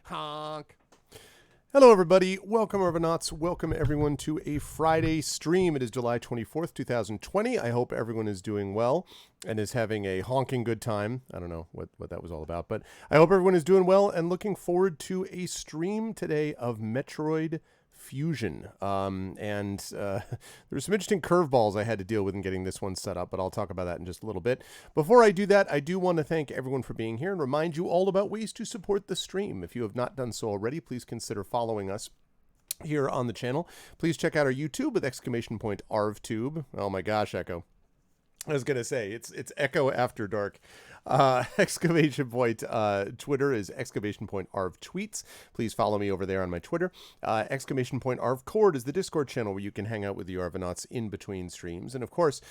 Honk. Hello, everybody. Welcome, Arvanauts. Welcome, everyone, to a Friday stream. It is July 24th, 2020. I hope everyone is doing well and is having a honking good time. I don't know what that was all about, but I hope everyone is doing well and looking forward to a stream today of Metroid Fusion. There's some interesting curveballs I had to deal with in getting this one set up, but I'll talk about that in just a little bit. Before I do that, I do want to thank everyone for being here and remind you all about ways to support the stream. If you have not done so already, please consider following us here on the channel. Please check out our YouTube with exclamation point ArvTube. Oh my gosh, Echo. I was going to say, it's Echo After Dark. Exclamation point Twitter is exclamation point Arv Tweets. Please follow me over there on my Twitter. Exclamation point Arv Cord is the Discord channel where you can hang out with the Arvanauts in between streams. And of course,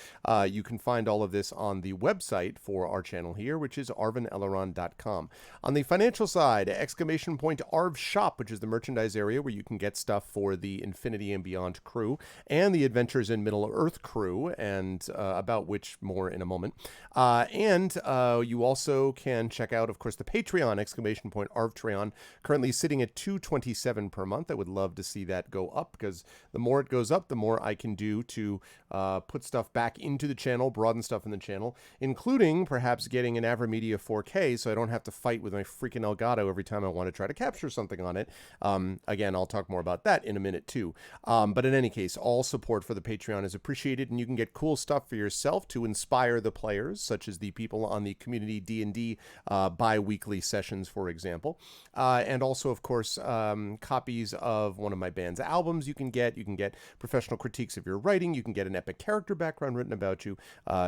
you can find all of this on the website for our channel here, which is arvaneleron.com. On the financial side, exclamation point Arv Shop, which is the merchandise area where you can get stuff for the Infinity and Beyond crew and the Adventures in Middle-earth crew, and about which more in a moment. You also can check out, of course, the Patreon, exclamation point Arvtreon, currently sitting at $2.27 per month. I would love to see that go up, because the more it goes up, the more I can do to put stuff back into the channel, broaden stuff in the channel, including perhaps getting an AverMedia 4K so I don't have to fight with my freaking Elgato every time I want to try to capture something on it. Again, I'll talk more about that in a minute too. But in any case, all support for the Patreon is appreciated, and you can get cool stuff for yourself to inspire the players, such as the people on the community D&D bi-weekly sessions, for example. And also, of course, copies of one of my band's albums you can get. You can get professional critiques of your writing. You can get an epic character background written about you.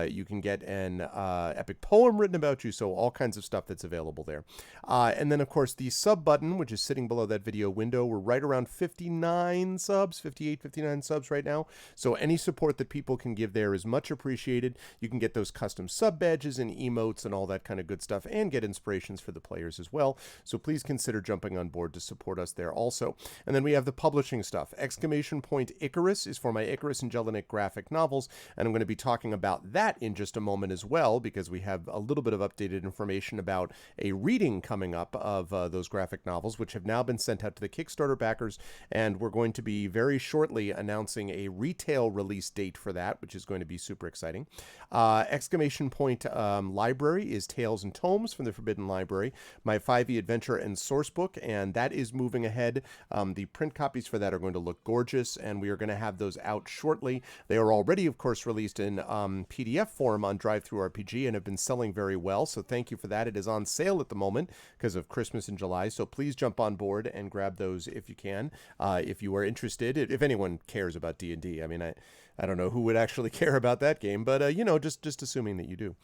You can get an epic poem written about you. So all kinds of stuff that's available there. And then, of course, the sub button, which is sitting below that video window. We're right around 59 subs, 58, 59 subs right now. So any support that people can give there is much appreciated. You can get those custom sub badges and emotes and all that kind of good stuff, and get inspirations for the players as well. So please consider jumping on board to support us there also. And then we have the publishing stuff. Exclamation point Icarus is for my Icarus and Jelinek graphic novels, and I'm going to be talking about that in just a moment as well, because we have a little bit of updated information about a reading coming up of those graphic novels, which have now been sent out to the Kickstarter backers, and we're going to be very shortly announcing a retail release date for that, which is going to be super exciting. Exclamation point library is Tales and Tomes from the Forbidden Library, my 5e adventure and source book, and that is moving ahead. The print copies for that are going to look gorgeous, and we are going to have those out shortly. They are already, of course, released in PDF form on DriveThruRPG and have been selling very well, so thank you for that. It is on sale at the moment because of Christmas in July, so please jump on board and grab those if you can, if you are interested, if anyone cares about D&D. I mean, I don't know who would actually care about that game, but, just assuming that you do.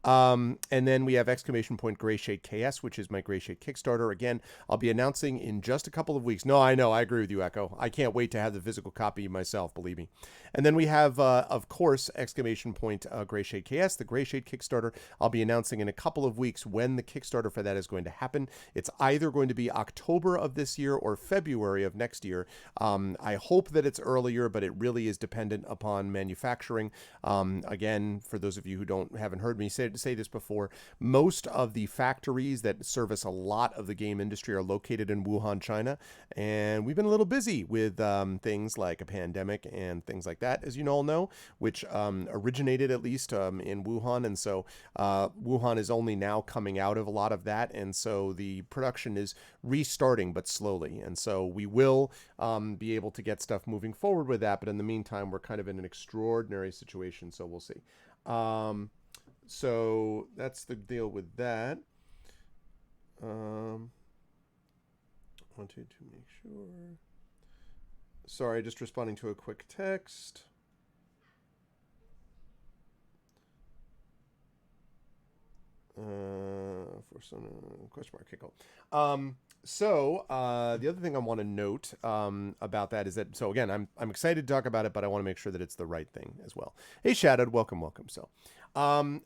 And then we have exclamation point Greyshade KS, which is my Greyshade Kickstarter. Again, I'll be announcing in just a couple of weeks. No, I know. I agree with you, Echo. I can't wait to have the physical copy myself, believe me. And then we have, of course, exclamation point Greyshade KS, the Greyshade Kickstarter. I'll be announcing in a couple of weeks when the Kickstarter for that is going to happen. It's either going to be October of this year or February of next year. I hope that it's earlier, but it really is dependent upon manufacturing. Again, for those of you who haven't heard me say this before, most of the factories that service a lot of the game industry are located in Wuhan, China, and we've been a little busy with things like a pandemic and things like that, as you all know, which originated at least in Wuhan, and so Wuhan is only now coming out of a lot of that, and so the production is restarting, but slowly, and so we will be able to get stuff moving forward with that, but in the meantime, we're kind of in an extraordinary situation, so we'll see. So that's the deal with that. Wanted to make sure. Sorry, just responding to a quick text. For some question mark kickle. The other thing I want to note about that is that, so again, I'm excited to talk about it, but I want to make sure that it's the right thing as well. Hey, Shadowed, welcome. So,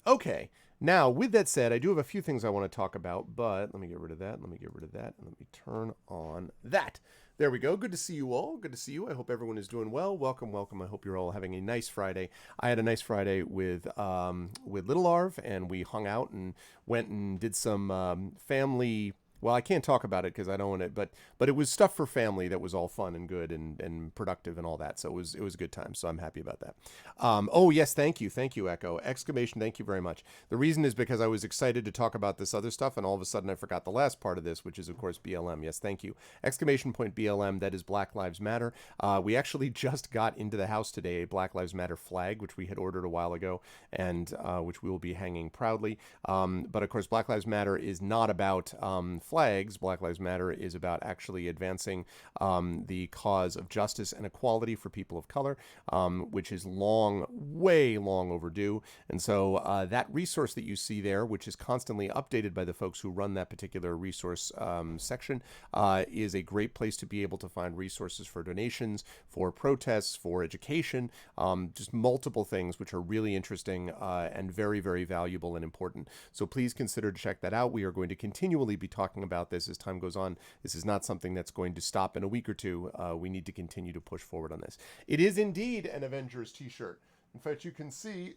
okay. Now, with that said, I do have a few things I want to talk about, but let me get rid of that. And let me turn on that. There we go. Good to see you all. Good to see you. I hope everyone is doing well. Welcome. I hope you're all having a nice Friday. I had a nice Friday with Little Arv, and we hung out and went and did some family well, I can't talk about it because I don't want it, but it was stuff for family that was all fun and good and productive and all that. So it was a good time. So I'm happy about that. Oh yes, thank you, Echo exclamation. Thank you very much. The reason is because I was excited to talk about this other stuff, and all of a sudden I forgot the last part of this, which is of course BLM. Yes, thank you exclamation point BLM. That is Black Lives Matter. We actually just got into the house today a Black Lives Matter flag, which we had ordered a while ago, and which we will be hanging proudly. But of course, Black Lives Matter is not about flags. Black Lives Matter is about actually advancing the cause of justice and equality for people of color, which is way long overdue. And so that resource that you see there, which is constantly updated by the folks who run that particular resource section, is a great place to be able to find resources for donations, for protests, for education, just multiple things which are really interesting and very, very valuable and important. So please consider to check that out. We are going to continually be talking about this as time goes on. This is not something that's going to stop in a week or two. We need to continue to push forward on this. It is indeed an Avengers t-shirt. In fact, you can see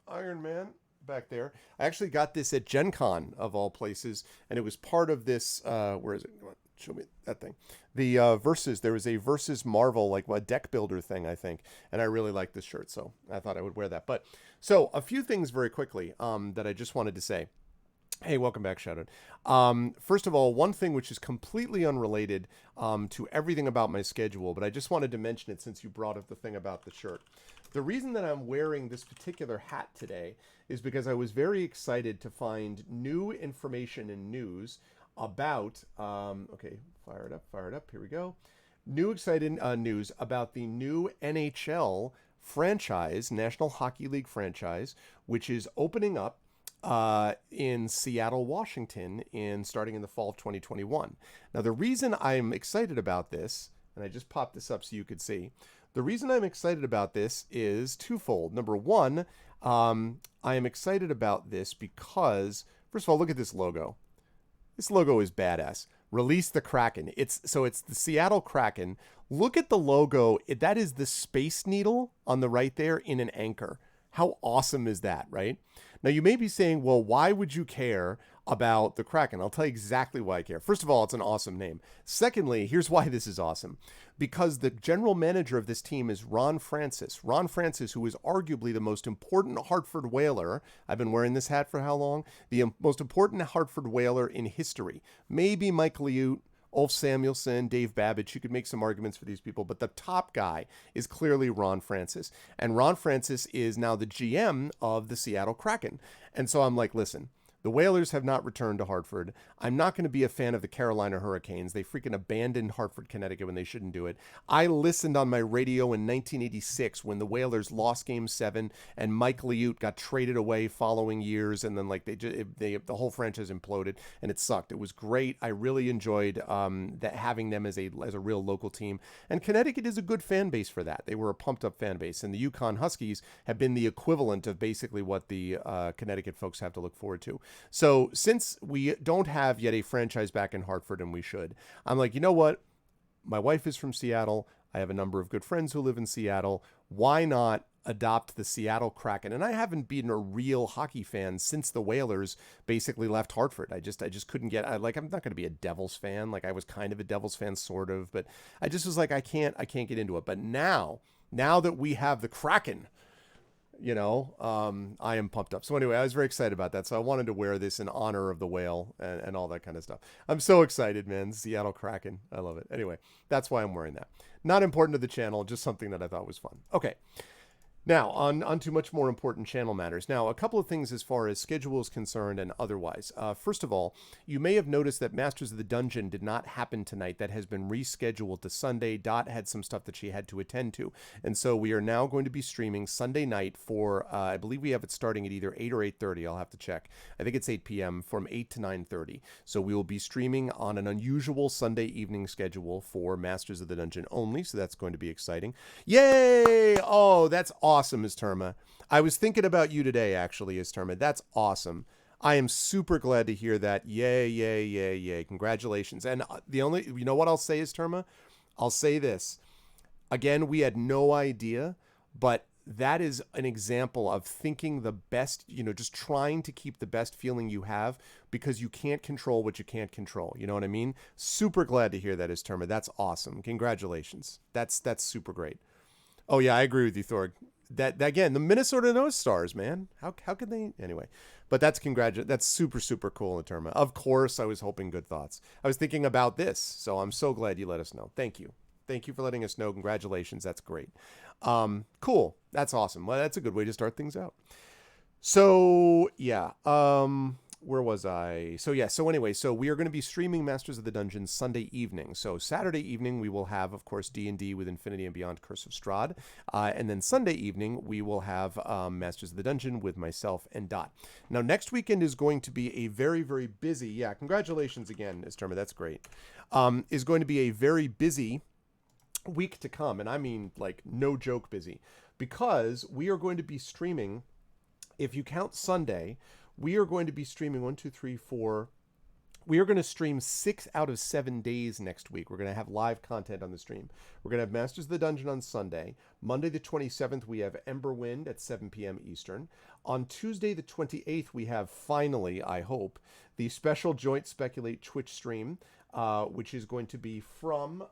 Iron Man back there. I actually got this at Gen Con, of all places, and it was part of this, where is it? Come on, show me that thing. The Versus, there was a Versus Marvel, like a deck builder thing, I think, and I really like this shirt, so I thought I would wear that. But, so, a few things very quickly that I just wanted to say. Hey, welcome back, Shadowed. First of all, one thing which is completely unrelated to everything about my schedule, but I just wanted to mention it since you brought up the thing about the shirt. The reason that I'm wearing this particular hat today is because I was very excited to find new information and news about, okay, fire it up, here we go. New exciting news about the new NHL franchise, National Hockey League franchise, which is opening up in Seattle, Washington, starting in the fall of 2021. Now, the reason I'm excited about this, and I just popped this up so you could see, the reason I'm excited about this is twofold. Number one, I am excited about this because, first of all, look at this logo. This logo is badass. Release the Kraken. It's the Seattle Kraken. Look at the logo. That is the Space Needle on the right there in an anchor. How awesome is that, right? Now, you may be saying, well, why would you care about the Kraken? I'll tell you exactly why I care. First of all, it's an awesome name. Secondly, here's why this is awesome. Because the general manager of this team is Ron Francis. Ron Francis, who is arguably the most important Hartford Whaler. I've been wearing this hat for how long? The most important Hartford Whaler in history. Maybe Mike Liut, Ulf Samuelsson, Dave Babbage. You could make some arguments for these people, but the top guy is clearly Ron Francis. And Ron Francis is now the GM of the Seattle Kraken. And so I'm like, listen, the Whalers have not returned to Hartford. I'm not going to be a fan of the Carolina Hurricanes. They freaking abandoned Hartford, Connecticut when they shouldn't do it. I listened on my radio in 1986 when the Whalers lost Game 7 and Mike Liut got traded away following years, and then like the whole franchise imploded and it sucked. It was great. I really enjoyed that having them as a real local team. And Connecticut is a good fan base for that. They were a pumped up fan base, and the Yukon Huskies have been the equivalent of basically what the Connecticut folks have to look forward to. So since we don't have yet a franchise back in Hartford, and we should, I'm like, you know what? My wife is from Seattle. I have a number of good friends who live in Seattle. Why not adopt the Seattle Kraken? And I haven't been a real hockey fan since the Whalers basically left Hartford. I just couldn't get, I'm not going to be a Devils fan. Like, I was kind of a Devils fan, sort of, but I just was like, I can't get into it. But now that we have the Kraken, I am pumped up. So anyway, I was very excited about that. So I wanted to wear this in honor of the whale and all that kind of stuff. I'm so excited, man. Seattle Kraken. I love it. Anyway, that's why I'm wearing that. Not important to the channel, just something that I thought was fun. Okay. Now, on to much more important channel matters. Now, a couple of things as far as schedule is concerned and otherwise. First of all, you may have noticed that Masters of the Dungeon did not happen tonight. That has been rescheduled to Sunday. Dot had some stuff that she had to attend to. And so we are now going to be streaming Sunday night for, I believe we have it starting at either 8 or 8:30. I'll have to check. I think it's 8 p.m. from 8 to 9:30. So we will be streaming on an unusual Sunday evening schedule for Masters of the Dungeon only. So that's going to be exciting. Yay! Oh, that's awesome, Isterma. I was thinking about you today, actually, Isterma. That's awesome. I am super glad to hear that. Yay, yay, yay, yay. Congratulations. And you know what I'll say, Isterma? I'll say this. Again, we had no idea, but that is an example of thinking the best, just trying to keep the best feeling you have because you can't control what you can't control. You know what I mean? Super glad to hear that, Isterma. That's awesome. Congratulations. That's super great. Oh yeah, I agree with you, Thor. That again, the Minnesota North Stars, man. How could they anyway? But that's super cool, Isterma. Of course, I was hoping good thoughts. I was thinking about this, so I'm so glad you let us know. Thank you. Thank you for letting us know. Congratulations. That's great. Cool. That's awesome. Well, that's a good way to start things out. So, yeah. Where was I? So, yeah. So, anyway, so we are going to be streaming Masters of the Dungeon Sunday evening. So, Saturday evening, we will have, of course, D&D with Infinity and Beyond Curse of Strahd. And then Sunday evening, we will have Masters of the Dungeon with myself and Dot. Now, next weekend is going to be a very, very busy, yeah, congratulations again, Isterma. That's great. Is going to be a very busy week to come, and I mean like no joke busy, because we are going to be streaming, if you count Sunday, we are going to be streaming 1, 2, 3, 4. We are going to stream 6 out of 7 days next week. We're going to have live content on the stream. We're going to have Masters of the Dungeon on Sunday. Monday the 27th, we have Emberwind at 7 p.m. Eastern. On Tuesday the 28th, we have finally, I hope, the special Joint Speculate Twitch stream, which is going to be from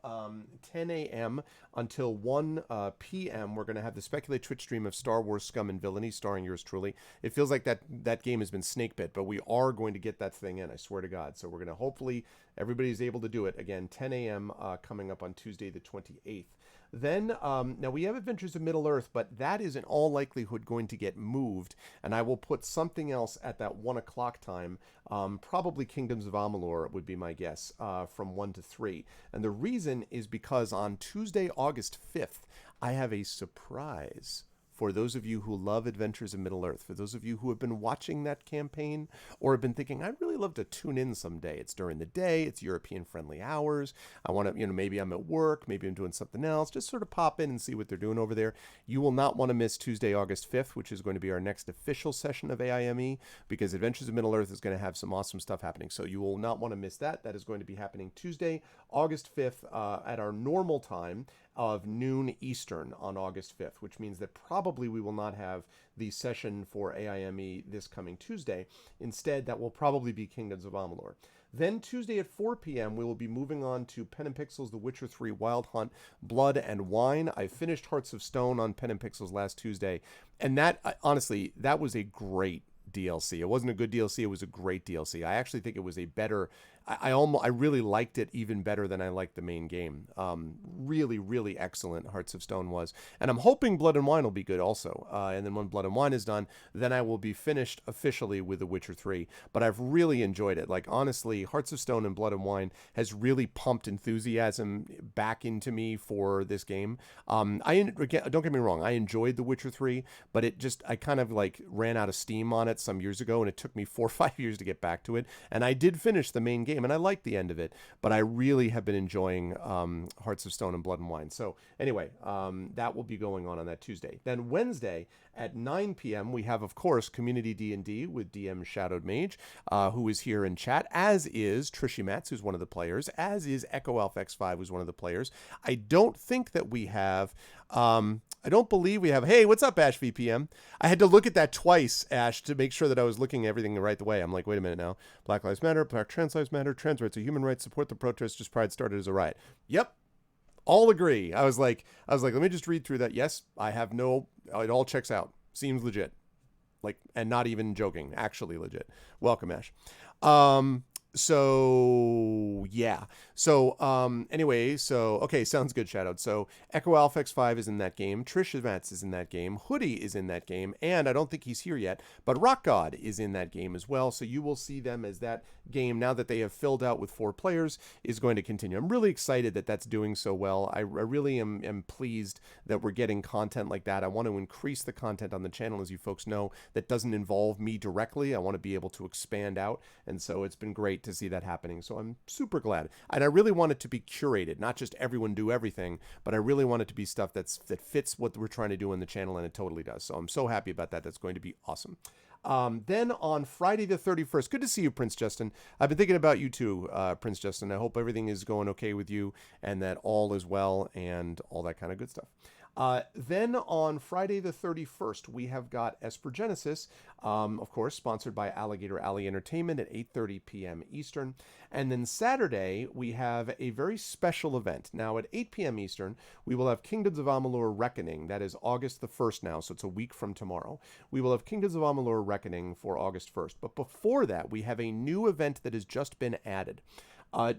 10 a.m. until 1 p.m. We're going to have the Speculate Twitch stream of Star Wars Scum and Villainy, starring yours truly. It feels like that game has been snake bit, but we are going to get that thing in, I swear to God. So we're going to hopefully everybody's able to do it. Again, 10 a.m. Coming up on Tuesday the 28th. Then, now we have Adventures of Middle-earth, but that is in all likelihood going to get moved, and I will put something else at that 1 o'clock time, probably Kingdoms of Amalur would be my guess, from 1 to 3. And the reason is because on Tuesday, August 5th, I have a surprise for those of you who love Adventures of Middle-earth, for those of you who have been watching that campaign or have been thinking, I'd really love to tune in someday. It's during the day, it's European-friendly hours. I want to, maybe I'm at work, maybe I'm doing something else. Just sort of pop in and see what they're doing over there. You will not want to miss Tuesday, August 5th, which is going to be our next official session of AIME, because Adventures of Middle-earth is going to have some awesome stuff happening. So you will not want to miss that. That is going to be happening Tuesday, August 5th, at our normal time of noon Eastern on August 5th, which means that probably we will not have the session for AIME this coming Tuesday. Instead, that will probably be Kingdoms of Amalur. Then Tuesday at 4 p.m., we will be moving on to Pen and Pixels, The Witcher 3 Wild Hunt, Blood and Wine. I finished Hearts of Stone on Pen and Pixels last Tuesday, and that, honestly, that was a great DLC. It wasn't a good DLC, it was a great DLC. I actually think it was a better, I really liked it even better than I liked the main game. Really excellent Hearts of Stone was. And I'm hoping Blood and Wine will be good also. And then when Blood and Wine is done, then I will be finished officially with The Witcher 3. But I've really enjoyed it. Like, honestly, Hearts of Stone and Blood and Wine has really pumped enthusiasm back into me for this game. Don't get me wrong, I enjoyed The Witcher 3, but I kind of like ran out of steam on it some years ago, and it took me 4 or 5 years to get back to it. And I did finish the main game, and I liked the end of it, but I really have been enjoying Hearts of Stone and Blood and Wine. So anyway, that will be going on that Tuesday. Then Wednesday at 9 p.m., we have, of course, Community D&D with DM Shadowed Mage, who is here in chat, as is Trishy Matz, who's one of the players, as is Echo Alpha X5, who's one of the players. I don't think that we have... I don't believe we have... Hey, what's up, Ash VPM? I had to look at that twice, Ash, to make sure that I was looking at everything the right way. I'm like, wait a minute now. Black Lives Matter, Black Trans Lives Matter, trans rights are human rights, support the protests, just pride started as a riot. Yep. All agree. I was like, let me just read through that. Yes, I have no... It all checks out. Seems legit. Like, and not even joking. Actually legit. Welcome, Ash. So yeah. So anyway, okay, sounds good, Shadowed. So Echo Alpha X5 is in that game, Trish Matz is in that game, Hoodie is in that game, and I don't think he's here yet, but Rock God is in that game as well. So you will see them as that game, now that they have filled out with 4 players, is going to continue. I'm really excited that that's doing so well. I really am pleased that we're getting content like that. I want to increase the content on the channel, as you folks know, that doesn't involve me directly. I want to be able to expand out, and so it's been great to see that happening. So I'm super glad. And I really want it to be curated, not just everyone do everything, but I really want it to be stuff that fits what we're trying to do on the channel, and it totally does. So I'm so happy about that. That's going to be awesome. Then on Friday the 31st, good to see you, Prince Justin. I've been thinking about you too, Prince Justin. I hope everything is going okay with you and that all is well and all that kind of good stuff. Then on Friday the 31st, we have got Espergenesis, of course, sponsored by Alligator Alley Entertainment at 8:30 p.m. Eastern. And then Saturday, we have a very special event. Now at 8 p.m. Eastern, we will have Kingdoms of Amalur Reckoning. That is August the 1st now, so it's a week from tomorrow. We will have Kingdoms of Amalur Reckoning for August 1st. But before that, we have a new event that has just been added.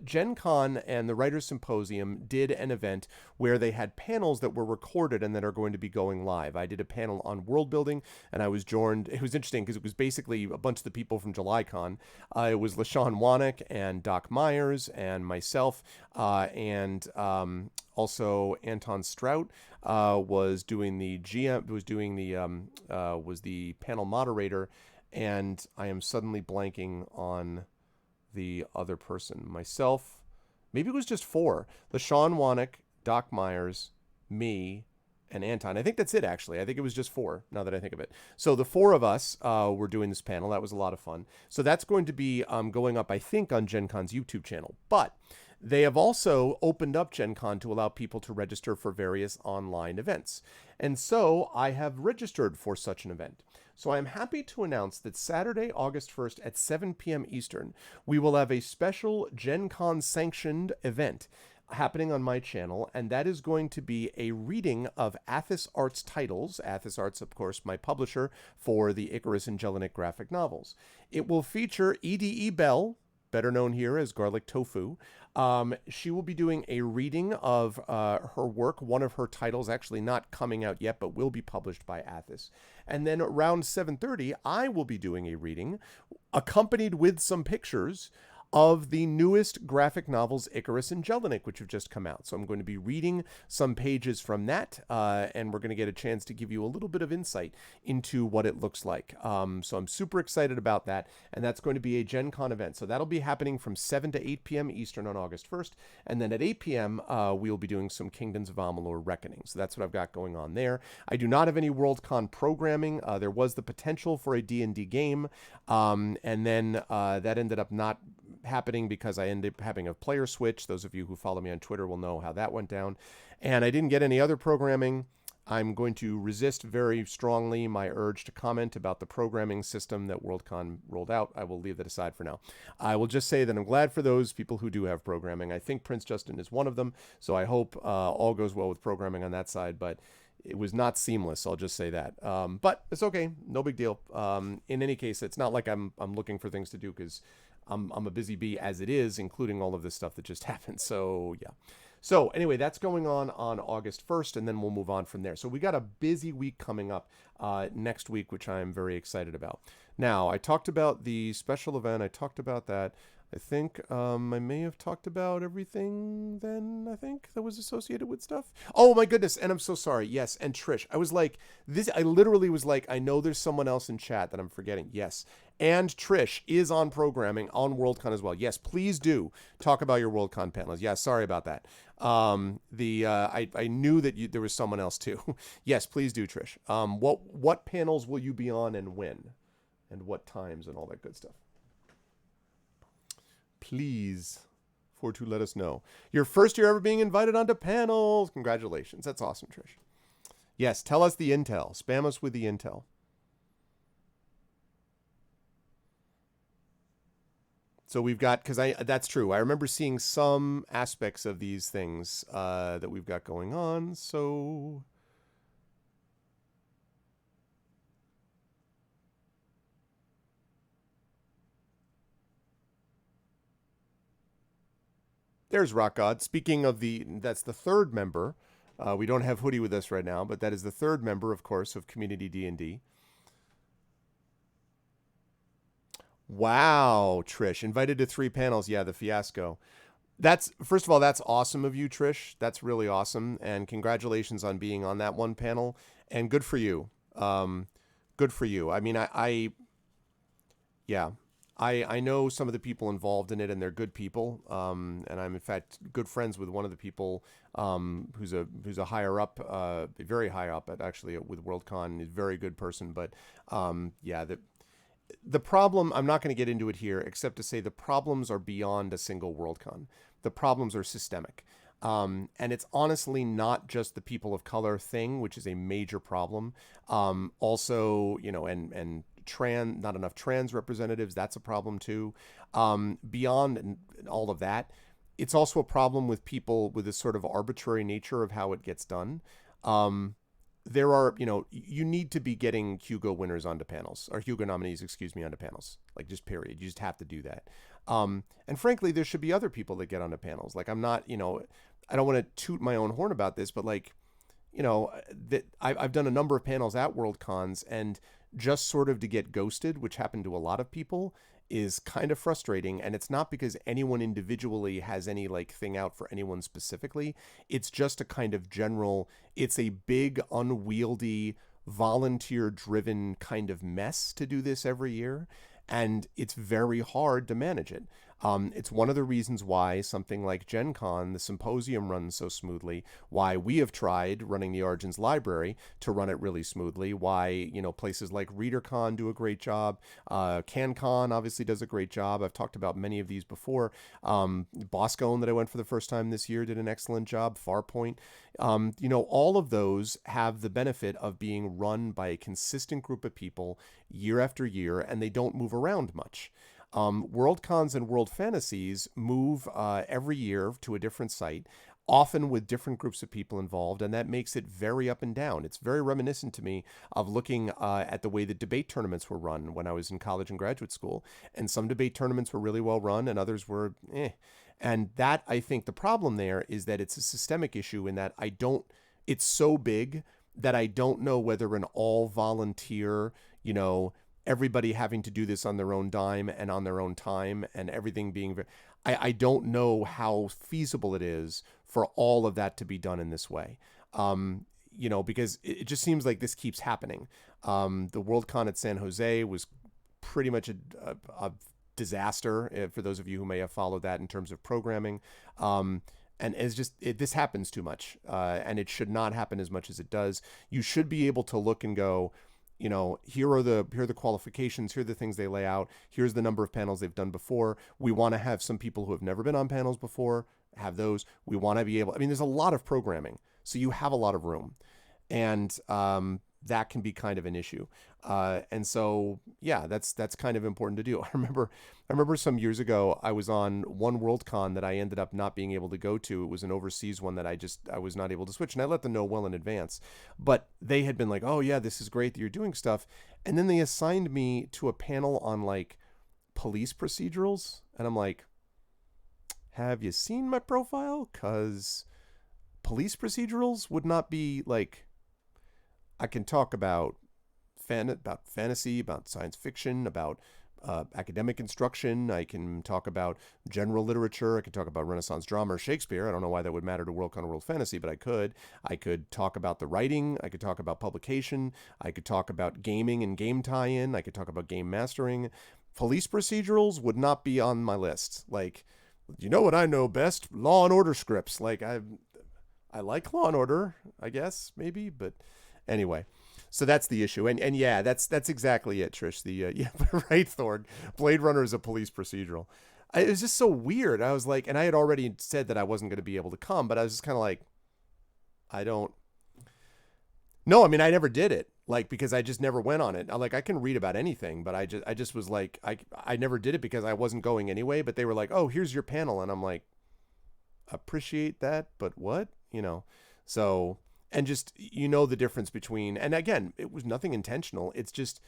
Gen Con and the Writers Symposium did an event where they had panels that were recorded and that are going to be going live. I did a panel on world building, and I was joined. It was interesting because it was basically a bunch of the people from JulyCon. It was LaShawn Wannick and Doc Myers and myself, and also Anton Strout was doing the GM, was the panel moderator, and I am suddenly blanking on the other person. Myself, maybe it was just four. LaShawn Wannick, Doc Myers, me, and Anton. I think that's it, actually. I think it was just four, now that I think of it. So the four of us were doing this panel. That was a lot of fun. So that's going to be going up, I think, on Gen Con's YouTube channel. But they have also opened up Gen Con to allow people to register for various online events. And so I have registered for such an event. So I'm happy to announce that Saturday, August 1st at 7 p.m. Eastern, we will have a special Gen Con sanctioned event happening on my channel, and that is going to be a reading of Athos Arts titles. Athos Arts, of course, my publisher for the Icarus and Jelinek graphic novels. It will feature E.D.E. Bell, better known here as Garlic Tofu. She will be doing a reading of her work, one of her titles, actually not coming out yet, but will be published by Athos. And then around 7:30, I will be doing a reading, accompanied with some pictures, of the newest graphic novels Icarus and Jelinek, which have just come out. So I'm going to be reading some pages from that, and we're going to get a chance to give you a little bit of insight into what it looks like. So I'm super excited about that, and that's going to be a Gen Con event. So that'll be happening from 7 to 8 p.m. Eastern on August 1st, and then at 8 p.m. We'll be doing some Kingdoms of Amalur Reckoning. So that's what I've got going on there. I do not have any Worldcon programming. There was the potential for a D&D game, and then that ended up not happening because I ended up having a player switch. Those of you who follow me on Twitter will know how that went down. And I didn't get any other programming. I'm going to resist very strongly my urge to comment about the programming system that Worldcon rolled out. I will leave that aside for now. I will just say that I'm glad for those people who do have programming. I think Prince Justin is one of them, so I hope all goes well with programming on that side, but it was not seamless, I'll just say that. But it's okay, no big deal. In any case, it's not like I'm looking for things to do, because I'm a busy bee as it is, including all of this stuff that just happened. So yeah. So anyway, that's going on August 1st, and then we'll move on from there. So we got a busy week coming up next week, which I'm very excited about. Now, I talked about the special event. I talked about that. I think I may have talked about everything then, I think, that was associated with stuff. Oh my goodness, and I'm so sorry. Yes, and Trish, I was like, I literally was like, I know there's someone else in chat that I'm forgetting. Yes, and Trish is on programming on Worldcon as well. Yes, please do talk about your Worldcon panels. Yeah, sorry about that. I knew that there was someone else too. Yes, please do, Trish. What panels will you be on and when? And what times and all that good stuff? Please, for to let us know. Your first year ever being invited onto panels. Congratulations. That's awesome, Trish. Yes, tell us the intel. Spam us with the intel. So we've got, because that's true. I remember seeing some aspects of these things that we've got going on. So there's Rock God. Speaking of that's the third member. We don't have Hoodie with us right now, but that is the third member, of course, of Community D&D. Wow, Trish. Invited to 3 panels. Yeah, the fiasco. First of all, that's awesome of you, Trish. That's really awesome. And congratulations on being on that one panel. And good for you. Good for you. I mean, yeah. I know some of the people involved in it, and they're good people. And I'm in fact good friends with one of the people who's a higher up, very high up actually with Worldcon. Is a very good person. But yeah, the problem, I'm not going to get into it here, except to say the problems are beyond a single Worldcon. The problems are systemic. And it's honestly not just the people of color thing, which is a major problem. Also, and not enough trans representatives, that's a problem too. Beyond all of that, it's also a problem with people with this sort of arbitrary nature of how it gets done. Um, there are, you need to be getting Hugo winners onto panels, or Hugo nominees, excuse me, onto panels. Like, just period. You just have to do that. And frankly, there should be other people that get onto panels. Like, I'm not, I don't want to toot my own horn about this, but like, that I've done a number of panels at World Cons, and just sort of to get ghosted, which happened to a lot of people, is kind of frustrating. And it's not because anyone individually has any like thing out for anyone specifically. It's just a kind of general, it's a big, unwieldy, volunteer driven kind of mess to do this every year. And it's very hard to manage it. It's one of the reasons why something like Gen Con, the symposium, runs so smoothly, why we have tried running the Origins Library to run it really smoothly, why, places like ReaderCon do a great job. CanCon obviously does a great job. I've talked about many of these before. Boscone, that I went for the first time this year, did an excellent job. Farpoint. All of those have the benefit of being run by a consistent group of people year after year, and they don't move around much. World Cons and World Fantasies move every year to a different site, often with different groups of people involved, and that makes it very up and down. It's very reminiscent to me of looking at the way that debate tournaments were run when I was in college and graduate school. And some debate tournaments were really well run, and others were eh. And that, I think, the problem there is that it's a systemic issue in that it's so big that I don't know whether an all volunteer, everybody having to do this on their own dime and on their own time, and everything being I don't know how feasible it is for all of that to be done in this way. Because it just seems like this keeps happening. The Worldcon at San Jose was pretty much a disaster, for those of you who may have followed that in terms of programming. And it's just, this happens too much, and it should not happen as much as it does. You should be able to look and go, here are the qualifications, here are the things they lay out, here's the number of panels they've done before. We want to have some people who have never been on panels before, have those. We want to be able, there's a lot of programming, so you have a lot of room. And that can be kind of an issue. And so, yeah, that's kind of important to do. I remember some years ago, I was on one Worldcon that I ended up not being able to go to. It was an overseas one that I was not able to switch. And I let them know well in advance. But they had been like, oh, yeah, this is great that you're doing stuff. And then they assigned me to a panel on like police procedurals. And I'm like, have you seen my profile? Because police procedurals would not be like, I can talk about fantasy, about science fiction, about academic instruction. I can talk about general literature. I can talk about Renaissance drama or Shakespeare. I don't know why that would matter to Worldcon or World Fantasy, but I could. I could talk about the writing. I could talk about publication. I could talk about gaming and game tie-in. I could talk about game mastering. Police procedurals would not be on my list. Like, what I know best? Law and Order scripts. Like, I like Law and Order, I guess, maybe, but anyway, so that's the issue, and yeah, that's exactly it, Trish. Yeah, right, Thorn. Blade Runner is a police procedural. It was just so weird. I was like, and I had already said that I wasn't going to be able to come, but I was just kind of like, I don't. No, I never did it, like, because I just never went on it. I can read about anything, but I just was like, I never did it because I wasn't going anyway. But they were like, oh, here's your panel, and I'm like, appreciate that, but what, so. And just, the difference between, and again, it was nothing intentional. It's just,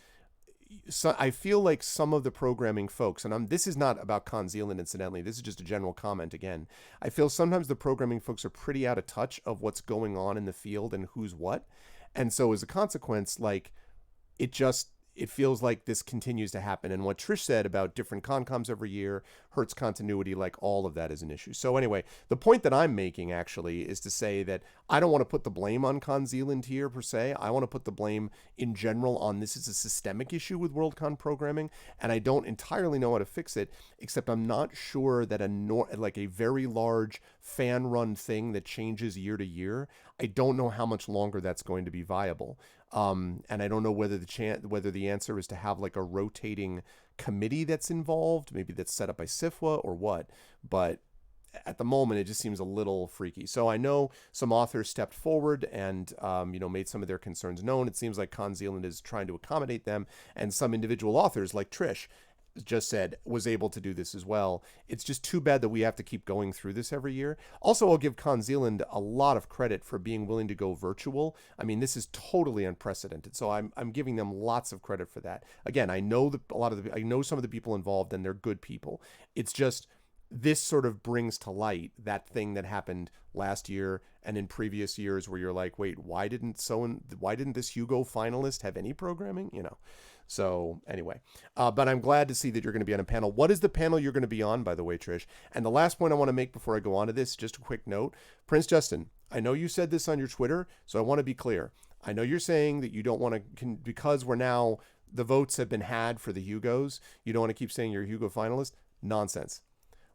so I feel like some of the programming folks, and this is not about Con Zealand, incidentally, this is just a general comment again. I feel sometimes the programming folks are pretty out of touch of what's going on in the field and who's what. And so as a consequence, like, it feels like this continues to happen. And what Trish said about different concoms every year hurts continuity, like all of that is an issue. So anyway, the point that I'm making actually is to say that I don't want to put the blame on Con Zealand here per se. I want to put the blame in general on this is a systemic issue with Worldcon programming, and I don't entirely know how to fix it, except I'm not sure that a very large fan-run thing that changes year to year, I don't know how much longer that's going to be viable. And I don't know whether the answer is to have like a rotating committee that's involved, maybe that's set up by SIFWA or what. But the moment, it just seems a little freaky. So I know some authors stepped forward and, made some of their concerns known. It seems like Con Zealand is trying to accommodate them, and some individual authors like Trish just said was able to do this as well. It's just too bad that we have to keep going through this every year. Also, I'll give Con Zealand a lot of credit for being willing to go virtual. I mean, this is totally unprecedented. So I'm giving them lots of credit for that. Again, I know I know some of the people involved, and they're good people. It's just this sort of brings to light that thing that happened last year and in previous years where you're like, wait, why didn't this Hugo finalist have any programming? So anyway, but I'm glad to see that you're going to be on a panel. What is the panel you're going to be on, by the way, Trish? And the last point I want to make before I go on to this, just a quick note. Prince Justin, I know you said this on your Twitter, so I want to be clear. I know you're saying that you don't want to, because the votes have been had for the Hugos, you don't want to keep saying you're a Hugo finalist. Nonsense.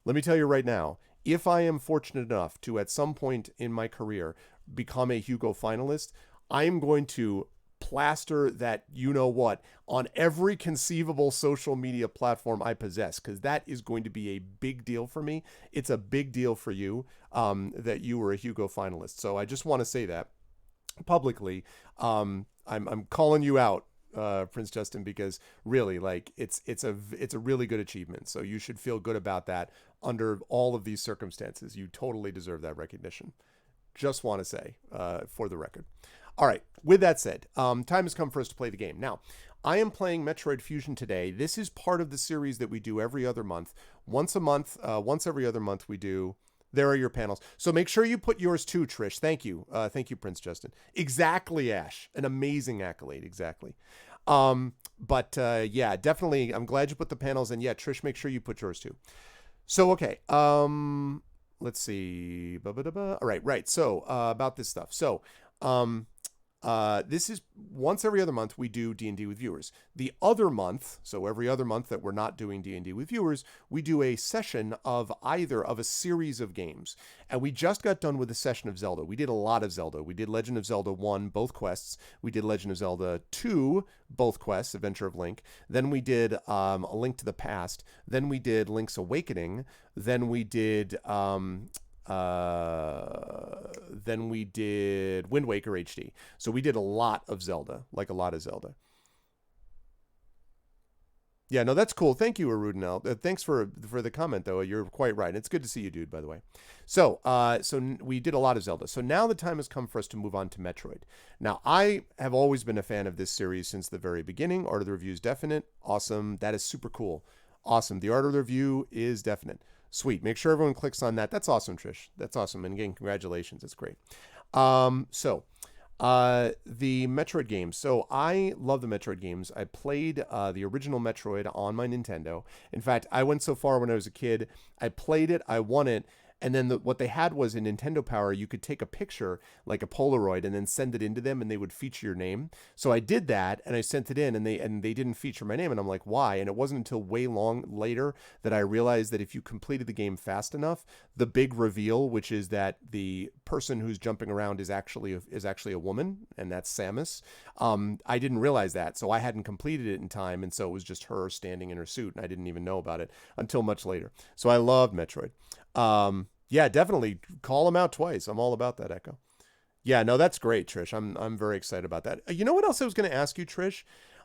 Let me tell you right now, if I am fortunate enough to, at some point in my career, become a Hugo finalist, I am going to plaster that what on every conceivable social media platform I possess, because that is going to be a big deal for me. It's a big deal for you that you were a Hugo finalist. So I just want to say that publicly. I'm calling you out, Prince Justin, because really, like, it's a really good achievement. So you should feel good about that under all of these circumstances. You totally deserve that recognition. Just want to say, for the record. All right. With that said, time has come for us to play the game. Now, I am playing Metroid Fusion today. This is part of the series that we do every other month. Once every other month we do. There are your panels. So make sure you put yours too, Trish. Thank you. Thank you, Prince Justin. Exactly, Ash. An amazing accolade. Exactly. Yeah, definitely. I'm glad you put the panels in. Yeah, Trish, make sure you put yours too. So, okay. Let's see. All right. So, about this stuff. So, this is once every other month we do D&D with viewers. The other month, so every other month that we're not doing D&D with viewers, we do a session of either of a series of games. And we just got done with a session of Zelda. We did a lot of Zelda. We did Legend of Zelda 1, both quests. We did Legend of Zelda 2, both quests, Adventure of Link. Then we did A Link to the Past. Then we did Link's Awakening. Then we did Wind Waker HD. So we did a lot of Zelda, like a lot of Zelda. Yeah, no, that's cool. Thank you, Arudinel. Thanks for the comment, though. You're quite right. It's good to see you, dude, by the way. So we did a lot of Zelda. So now the time has come for us to move on to Metroid. Now, I have always been a fan of this series since the very beginning. Art of the Review is definite. Awesome. That is super cool. Awesome. The Art of the Review is definite. Sweet. Make sure everyone clicks on that. That's awesome, Trish. That's awesome. And again, congratulations. It's great. The Metroid games. So I love the Metroid games. I played the original Metroid on my Nintendo. In fact, I went so far when I was a kid. I played it. I won it. And then what they had was in Nintendo Power, you could take a picture, like a Polaroid, and then send it into them, and they would feature your name. So I did that, and I sent it in, and they didn't feature my name, and I'm like, why? And it wasn't until way long later that I realized that if you completed the game fast enough, the big reveal, which is that the person who's jumping around is actually a woman, and that's Samus. I didn't realize that, so I hadn't completed it in time, and so it was just her standing in her suit, and I didn't even know about it until much later. So I loved Metroid. Yeah, definitely call him out twice. I'm all about that, Echo. Yeah, no, that's great, Trish. I'm very excited about that. You know what else I was going to ask you, Trish?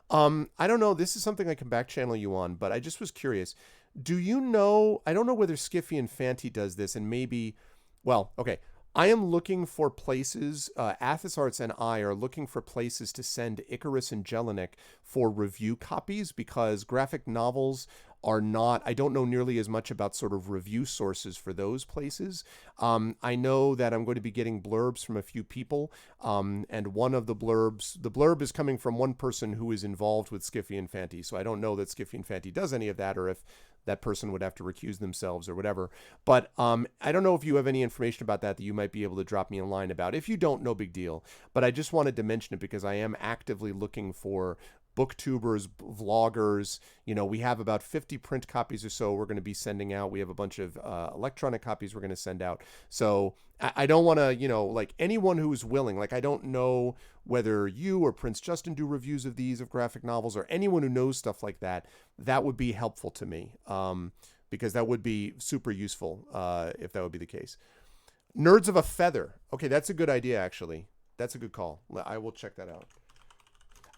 I don't know. This is something I can back channel you on, but I just was curious. Do you know? I don't know whether Skiffy and Fanty does this, and maybe. Well, okay. I am looking for places. Athos Arts and I are looking for places to send Icarus and Jelinek for review copies, because graphic novels are not, I don't know nearly as much about sort of review sources for those places. I know that I'm going to be getting blurbs from a few people, and one of the blurb is coming from one person who is involved with Skiffy and Fanty, so I don't know that Skiffy and Fanty does any of that, or if that person would have to recuse themselves or whatever. But I don't know if you have any information about that you might be able to drop me a line about. If you don't, no big deal. But I just wanted to mention it because I am actively looking for booktubers, vloggers. We have about 50 print copies or so we're going to be sending out. We have a bunch of electronic copies we're going to send out. So I don't want to, like anyone who's willing, like I don't know whether you or Prince Justin do reviews of graphic novels, or anyone who knows stuff like that, that would be helpful to me. because that would be super useful if that would be the case. Nerds of a Feather. Okay, that's a good idea, actually. That's a good call. I will check that out.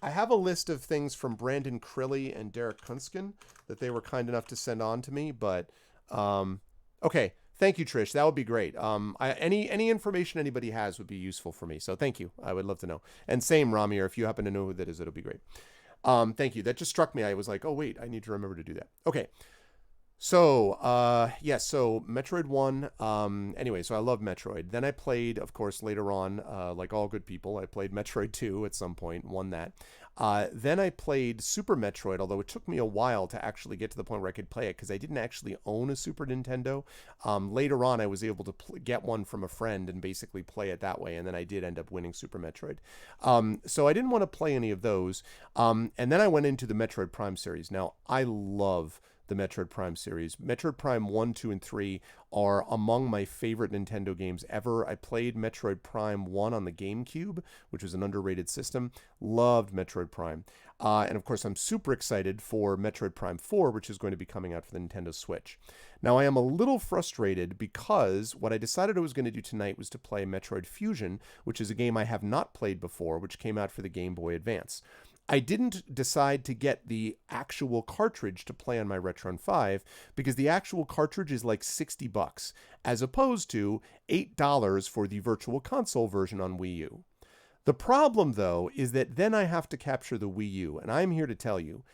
I have a list of things from Brandon Crilly and Derek Kunskin that they were kind enough to send on to me, but okay. Thank you, Trish. That would be great. Any information anybody has would be useful for me. So thank you. I would love to know. And same, Ramir, if you happen to know who that is, it'll be great. Thank you. That just struck me. I was like, oh, wait, I need to remember to do that. Okay. So, yes, so Metroid 1, anyway, so I love Metroid. Then I played, of course, later on, like all good people, I played Metroid 2 at some point, won that. Then I played Super Metroid, although it took me a while to actually get to the point where I could play it because I didn't actually own a Super Nintendo. Later on, I was able to get one from a friend and basically play it that way, and then I did end up winning Super Metroid. So I didn't want to play any of those. And then I went into the Metroid Prime series. Now, I love the Metroid Prime series. Metroid Prime 1, 2, and 3 are among my favorite Nintendo games ever. I played Metroid Prime 1 on the GameCube, which was an underrated system. Loved Metroid Prime. And of course, I'm super excited for Metroid Prime 4, which is going to be coming out for the Nintendo Switch. Now, I am a little frustrated because what I decided I was going to do tonight was to play Metroid Fusion, which is a game I have not played before, which came out for the Game Boy Advance. I didn't decide to get the actual cartridge to play on my Retron 5 because the actual cartridge is like $60 as opposed to $8 for the Virtual Console version on Wii U. The problem, though, is that then I have to capture the Wii U, and I'm here to tell you,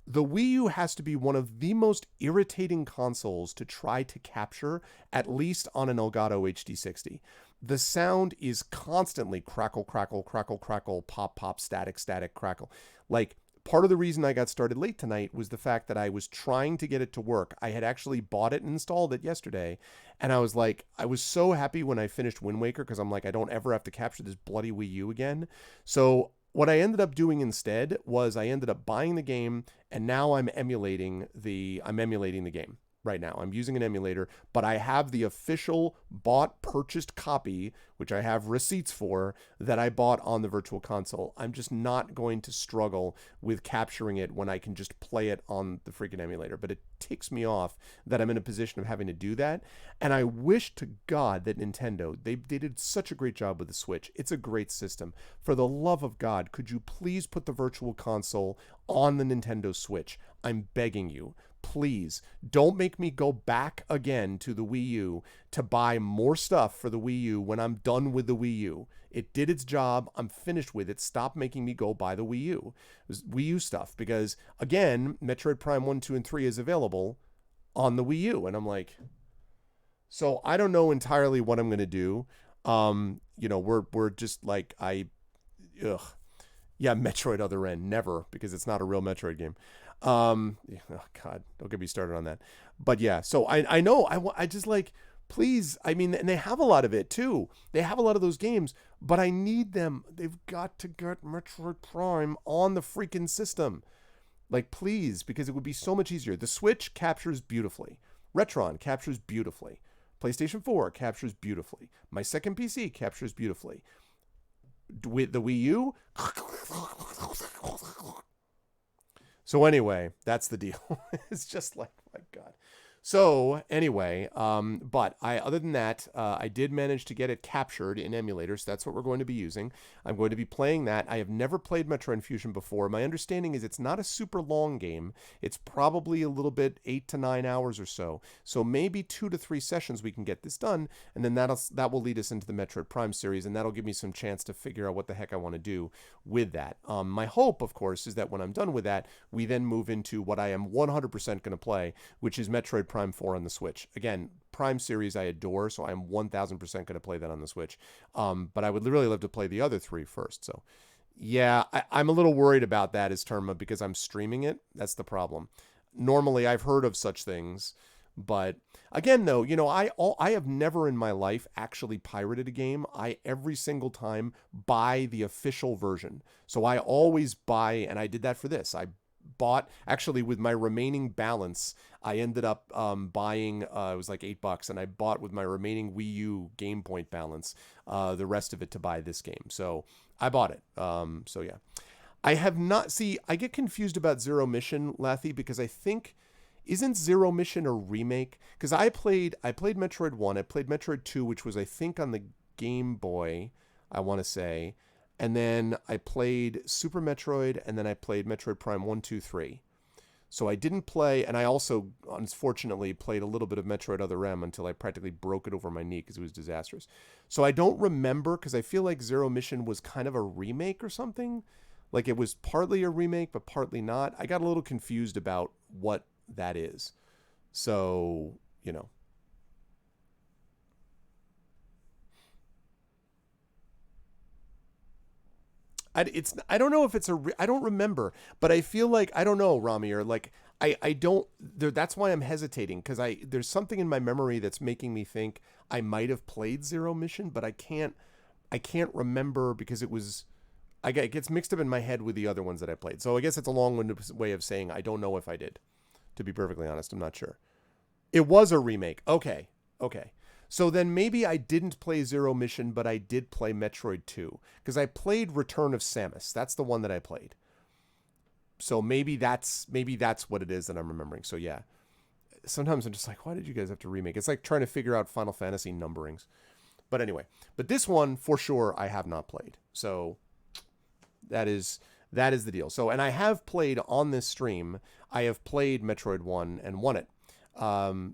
the Wii U has to be one of the most irritating consoles to try to capture, at least on an Elgato HD60. The sound is constantly crackle, crackle, crackle, crackle, pop, pop, static, static, crackle. Like, part of the reason I got started late tonight was the fact that I was trying to get it to work. I had actually bought it and installed it yesterday, and I was like, I was so happy when I finished Wind Waker because I'm like, I don't ever have to capture this bloody Wii U again. So what I ended up doing instead was I ended up buying the game, and now I'm emulating the game. Right now, I'm using an emulator, but I have the official purchased copy, which I have receipts for, that I bought on the Virtual Console. I'm just not going to struggle with capturing it when I can just play it on the freaking emulator. But it ticks me off that I'm in a position of having to do that. And I wish to God that Nintendo, they did such a great job with the Switch. It's a great system. For the love of God, could you please put the Virtual Console on the Nintendo Switch? I'm begging you. Please don't make me go back again to the Wii U to buy more stuff for the Wii U when I'm done with the Wii U. It did its job. I'm finished with it. Stop making me go buy the Wii U. Wii U stuff. Because, again, Metroid Prime 1, 2, and 3 is available on the Wii U. And I'm like, so I don't know entirely what I'm going to do. We're just like, Metroid Other End. Never, because it's not a real Metroid game. Oh God, don't get me started on that. But yeah, so I know, I just like, please, I mean, and they have a lot of it too. They have a lot of those games, but I need them. They've got to get Metroid Prime on the freaking system. Like, please, because it would be so much easier. The Switch captures beautifully. Retron captures beautifully. PlayStation 4 captures beautifully. My second PC captures beautifully. With the Wii U, so anyway, that's the deal. It's just like, my God. So anyway, but other than that, I did manage to get it captured in emulators. That's what we're going to be using. I'm going to be playing that. I have never played Metroid Fusion before. My understanding is it's not a super long game. It's probably a little bit 8 to 9 hours or so. So maybe 2 to 3 sessions we can get this done, and then that will lead us into the Metroid Prime series, and that'll give me some chance to figure out what the heck I want to do with that. My hope, of course, is that when I'm done with that, we then move into what I am 100% going to play, which is Metroid Prime 4 on the Switch. Again, Prime series I adore, so I'm 1000% going to play that on the Switch. But I would really love to play the other 3 first. So yeah, I'm a little worried about that as term because I'm streaming it. That's the problem. Normally I've heard of such things, but again, though, I have never in my life actually pirated a game. I every single time buy the official version. So I always buy, and I did that for this. I bought, actually, with my remaining balance, I ended up buying, it was like $8, and I bought with my remaining Wii U Game Point balance the rest of it to buy this game. So I bought it. So yeah. I have not, I get confused about Zero Mission, Lathy, because I think isn't Zero Mission a remake? Because I played Metroid 1, I played Metroid 2, which was I think on the Game Boy, I want to say, and then I played Super Metroid, and then I played Metroid Prime 1, 2, 3. So I didn't play, and I also, unfortunately, played a little bit of Metroid Other M until I practically broke it over my knee because it was disastrous. So I don't remember, because I feel like Zero Mission was kind of a remake or something. Like it was partly a remake, but partly not. I got a little confused about what that is. So, you know. I don't know if it's I don't remember, but I feel like, I don't know, Ramir, like I don't there, that's why I'm hesitating, because there's something in my memory that's making me think I might have played Zero Mission, but I can't remember, because it gets mixed up in my head with the other ones that I played. So I guess it's a long-winded way of saying I don't know if I did. To be perfectly honest, I'm not sure. It was a remake. Okay. So then maybe I didn't play Zero Mission, but I did play Metroid 2. Because I played Return of Samus. That's the one that I played. So maybe that's what it is that I'm remembering. So yeah. Sometimes I'm just like, why did you guys have to remake? It's like trying to figure out Final Fantasy numberings. But anyway. But this one, for sure, I have not played. So that is the deal. So, and I have played on this stream, I have played Metroid 1 and won it.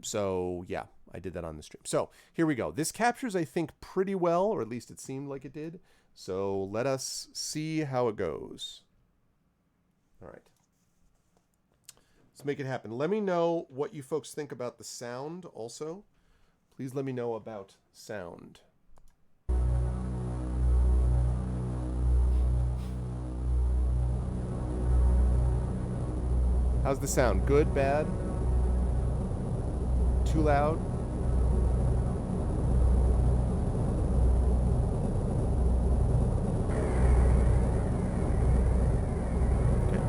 So yeah, I did that on the stream. So here we go. This captures, I think, pretty well, or at least it seemed like it did. So let us see how it goes. All right. Let's make it happen. Let me know what you folks think about the sound also. Please let me know about sound. How's the sound? Good, bad? Too loud? Okay.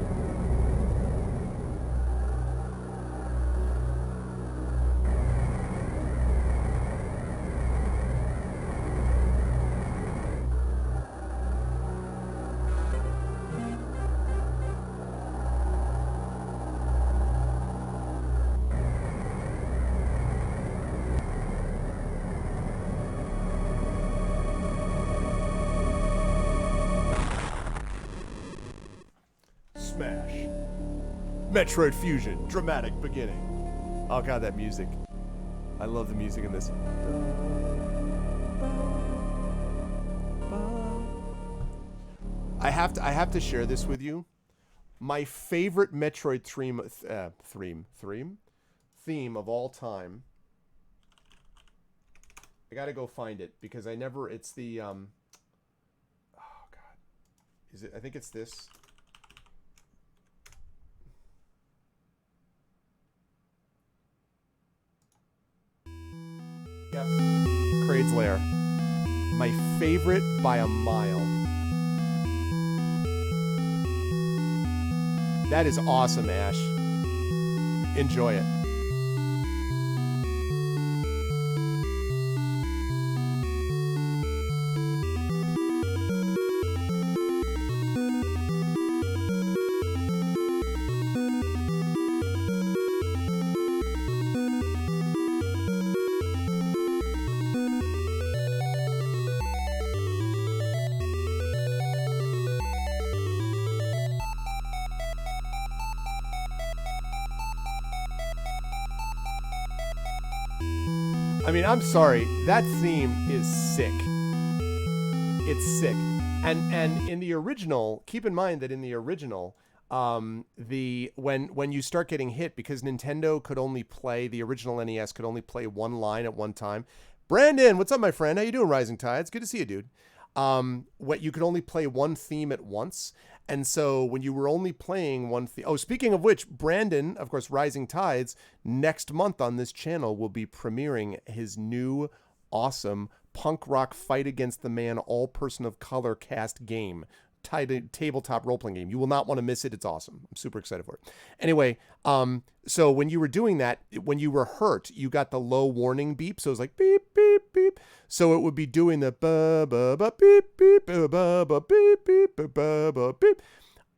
Smash. Metroid Fusion, dramatic beginning. Oh god, that music. I love the music in this. I have to share this with you. My favorite Metroid theme of all time. I gotta go find it because it's the oh god. Is it? I think it's this. Yep. Kraid's Lair. My favorite by a mile. That is awesome, Ash. Enjoy it. I mean, I'm sorry. That theme is sick. It's sick. And in the original, keep in mind that in the original, when you start getting hit, because Nintendo could only play, the original NES could only play one line at one time. Brandon, what's up, my friend? How you doing, Rising Tides? Good to see you, dude. You could only play one theme at once. And so when you were only playing one theme... Oh, speaking of which, Brandon, of course, Rising Tides, next month on this channel will be premiering his new awesome punk rock fight against the man, all person of color cast game. Tabletop role-playing game. You will not want to miss it. It's awesome. I'm super excited for it. Anyway, so when you were doing that, when you were hurt, you got the low warning beep. So it was like beep, beep, beep. So it would be doing the ba ba ba beep, beep, ba ba beep, beep, ba ba beep.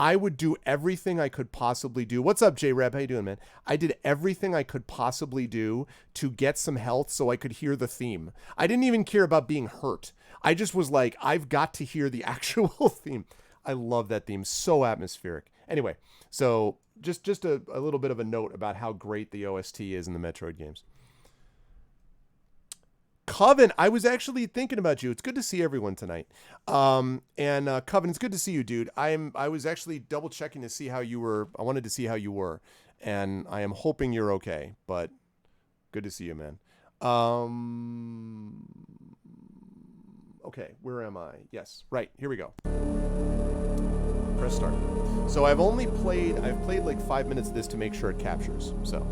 I would do everything I could possibly do. What's up, J-Reb? How you doing, man? I did everything I could possibly do to get some health so I could hear the theme. I didn't even care about being hurt. I just was like, I've got to hear the actual theme. I love that theme. So atmospheric. Anyway, so just a little bit of a note about how great the OST is in the Metroid games. Coven, I was actually thinking about you. It's good to see everyone tonight. Coven, it's good to see you, dude. I was actually double checking to see how you were. I wanted to see how you were, and I am hoping you're okay. But good to see you, man. Okay, where am I? Yes, right. Here we go. Press start. So I've played like 5 minutes of this to make sure it captures. So.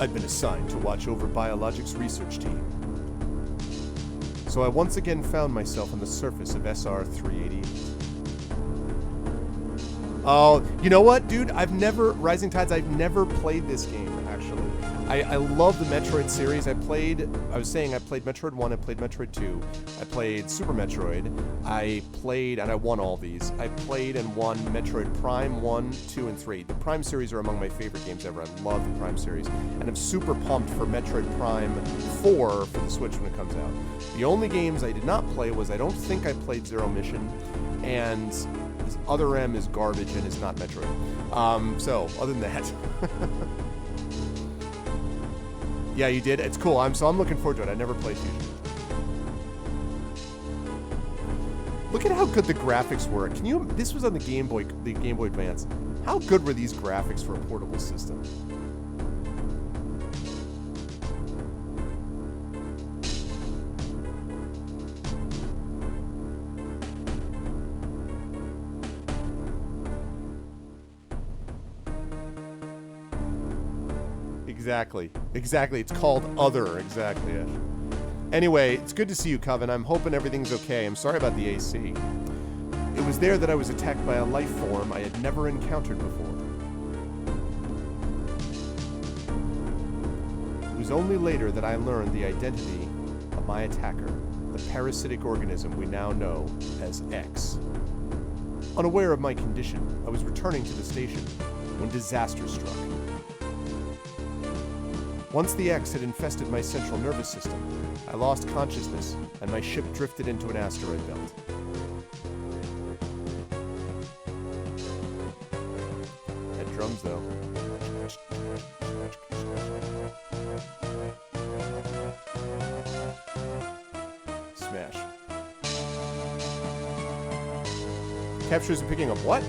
I'd been assigned to watch over Biologics' research team. So I once again found myself on the surface of SR-388. Oh, you know what, dude? Rising Tides, I've never played this game, actually. I love the Metroid series. I played Metroid 1, I played Metroid 2, I played Super Metroid, and I won all these. I played and won Metroid Prime 1, 2, and 3. The Prime series are among my favorite games ever. I love the Prime series. And I'm super pumped for Metroid Prime 4 for the Switch when it comes out. The only games I did not play was I don't think I played Zero Mission, and Other M is garbage and is not Metroid. So, other than that... Yeah, you did? It's cool. I'm looking forward to it. I never played Fusion. Look at how good the graphics were. This was on the Game Boy Advance. How good were these graphics for a portable system? Exactly. It's called Other. Exactly. Yeah. Anyway, it's good to see you, Coven. I'm hoping everything's okay. I'm sorry about the AC. It was there that I was attacked by a life form I had never encountered before. It was only later that I learned the identity of my attacker, the parasitic organism we now know as X. Unaware of my condition, I was returning to the station when disaster struck. Once the X had infested my central nervous system, I lost consciousness and my ship drifted into an asteroid belt. Had drums though. Smash. Captures and picking up what?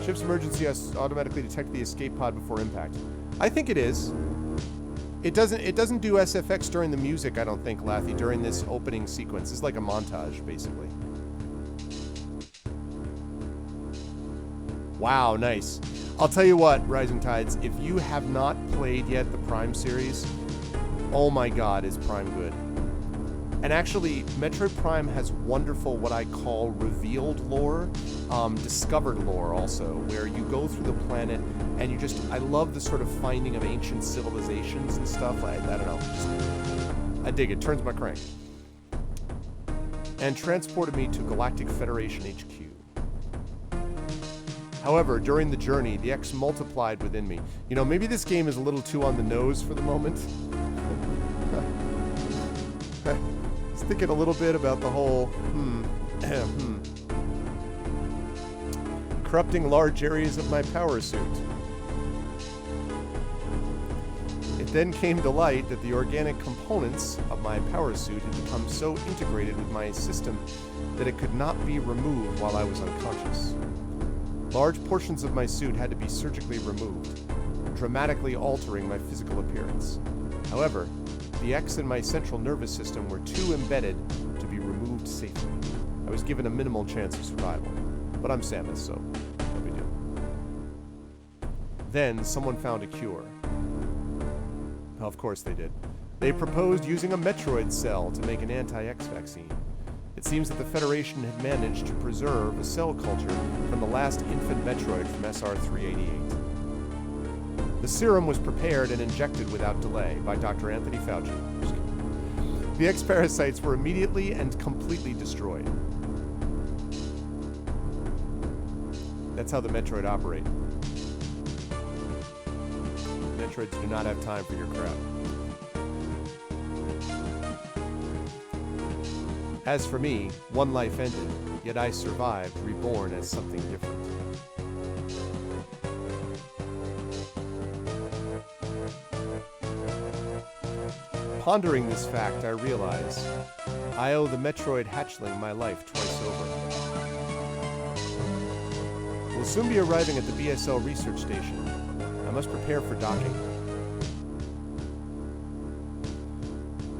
Ship's emergency has automatically detect the escape pod before impact. I think it is. It doesn't do SFX during the music, I don't think, Lathy, during this opening sequence. It's like a montage, basically. Wow, nice. I'll tell you what, Rising Tides, if you have not played yet the Prime series, oh my god, is Prime good. And actually, Metroid Prime has wonderful, what I call revealed lore, discovered lore also, where you go through the planet and you just, I love the sort of finding of ancient civilizations and stuff. I don't know. I dig it. Turns my crank. And transported me to Galactic Federation HQ. However, during the journey, the X multiplied within me. You know, maybe this game is a little too on the nose for the moment. Thinking a little bit about the whole corrupting large areas of my power suit. It then came to light that the organic components of my power suit had become so integrated with my system that it could not be removed while I was unconscious. Large portions of my suit had to be surgically removed, dramatically altering my physical appearance. However, the X in my central nervous system were too embedded to be removed safely. I was given a minimal chance of survival, but I'm Samus, so no big deal. Then someone found a cure. Well, of course they did. They proposed using a Metroid cell to make an anti-X vaccine. It seems that the Federation had managed to preserve a cell culture from the last infant Metroid from SR-388. The serum was prepared and injected without delay by Dr. Anthony Fauci. The X-parasites were immediately and completely destroyed. That's how the Metroid operate. Metroids do not have time for your crap. As for me, one life ended, yet I survived, reborn as something different. Pondering this fact, I realize I owe the Metroid hatchling my life twice over. We'll soon be arriving at the BSL research station. I must prepare for docking.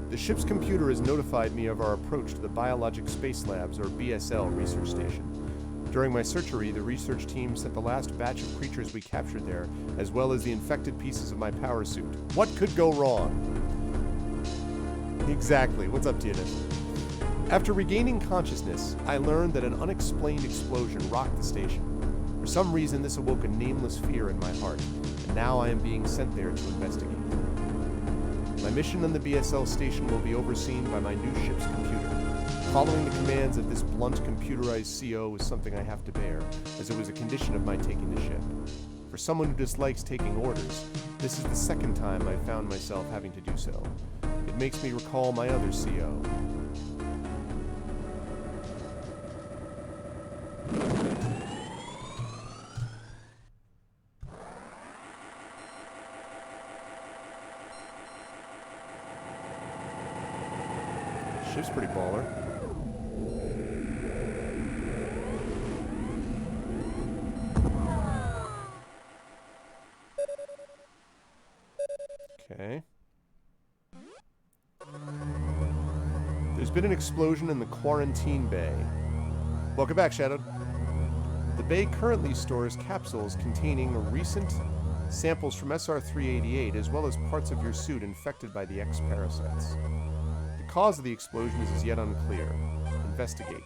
The ship's computer has notified me of our approach to the Biologic Space Labs, or BSL, research station. During my searchery, the research team sent the last batch of creatures we captured there, as well as the infected pieces of my power suit. What could go wrong? Exactly. What's up, TNS? After regaining consciousness, I learned that an unexplained explosion rocked the station. For some reason, this awoke a nameless fear in my heart, and now I am being sent there to investigate. My mission on the BSL station will be overseen by my new ship's computer. Following the commands of this blunt computerized CO is something I have to bear, as it was a condition of my taking the ship. For someone who dislikes taking orders, this is the second time I've found myself having to do so. It makes me recall my other CO. Ship's pretty baller. Okay. There's been an explosion in the quarantine bay. Welcome back, Shadow. The bay currently stores capsules containing recent samples from SR-388 as well as parts of your suit infected by the X-parasites. The cause of the explosion is as yet unclear. Investigate.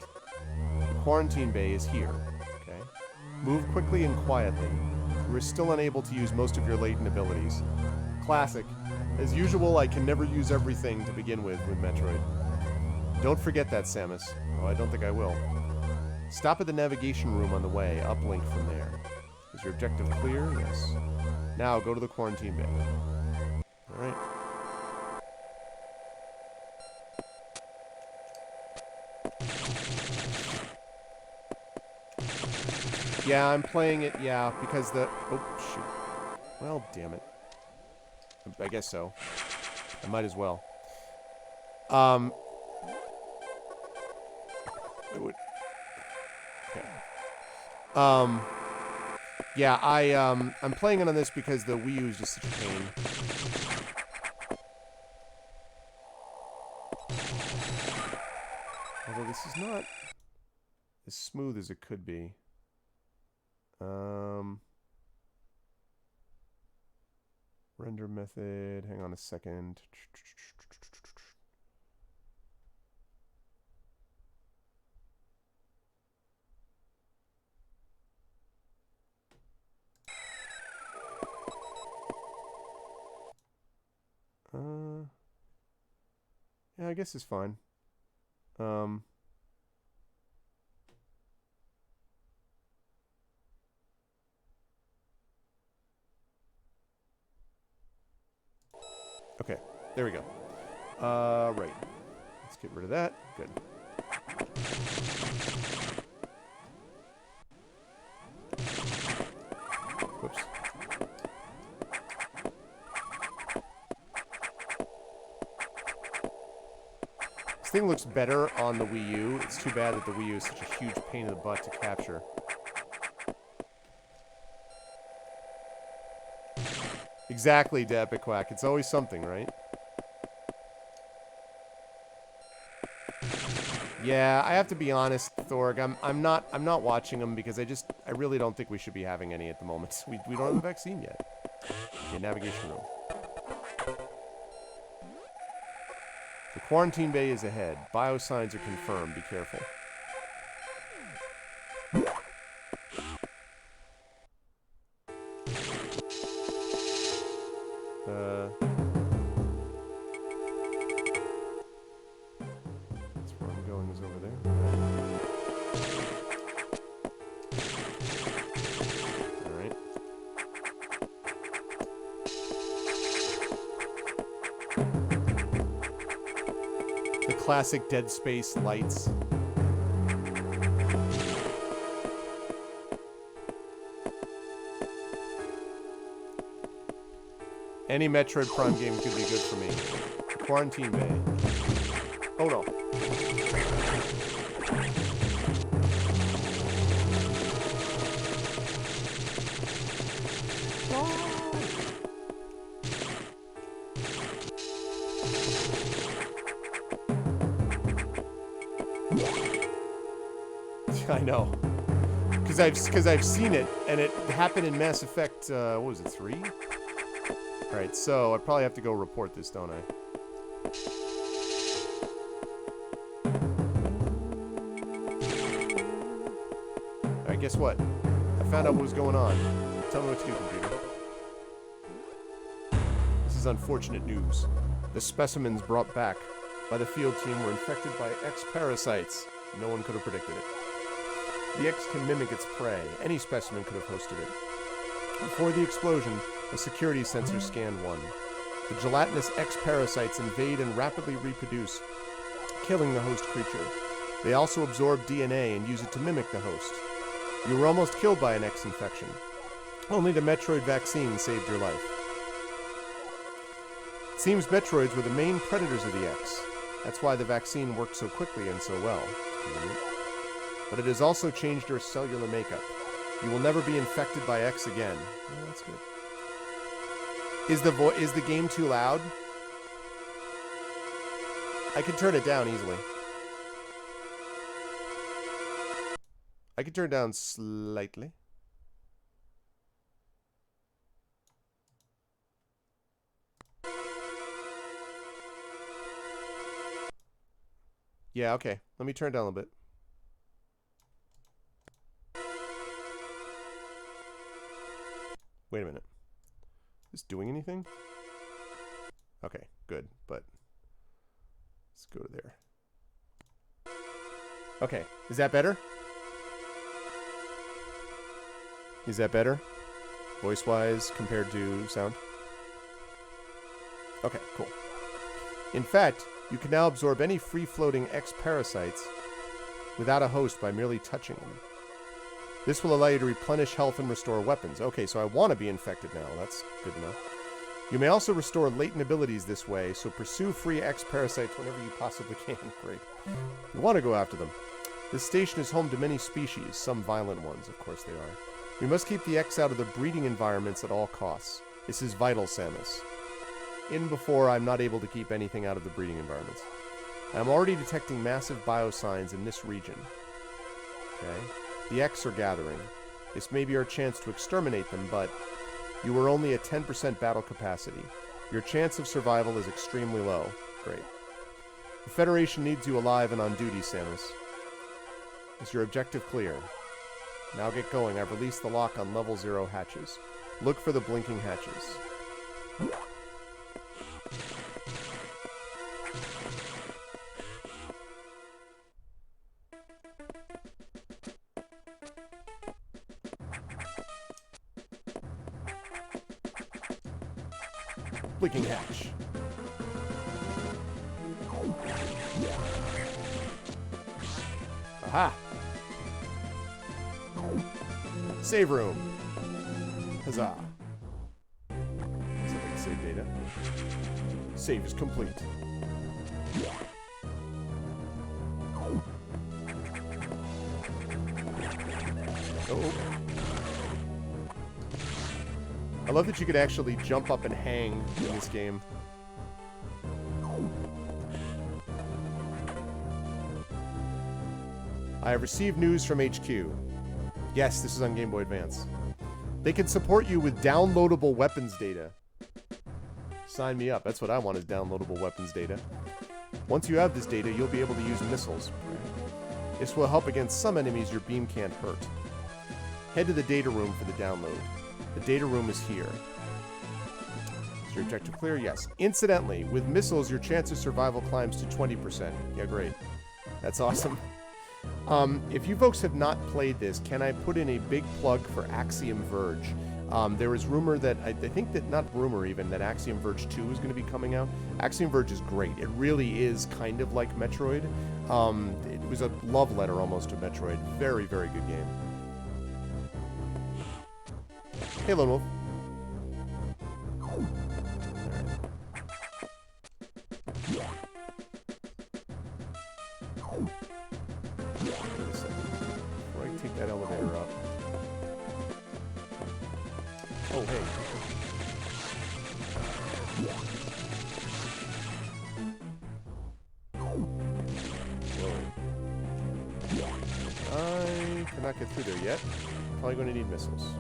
The quarantine bay is here. Okay. Move quickly and quietly. You are still unable to use most of your latent abilities. Classic. As usual, I can never use everything to begin with Metroid. Don't forget that, Samus. Oh, I don't think I will. Stop at the navigation room on the way. Uplink from there. Is your objective clear? Yes. Now, go to the quarantine bay. Alright. Yeah, I'm playing it, yeah, because the... Oh, shoot. Well, damn it. I guess so. I might as well. It would... Okay. Yeah, I'm playing it on this because the Wii U is just such a pain. Although this is not as smooth as it could be. Render method, hang on a second. Yeah, I guess it's fine. Okay, there we go. Right. Let's get rid of that. Good. Whoops. This thing looks better on the Wii U. It's too bad that the Wii U is such a huge pain in the butt to capture. Exactly, Dapiquack. It's always something, right? Yeah, I have to be honest, Thorg. I'm not watching them because I really don't think we should be having any at the moment. We don't have a vaccine yet. Okay, navigation room. The quarantine bay is ahead. Biosigns are confirmed. Be careful. classic Dead Space lights. Any Metroid Prime game could be good for me. Quarantine Bay. Oh no. I know. Because I've seen it, and it happened in Mass Effect, what was it, 3? Alright, so I probably have to go report this, don't I? Alright, guess what? I found out what was going on. Tell me what to do, computer. This is unfortunate news. The specimens brought back by the field team were infected by X-parasites. No one could have predicted it. The X can mimic its prey. Any specimen could have hosted it. Before the explosion, a security sensor scanned one. The gelatinous X-parasites invade and rapidly reproduce, killing the host creature. They also absorb DNA and use it to mimic the host. You were almost killed by an X infection. Only the Metroid vaccine saved your life. It seems Metroids were the main predators of the X. That's why the vaccine worked so quickly and so well. But it has also changed your cellular makeup. You will never be infected by X again. Oh, that's good. Is the game too loud? I can turn it down easily. I can turn it down slightly. Yeah, okay. Let me turn it down a little bit. Wait a minute. Is this doing anything? Okay, good, but let's go to there. Okay, is that better? Is that better? Voice-wise compared to sound? Okay, cool. In fact, you can now absorb any free-floating X-parasites without a host by merely touching them. This will allow you to replenish health and restore weapons. Okay, so I want to be infected now. That's good to know. You may also restore latent abilities this way, so pursue free X-parasites whenever you possibly can. Great. You want to go after them. This station is home to many species, some violent ones, of course they are. We must keep the X out of the breeding environments at all costs. This is vital, Samus. In before I'm not able to keep anything out of the breeding environments. I'm already detecting massive biosigns in this region. Okay. The X are gathering. This may be our chance to exterminate them, but you are only at 10% battle capacity. Your chance of survival is extremely low. Great. The Federation needs you alive and on duty, Samus. Is your objective clear? Now get going. I've released the lock on level 0 hatches. Look for the blinking hatches. Blinking hatch. Aha! Save room. Huzzah. Something save data. Save is complete. Oh. I love that you could actually jump up and hang in this game. I have received news from HQ. Yes, this is on Game Boy Advance. They can support you with downloadable weapons data. Sign me up. That's what I want, is downloadable weapons data. Once you have this data, you'll be able to use missiles. This will help against some enemies your beam can't hurt. Head to the data room for the download. The data room is here. Is your objective clear? Yes. Incidentally, with missiles, your chance of survival climbs to 20%. Yeah, great. That's awesome. If you folks have not played this, can I put in a big plug for Axiom Verge? There was rumor that, I think that, not rumor even, that Axiom Verge 2 is going to be coming out. Axiom Verge is great. It really is kind of like Metroid. It was a love letter almost to Metroid. Very, very good game. Hey, Lone Wolf. Before I take that elevator up. Oh, hey. Whoa. I cannot get through there yet. Probably going to need missiles.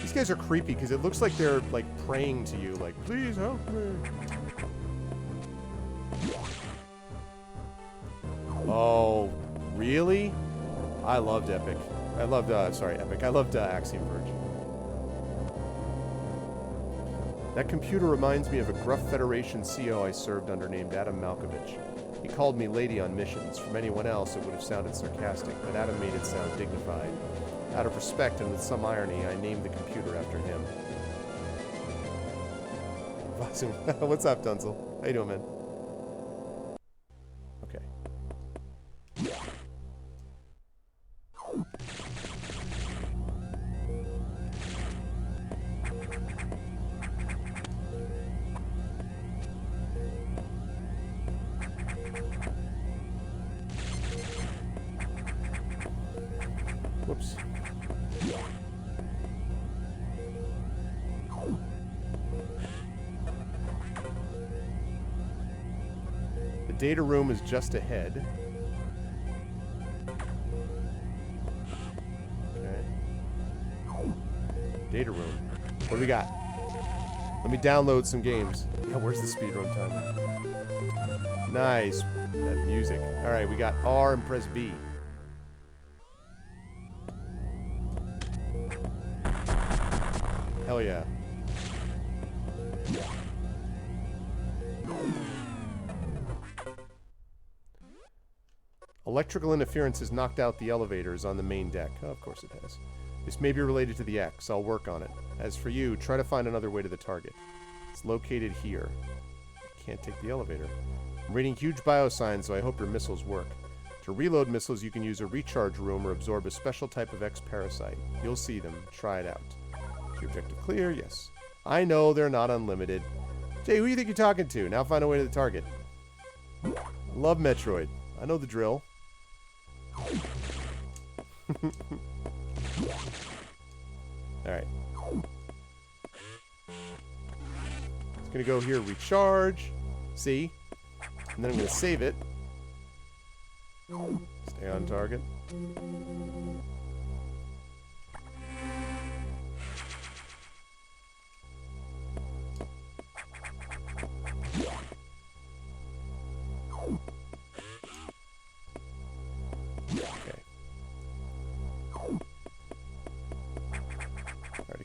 These guys are creepy because it looks like they're like praying to you, like, please help me. Oh, really? I loved Epic. I loved, Epic. I loved Axiom Verge. That computer reminds me of a gruff Federation CO I served under named Adam Malkovich. He called me lady on missions. From anyone else, it would have sounded sarcastic, but Adam made it sound dignified. Out of respect and with some irony, I named the computer after him. What's up, Tunzel? How you doing, man? Okay. Whoops. The data room is just ahead. Okay. Data room. What do we got? Let me download some games. Yeah, where's the speedrun timer? Nice. That music. Alright, we got R and press B. Hell yeah. Electrical interference has knocked out the elevators on the main deck. Oh, of course it has. This may be related to the X. I'll work on it. As for you, try to find another way to the target. It's located here. Can't take the elevator. I'm reading huge biosigns, so I hope your missiles work. To reload missiles, you can use a recharge room or absorb a special type of X parasite. You'll see them. Try it out. Is your objective clear? Yes. I know they're not unlimited. Jay, who do you think you're talking to? Now find a way to the target. Love Metroid. I know the drill. Alright. It's gonna go here, recharge. See? And then I'm gonna save it. Stay on target.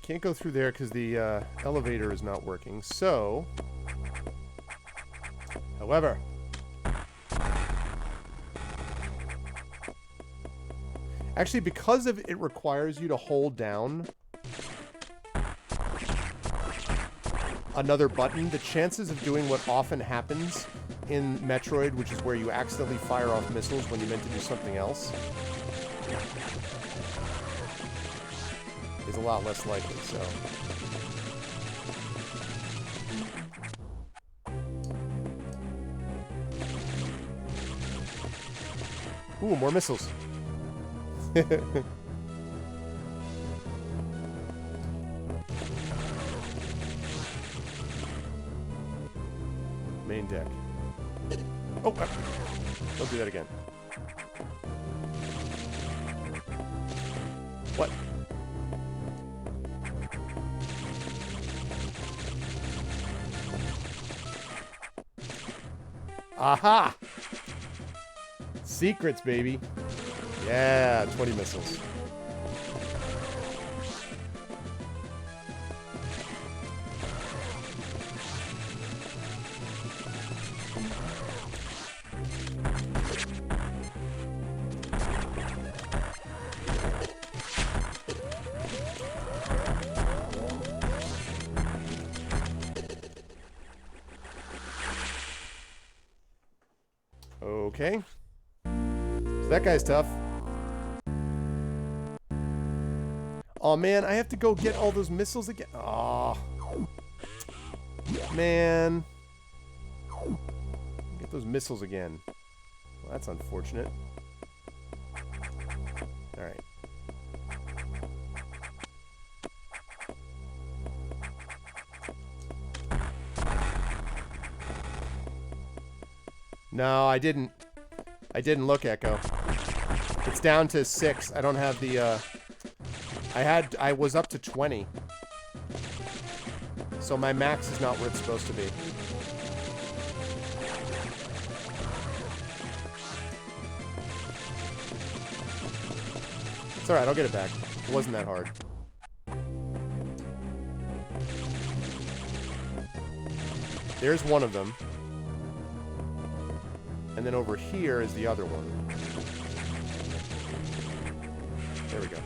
Can't go through there because the elevator is not working. So, however, actually, because of it requires you to hold down another button, the chances of doing what often happens in Metroid, which is where you accidentally fire off missiles when you meant to do something else, is a lot less likely, so. Ooh, more missiles. Main deck. Oh, don't do that again. What? Aha! Secrets, baby. Yeah, 20 missiles. Okay. So that guy's tough. Oh man, I have to go get all those missiles again. Oh. Man. Get those missiles again. Well, that's unfortunate. Alright. No, I didn't. I didn't look, Echo. It's down to 6. I don't have the, I was up to 20. So my max is not where it's supposed to be. It's alright, I'll get it back. It wasn't that hard. There's one of them. And then over here is the other one. There we go.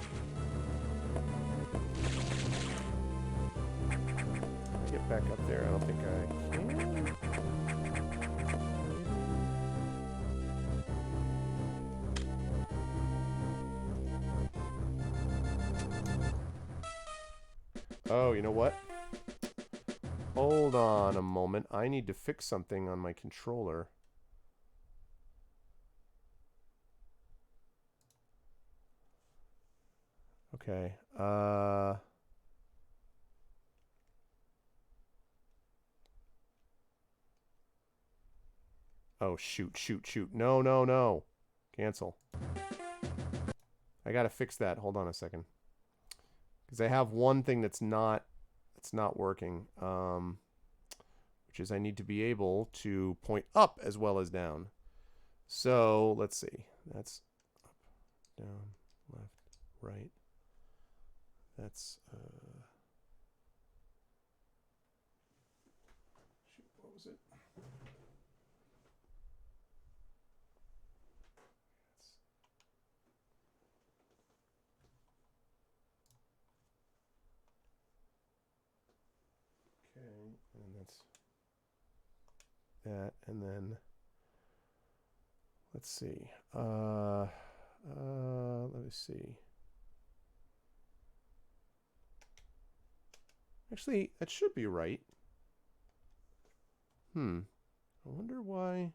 Get back up there. I don't think I can. Oh, you know what? Hold on a moment. I need to fix something on my controller. Okay. Oh, shoot. No, no, no. Cancel. I gotta fix that. Hold on a second. Because I have one thing that's not working. Which is I need to be able to point up as well as down. So, let's see. That's up, down, left, right. That's, shoot, what was it? Okay, and that's that, and then, let's see, let me see. Actually, that should be right. I wonder why.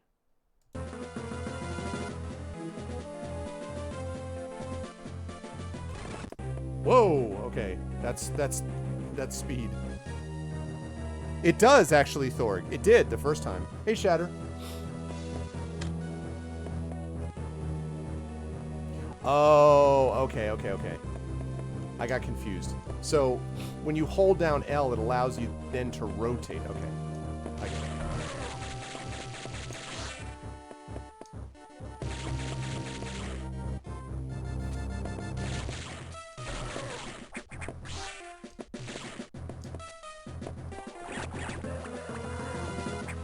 Whoa, okay. That's speed. It does, actually, Thorg. It did the first time. Hey, Shatter. Oh, okay. I got confused. So, when you hold down L, it allows you then to rotate. Okay. I get it.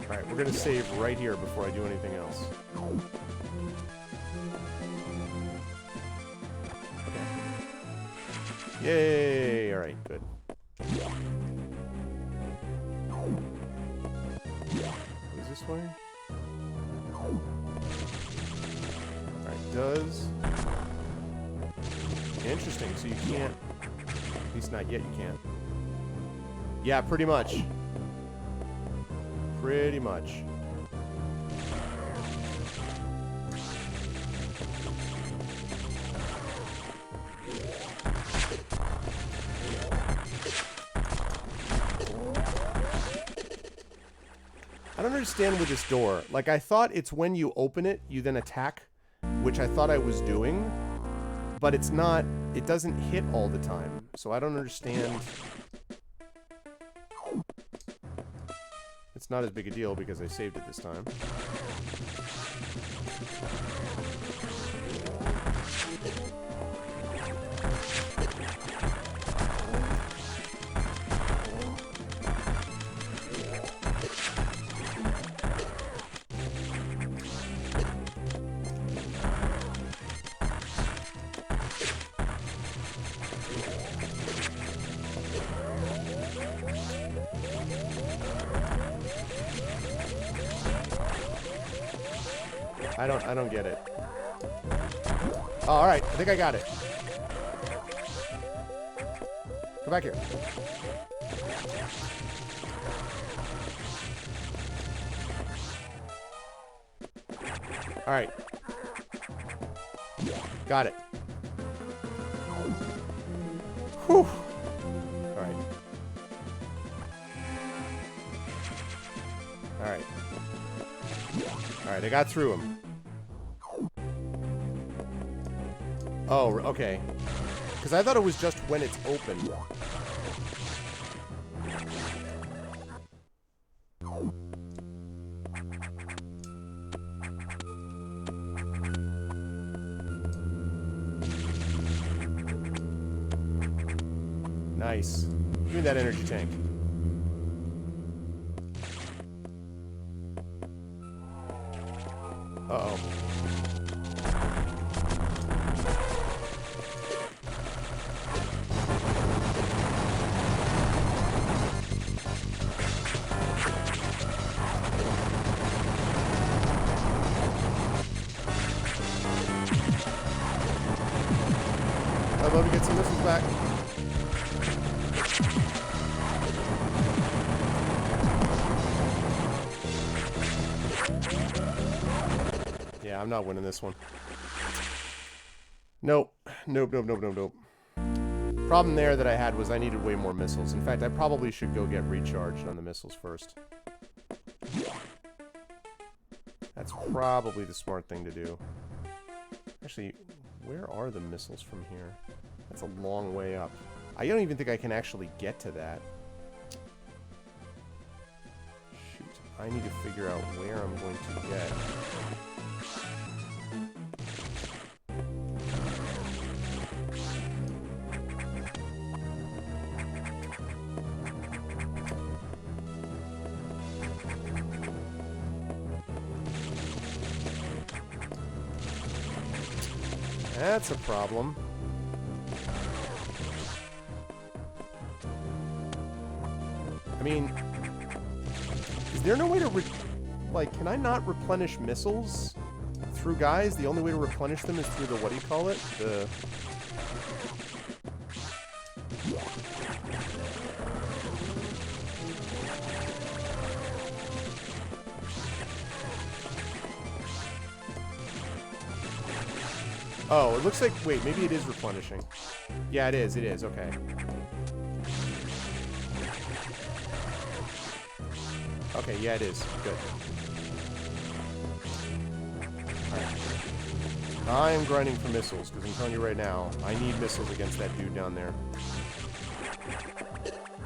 Alright, we're going to save right here before I do anything else. Yay! Alright, good. Goes this way. Alright, does. Interesting, so you can't. At least not yet, you can't. Yeah, pretty much. Pretty much. I don't understand with this door. Like, I thought it's when you open it, you then attack, which I thought I was doing, but it's not, it doesn't hit all the time. So I don't understand. It's not as big a deal because I saved it this time. I don't get it. Oh, alright. I think I got it. Go back here. Alright. Got it. Whew. Alright. Alright. Alright, I got through him. Oh, okay. Because I thought it was just when it's open. Nice. Give me that energy tank. Uh-oh. I'd love to get some missiles back. Yeah, I'm not winning this one. Nope. Nope, nope, nope, nope, nope. Problem there that I had was I needed way more missiles. In fact, I probably should go get recharged on the missiles first. That's probably the smart thing to do. Actually, where are the missiles from here? That's a long way up. I don't even think I can actually get to that. Shoot. I need to figure out where I'm going to get. That's a problem. I mean, is there no way to like, can I not replenish missiles through guys? The only way to replenish them is through the, what do you call it? The... Oh, it looks like... Wait, maybe it is replenishing. Yeah, it is. It is. Okay. Okay, yeah, it is. Good. Alright. I am grinding for missiles, because I'm telling you right now, I need missiles against that dude down there.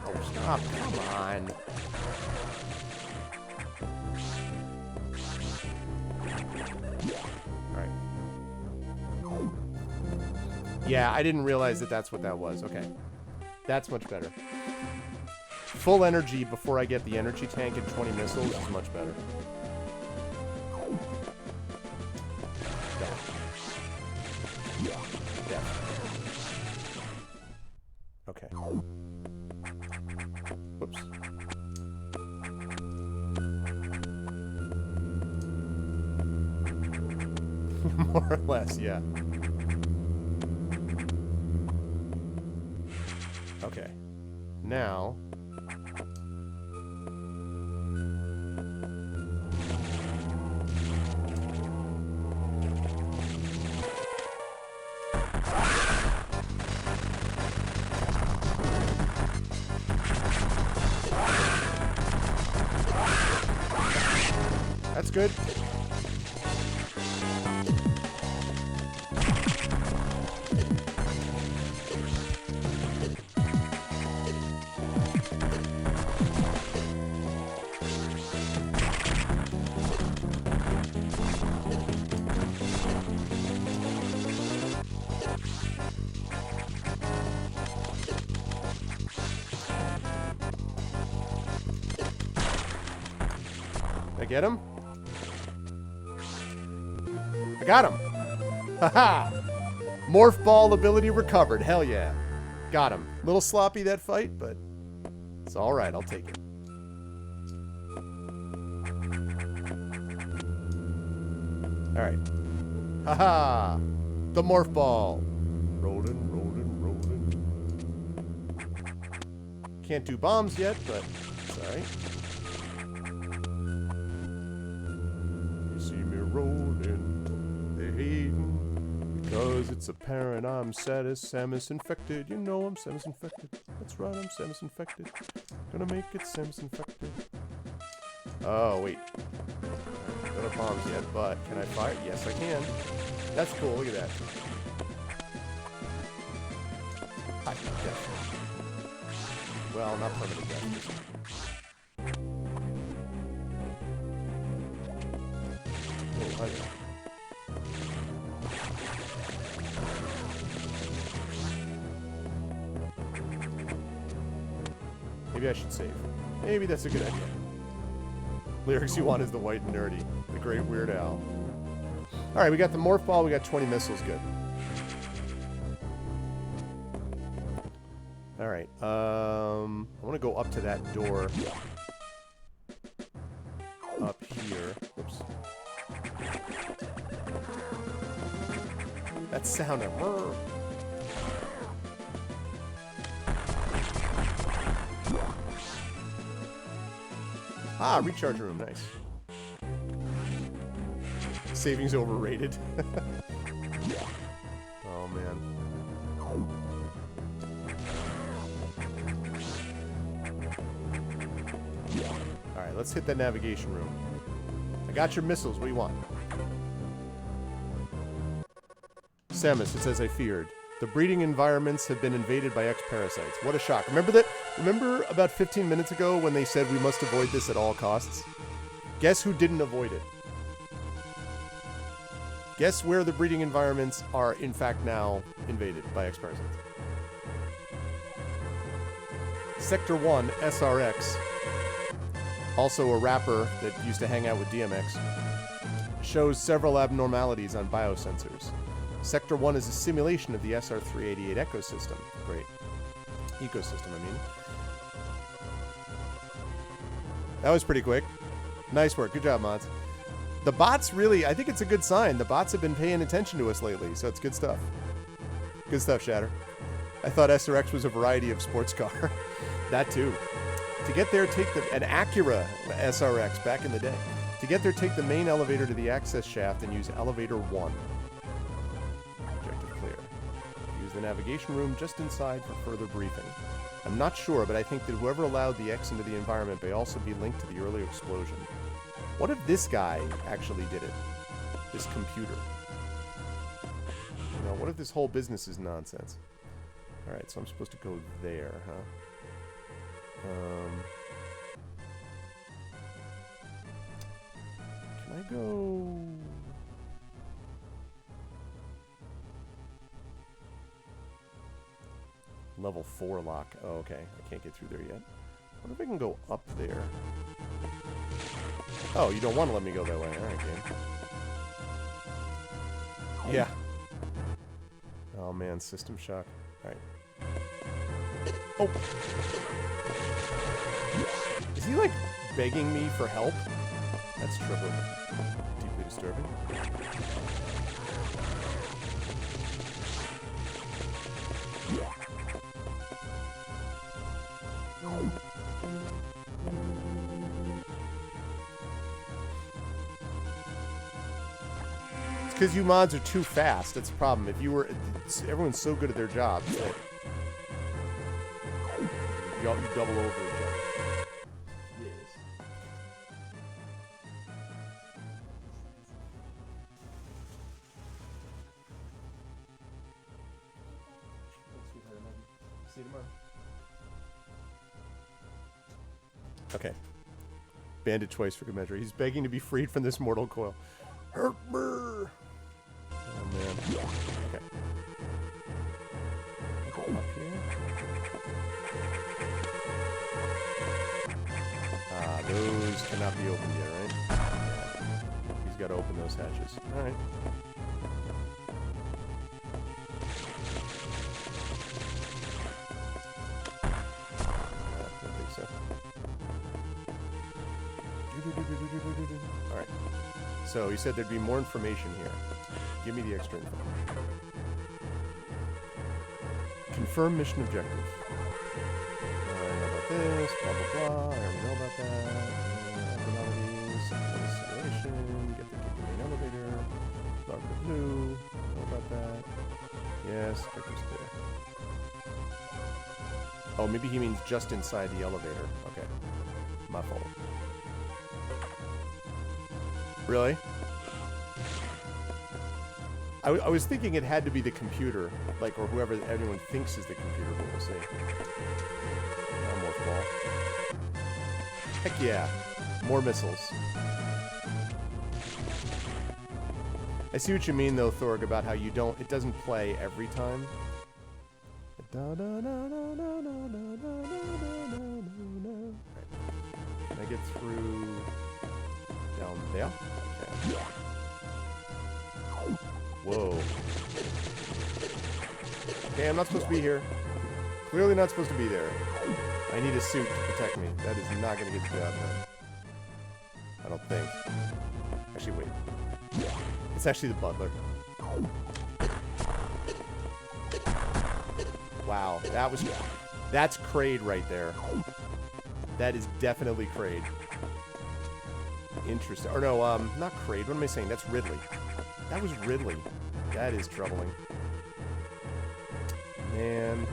Oh, stop. Come on. Yeah, I didn't realize that that's what that was. Okay. That's much better. Full energy before I get the energy tank and 20 missiles is much better. Yeah. Okay. Whoops. More or less, yeah. Okay. Now... That's good. I get him? I got him! Haha! Morph ball ability recovered. Hell yeah. Got him. Little sloppy that fight, but it's alright. I'll take it. Alright. Haha! The morph ball! Rolling. Can't do bombs yet, but it's alright. You see me rolling, they're hating, because it's apparent I'm Samus infected. You know I'm Samus infected. That's right, I'm Samus infected. Gonna make it Samus infected. Oh, wait. Don't have bombs yet, but can I fire? Yes, I can. That's cool, look at that. High death. Well, not permanent death. Oh, honey. Maybe I should save. Maybe that's a good idea. Lyrics you want is the white and nerdy. The great Weird Al. Alright, we got the morph ball, we got 20 missiles, good. Alright, I want to go up to that door. Up here. Oops. That sound of... Ah, recharge room, nice. Savings overrated. Oh, man. Alright, let's hit that navigation room. I got your missiles, what do you want? Samus, it's as I feared. The breeding environments have been invaded by X-parasites. What a shock. Remember that? Remember about 15 minutes ago when they said we must avoid this at all costs? Guess who didn't avoid it? Guess where the breeding environments are, in fact, now invaded by X-parasites? Sector 1, SRX, also a rapper that used to hang out with DMX, shows several abnormalities on biosensors. Sector 1 is a simulation of the SR-388 ecosystem. Great. Ecosystem, I mean. That was pretty quick. Nice work. Good job, mods. The bots really, I think it's a good sign. The bots have been paying attention to us lately, so it's good stuff. Good stuff, Shatter. I thought SRX was a variety of sports car. That too. To get there, take an Acura SRX back in the day. To get there, take the main elevator to the access shaft and use elevator 1. The navigation room just inside for further briefing. I'm not sure, but I think that whoever allowed the X into the environment may also be linked to the earlier explosion. What if this guy actually did it? This computer. You know, what if this whole business is nonsense? Alright, so I'm supposed to go there, huh? Can I go... Level 4 lock. Oh, okay. I can't get through there yet. What if I can go up there? Oh, you don't want to let me go that way. Alright, game. Yeah. Oh, man. System shock. Alright. Oh! Is he, like, begging me for help? That's triple. Deeply disturbing. It's because you mods are too fast. That's the problem. If you were... everyone's so good at their jobs that... you double over each other. Yes. See you tomorrow. Okay. Banned it twice for good measure. He's begging to be freed from this mortal coil. Hurt me! Oh, man. Okay. Go up here. Ah, those cannot be opened yet, right? Yeah. He's got to open those hatches. Alright. I don't think so. Alright. So he said there'd be more information here. Give me the extra info. Confirm mission objective. I know about this, blah, blah, blah. I already know about that. Abnormalities, simulation, get the main elevator. Dark blue, know about that. Yes, objective's clear. Oh, maybe he means just inside the elevator. Okay. My fault. Really? I was thinking it had to be the computer, like, or whoever everyone thinks is the computer, but we'll see. No more fall. Heck yeah. More missiles. I see what you mean, though, Thorg, about how you don't, it doesn't play every time. Right. Can I get through down there? Okay. Whoa. Okay, I'm not supposed to be here. Clearly not supposed to be there. I need a suit to protect me. That is not going to get the job done. I don't think. Actually, wait. It's actually the butler. Wow, that's Kraid right there. That is definitely Kraid. Interesting. Or no, not Kraid. What am I saying? That's Ridley. That was Ridley. That is troubling. Man.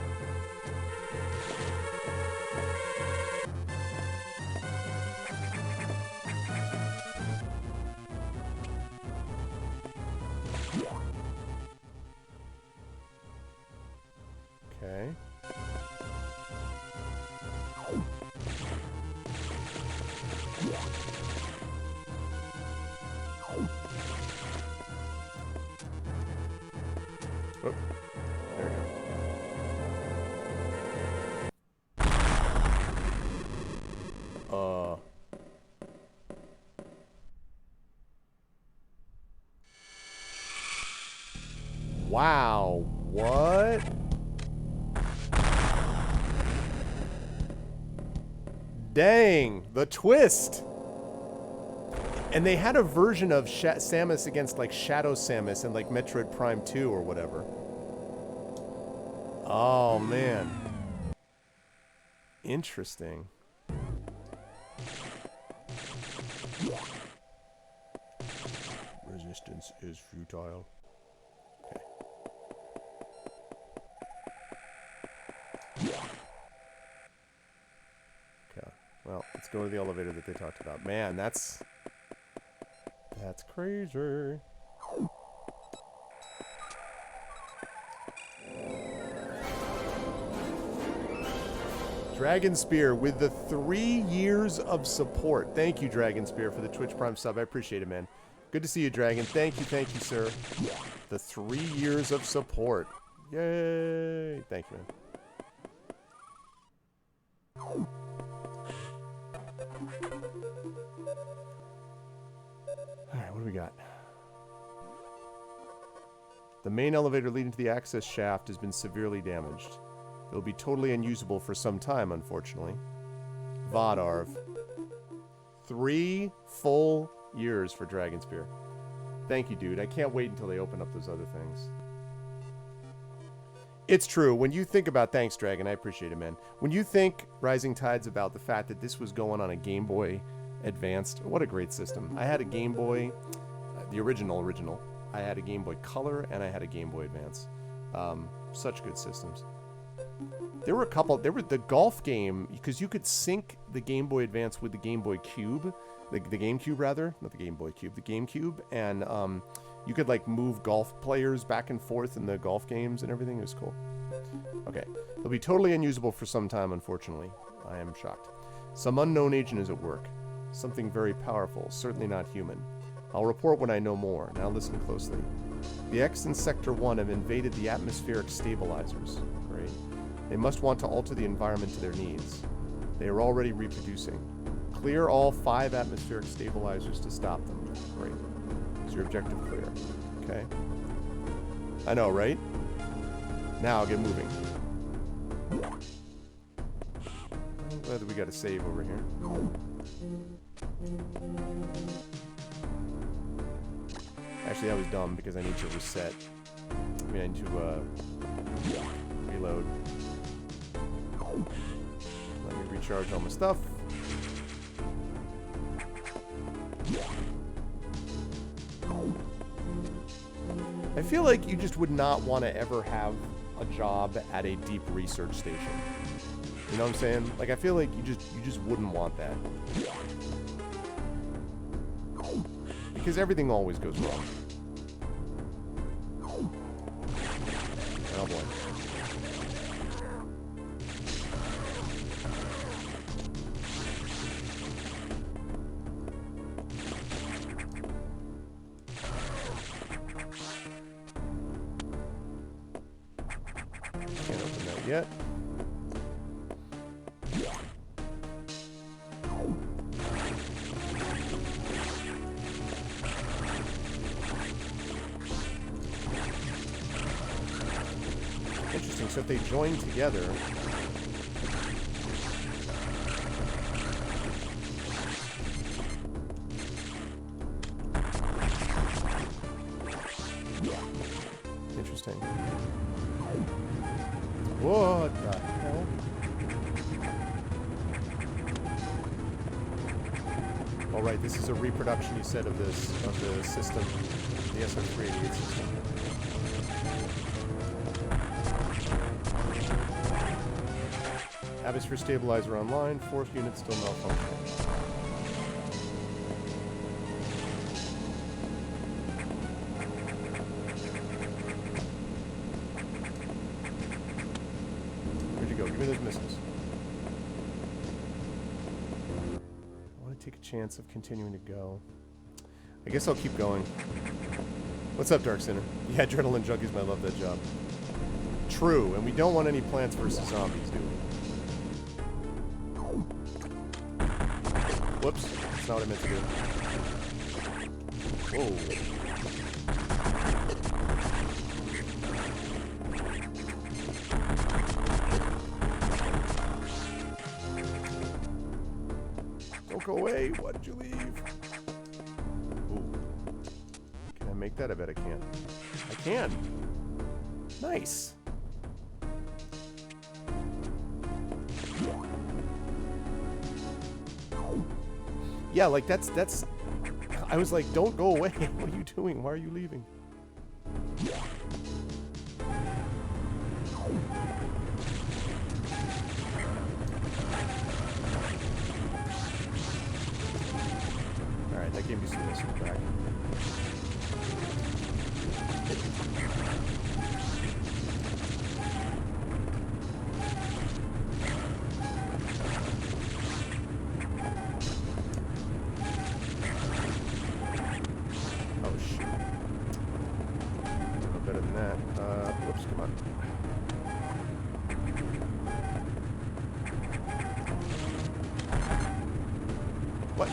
Okay. Oh, there we go. Wow, what? Dang, the twist! And they had a version of Samus against, like, Shadow Samus in, like, Metroid Prime 2 or whatever. Oh, man. Interesting. Resistance is futile. Okay. Okay. Well, let's go to the elevator that they talked about. Man, that's crazy. Dragon Spear with the 3 years of support. Thank you, Dragon Spear, for the Twitch Prime sub. I appreciate it, man. Good to see you, Dragon. Thank you, sir. The 3 years of support. Yay! Thank you, man. Alright, what do we got? The main elevator leading to the access shaft has been severely damaged. It will be totally unusable for some time, unfortunately. Vodarv. 3 full years for Dragon Spear. Thank you, dude. I can't wait until they open up those other things. It's true. When you think about... Thanks, Dragon. I appreciate it, man. When you think, Rising Tides, about the fact that this was going on a Game Boy Advanced, what a great system. I had a Game Boy... the original. I had a Game Boy Color, and I had a Game Boy Advance. Such good systems. There were a couple... There were the golf game, because you could sync the Game Boy Advance with the Game Boy Cube. The GameCube, rather. Not the Game Boy Cube. The GameCube. And you could, like, move golf players back and forth in the golf games and everything. It was cool. Okay. It'll be totally unusable for some time, unfortunately. I am shocked. Some unknown agent is at work. Something very powerful. Certainly not human. I'll report when I know more. Now listen closely. The X in Sector 1 have invaded the atmospheric stabilizers. Great. They must want to alter the environment to their needs. They are already reproducing. Clear all 5 atmospheric stabilizers to stop them. Great. Is your objective clear? Okay. I know, right? Now get moving. I'm glad that we got a save over here. Actually, that was dumb because I need to reset. I mean, I need to reload. Let me recharge all my stuff. I feel like you just would not want to ever have a job at a deep research station. You know what I'm saying? Like, I feel like you just wouldn't want that. Because everything always goes wrong. Oh boy. Can't open that yet. Interesting, so if they join together... Interesting. What the hell? All right, this is a reproduction, you said, of the system, the SM388 system. Atmosphere stabilizer online, fourth unit still malfunctioning. Where'd you go? Give me those missiles. I want to take a chance of continuing to go. I guess I'll keep going. What's up, Dark Sinner? Yeah, Adrenaline Junkies might love that job. True, and we don't want any Plants vs. Zombies, do we? Whoops, that's not what I meant to do. Whoa. Don't go away, why did you leave? Ooh. Can I make that? I bet I can. I can! Nice! Yeah, like, that's... I was like, don't go away. What are you doing? Why are you leaving? Alright, that gave me some missiles back. Whoops, come on. What?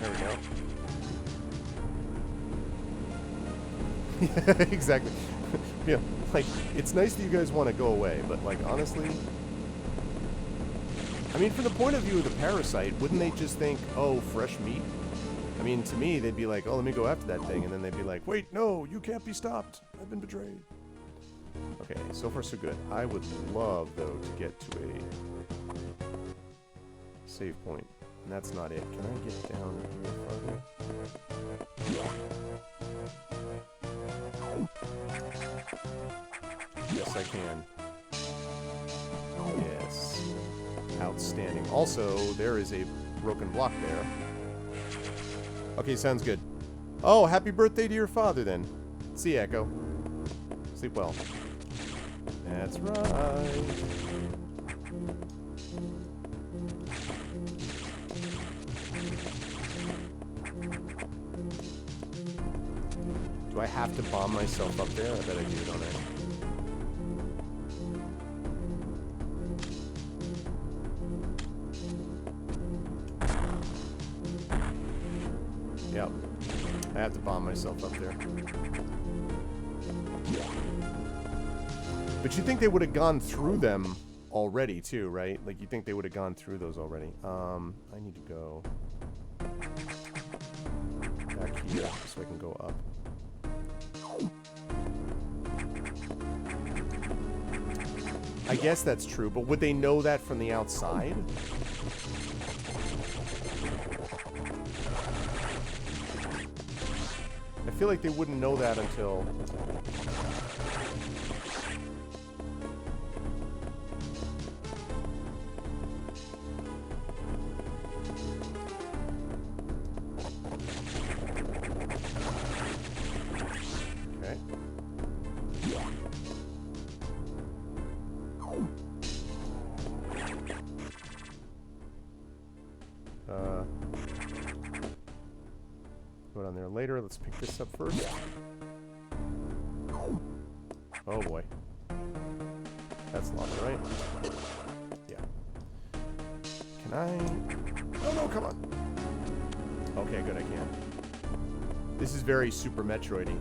There we go. Yeah, exactly. Yeah, like, it's nice that you guys want to go away, but, like, honestly... I mean, from the point of view of the parasite, wouldn't they just think, oh, fresh meat? I mean, to me, they'd be like, oh, let me go after that thing, and then they'd be like, wait, no, you can't be stopped. I've been betrayed. Okay, so far so good. I would love, though, to get to a save point, and that's not it. Can I get down here farther? Yes, I can. Yes. Outstanding. Also, there is a broken block there. Okay, sounds good. Oh, happy birthday to your father, then. See you, Echo. Sleep well. That's right. Do I have to bomb myself up there? I bet I do, don't I? Yep. I have to bomb myself up there. But you think they would have gone through them already too, right? Like, you think they would have gone through those already. I need to go back here so I can go up. I guess that's true, but would they know that from the outside? I feel like they wouldn't know that until... Go down there later. Let's pick this up first. Oh boy. That's locked, right? Yeah. Can I... Oh no, come on. Okay, good, I can. This is very Super Metroid-y.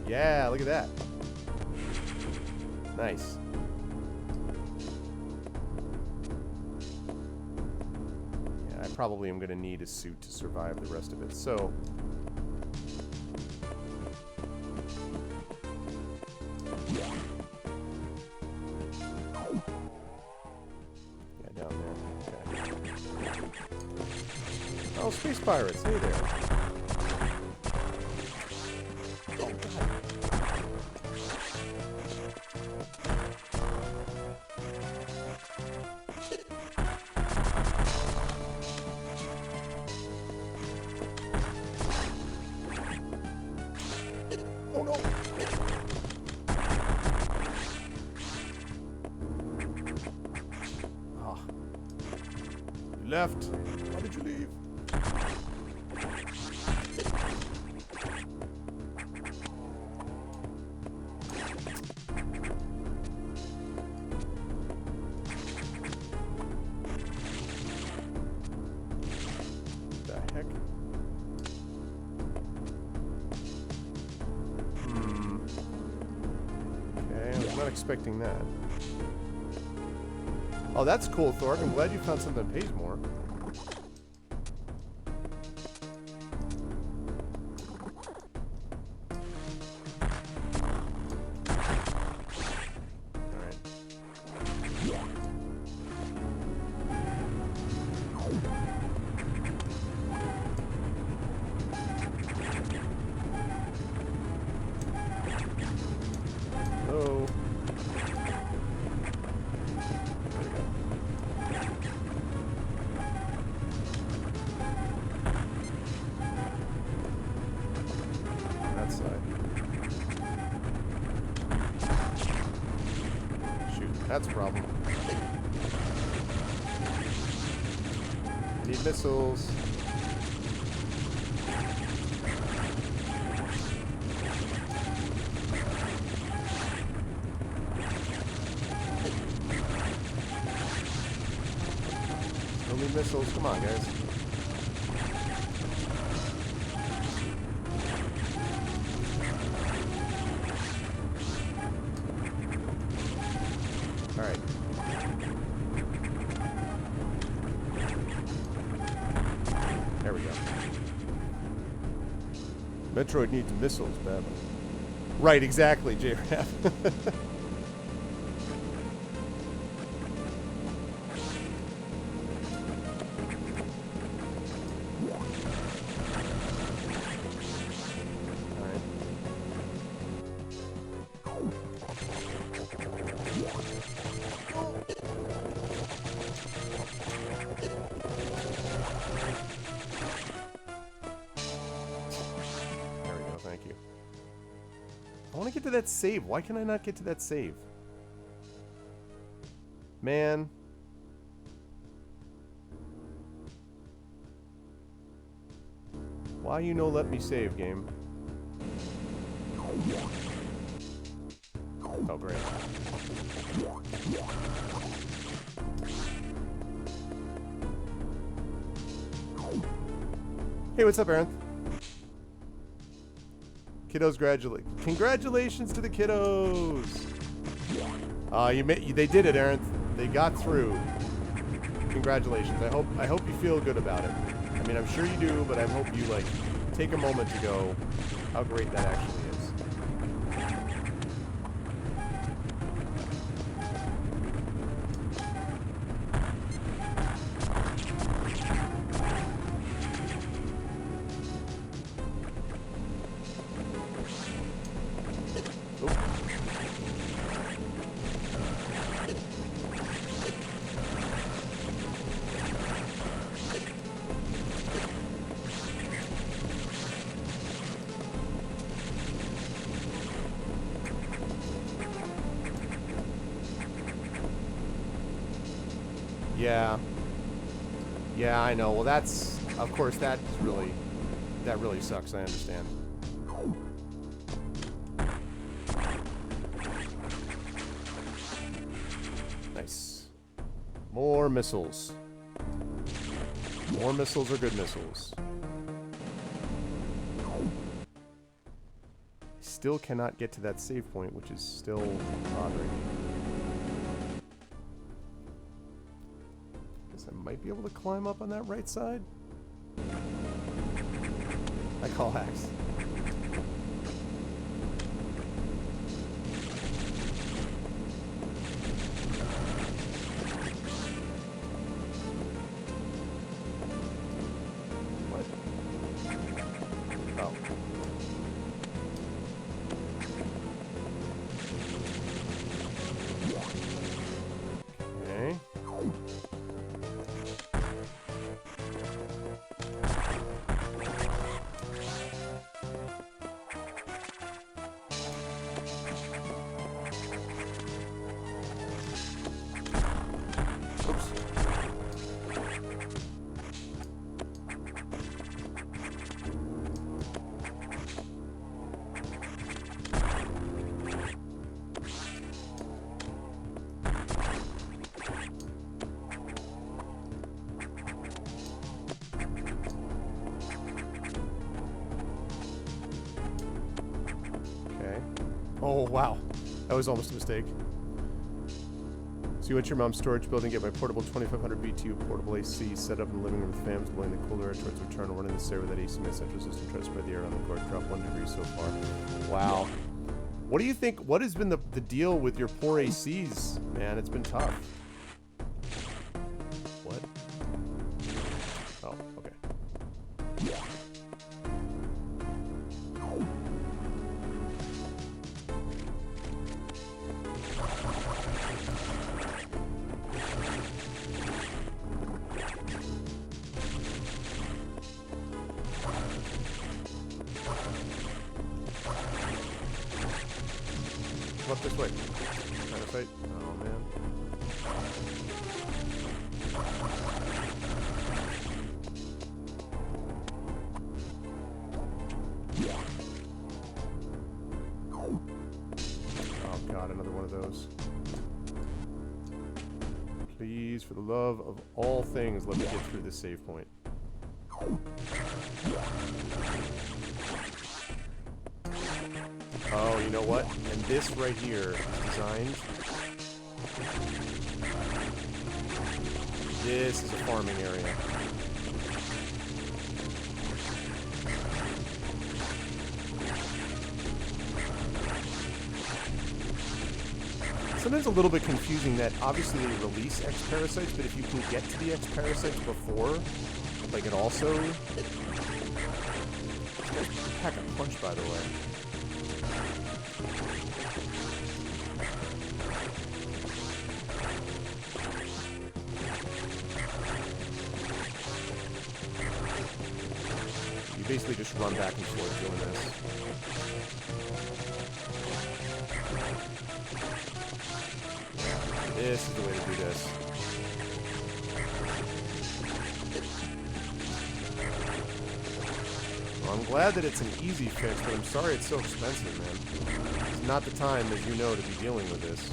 Yeah, look at that. Nice. Yeah, I probably am going to need a suit to survive the rest of it, so... Oh, space pirates, hey there. Oh, God. Oh, no. Ah. You left. Why did you leave? Expecting that. Oh, that's cool, Thork. I'm glad you found something that pays more. That's a problem. I need missiles. Don't need missiles. Come on, guys. Alright. There we go. Metroid needs missiles badly. Right, exactly, J-Rap. I want to get to that save. Why can I not get to that save? Man. Why you no let me save, game? Oh, great. Hey, what's up, Aaron? Kiddos, congratulations to the kiddos! They did it, Aaron. They got through. Congratulations. I hope you feel good about it. I mean, I'm sure you do, but I hope you, like, take a moment to go how great that actually is. Yeah. Yeah, I know. Well, that's, of course, that really sucks. I understand. Nice. More missiles. More missiles are good missiles. Still cannot get to that save point, which is still bothering me. I might be able to climb up on that right side. I call hacks. What? Oh. Okay. Oh, wow. That was almost a mistake. So you went to your mom's storage building, get my portable 2500 BTU portable AC set up in the living room with fans blowing the cooler air towards return, running the server that AC my central system, try to spread the air on the cord, drop 1 degree so far. Wow. What do you think? What has been the deal with your poor ACs, man? It's been tough. What? Oh, okay. Up this way. Trying to fight. Oh man. Oh god, another one of those. Please, for the love of all things, let me get through this save point. Oh, you know what? And this right here is designed. This is a farming area. Sometimes a little bit confusing that obviously they release X-Parasites, but if you can get to the X-Parasites before, like it also... This guy's pack a punch, by the way. You basically just run back and forth doing this. Yeah, this is the way to do this. Well, I'm glad that it's an easy fix, but I'm sorry it's so expensive, man. It's not the time, as you know, to be dealing with this.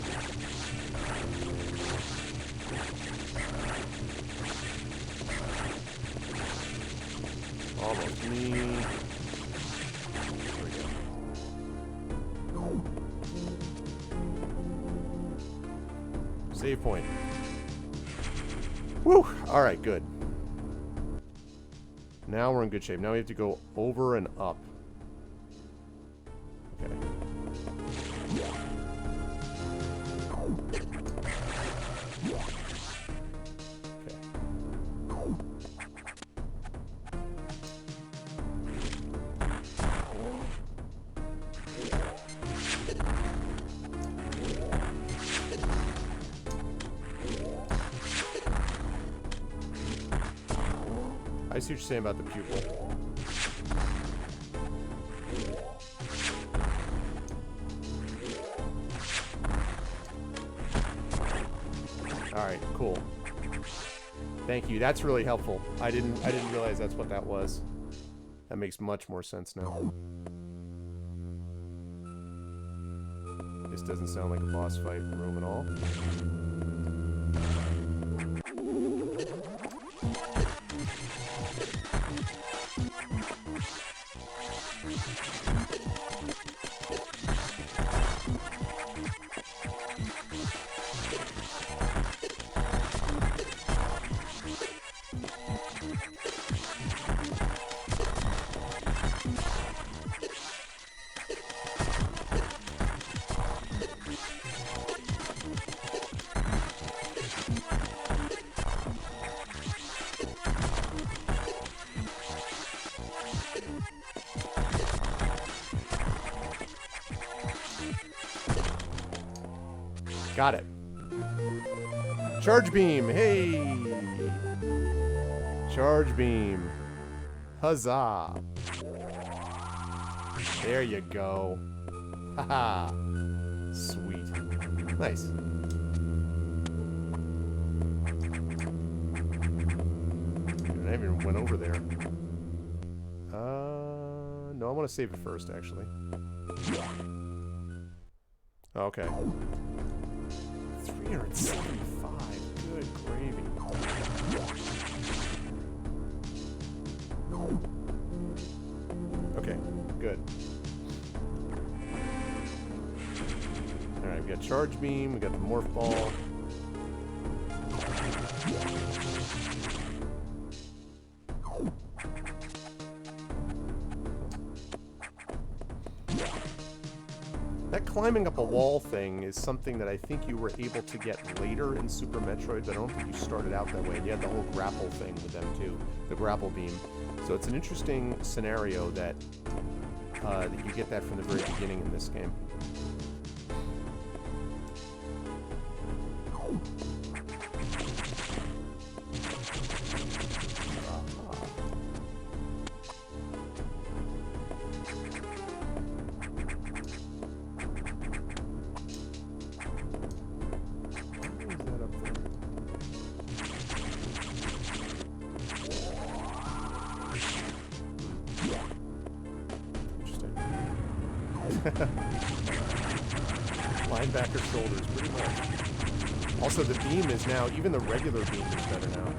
Almost me. There we go. Save point. Woo! Alright, good. Now we're in good shape. Now we have to go over and up. Okay. I see what you're saying about the pupil. Alright, cool. Thank you. That's really helpful. I didn't realize that's what that was. That makes much more sense now. This doesn't sound like a boss fight room at all. Got it. Charge beam. Hey. Charge beam. Huzzah. There you go. Haha. Sweet. Nice. I haven't even went over there. No, I want to save it first, actually. Okay. 375. Good gravy. Okay, good. Alright, we got charge beam, we got the morph ball. That climbing up a wall thing is something that I think you were able to get later in Super Metroid, but I don't think you started out that way. And you had the whole grapple thing with them too, the grapple beam. So it's an interesting scenario that you get that from the very beginning in this game. Linebacker shoulders, pretty much. Also, the beam is now, even the regular beam is better now.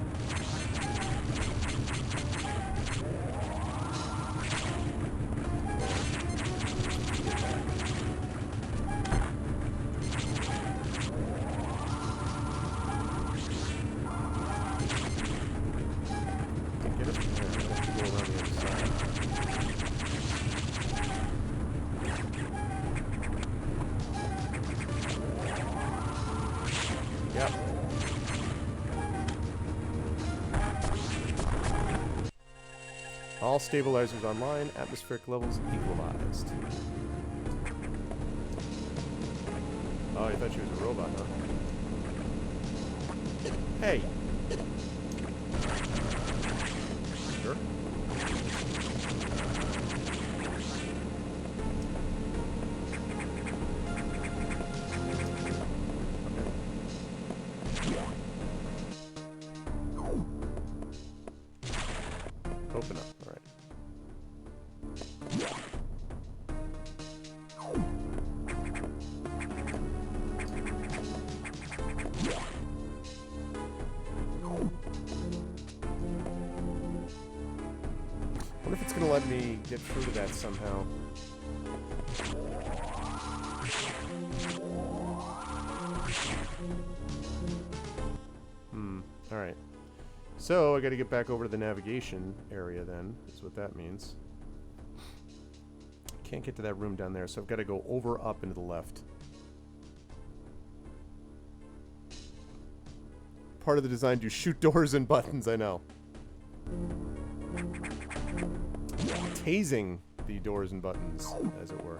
Can't get it from there. I have to go around the other side. Yep. All stabilizers online, atmospheric levels equalized. Oh, you thought she was a robot, huh? Hey! Sure. Open up, alright. I wonder if it's gonna let me get through to that somehow. Alright. So I got to get back over to the navigation area then, is what that means. Can't get to that room down there, so I've got to go over, up, and to the left. Part of the design to shoot doors and buttons, I know. Tasing the doors and buttons, as it were.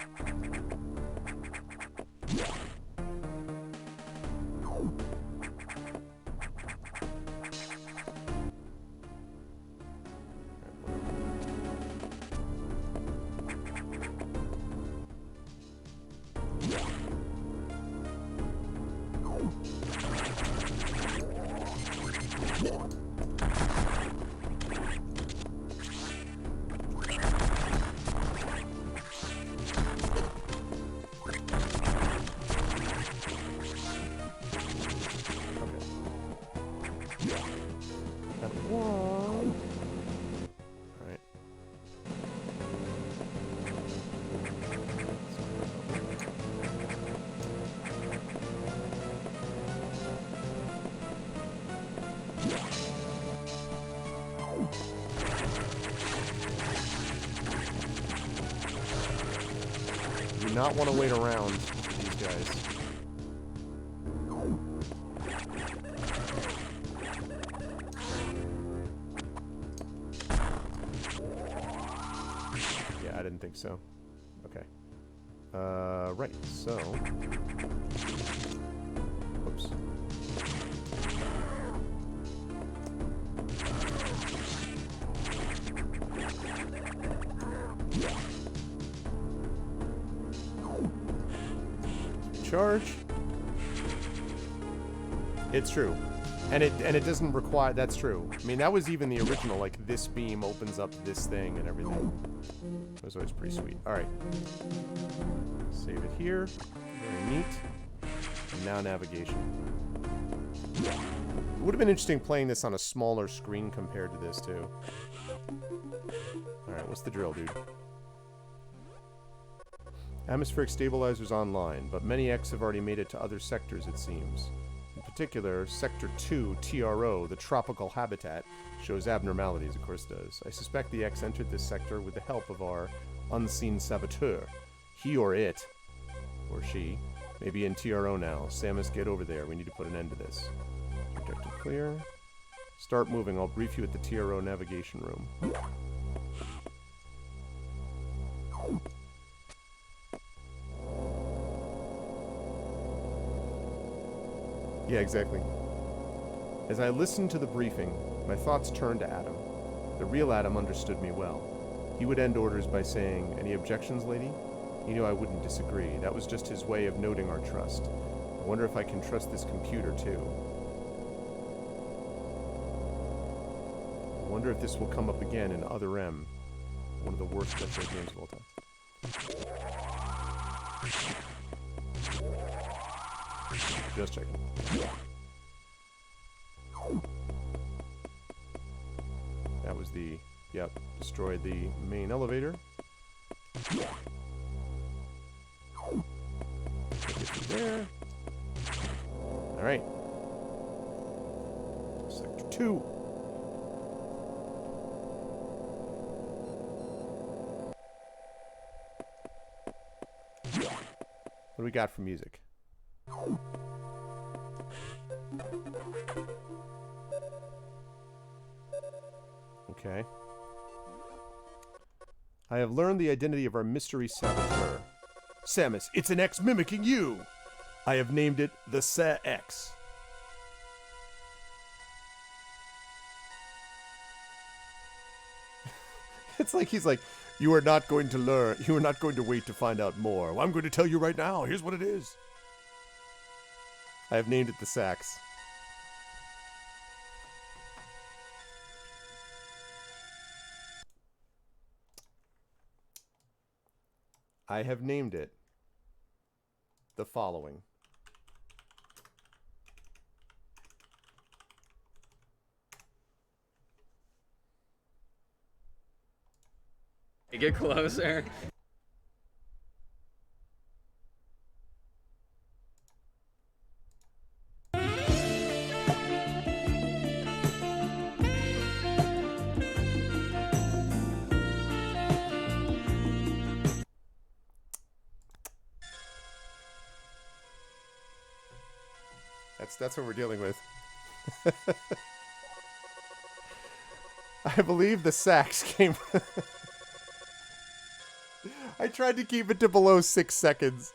Not want to wait around for these guys. Yeah, I didn't think so. Okay. Right, so... Whoops. Charge. It's true. And it doesn't require, that's true. I mean, that was even the original, like, this beam opens up this thing and everything. It was always pretty sweet. Alright. Save it here. Very neat. And now navigation. It would have been interesting playing this on a smaller screen compared to this, too. Alright, what's the drill, dude? Atmospheric stabilizers online, but many X have already made it to other sectors, it seems. In particular, Sector 2, TRO, the tropical habitat, shows abnormalities, of course does. I suspect the X entered this sector with the help of our unseen saboteur. He or it, or she, may be in TRO now. Samus, get over there. We need to put an end to this. Objective clear. Start moving. I'll brief you at the TRO navigation room. Yeah, exactly. As I listened to the briefing, my thoughts turned to Adam. The real Adam understood me well. He would end orders by saying, "Any objections, lady?" He knew I wouldn't disagree. That was just his way of noting our trust. I wonder if I can trust this computer, too. I wonder if this will come up again in Other M, one of the worst Metroid games of all time. Just checking. That was the... Yep, destroyed the main elevator. Take it from there. Alright. Sector 2. What do we got for music? Okay. I have learned the identity of our mystery saboteur. Samus, it's an X mimicking you! I have named it the Sa-X. It's like he's like, you are not going to learn, you are not going to wait to find out more. Well, I'm going to tell you right now. Here's what it is. I have named it the Sax. I have named it the following. Get closer. That's what we're dealing with. I believe the sax came... I tried to keep it to below 6 seconds.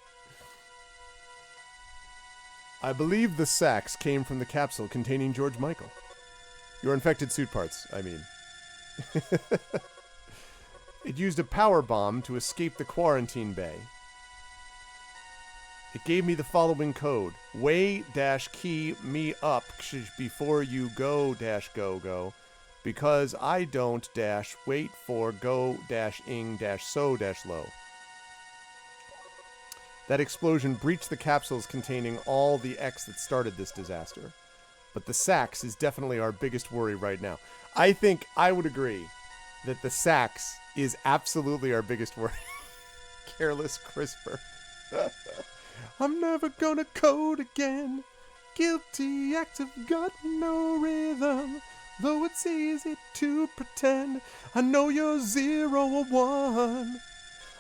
I believe the sax came from the capsule containing George Michael. Your infected suit parts, I mean. It used a power bomb to escape the quarantine bay. It gave me the following code. Way-key me up before you go-go. Because I don't wait for go-ing-so-low. That explosion breached the capsules containing all the X that started this disaster. But the sax is definitely our biggest worry right now. I think I would agree that the sax is absolutely our biggest worry. Careless CRISPR. I'm never gonna code again. Guilty acts have got no rhythm. Though it's easy to pretend. I know you're 0 or 1.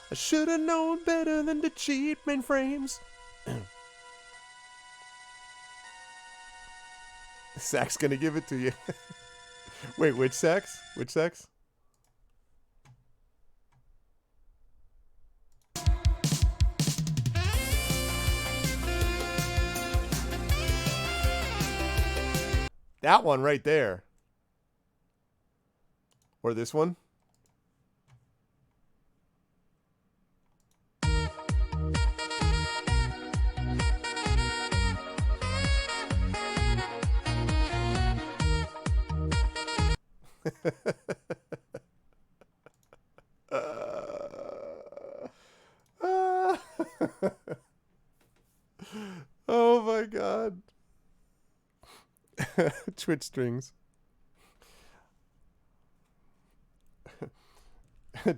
I should have known better than to cheat mainframes. The sax gonna give it to you. Wait, which sax? Which sax? That one right there. Or this one. Oh my god. Twitch strings.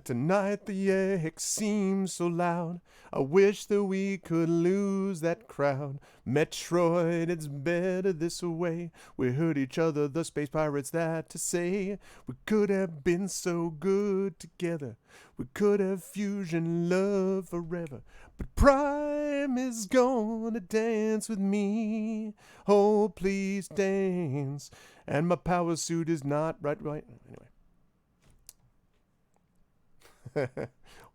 Tonight the X seems so loud. I wish that we could lose that crowd. Metroid, it's better this way. We heard each other, the space pirates, that to say. We could have been so good together. We could have fusion love forever. But Prime is gonna dance with me. Oh, please dance. And my power suit is not right. Anyway.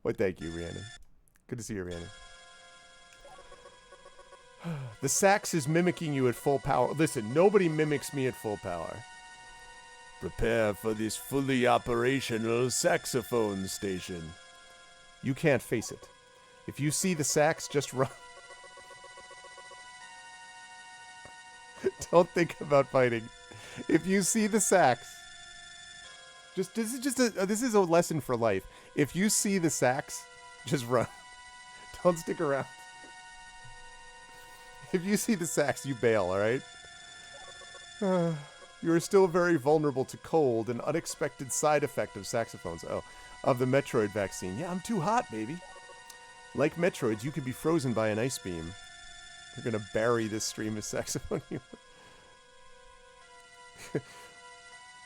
Well, thank you, Rhiannon. Good to see you, Rhiannon. The sax is mimicking you at full power. Listen, nobody mimics me at full power. Prepare for this fully operational saxophone station. You can't face it. If you see the sax, just run. Don't think about fighting. If you see the sax, this is a lesson for life. If you see the sax, just run. Don't stick around. If you see the sax, you bail, alright? You are still very vulnerable to cold, an unexpected side effect of saxophones. Oh, of the Metroid vaccine. Yeah, I'm too hot, baby. Like Metroids, you could be frozen by an ice beam. We're gonna bury this stream of saxophone humor.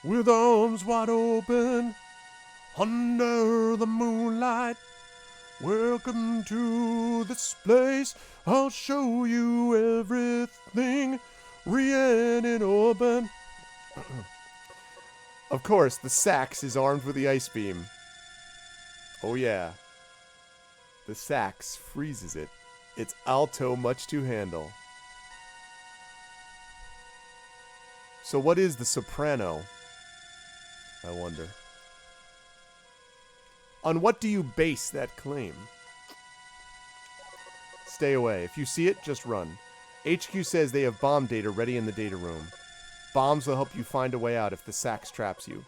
With arms wide open, under the moonlight. Welcome to this place. I'll show you everything. Rhiannon open. Of course, the sax is armed with the ice beam. Oh yeah. The sax freezes it. It's alto much to handle. So what is the soprano? I wonder. On what do you base that claim? Stay away. If you see it, just run. HQ says they have bomb data ready in the data room. Bombs will help you find a way out if the sax traps you.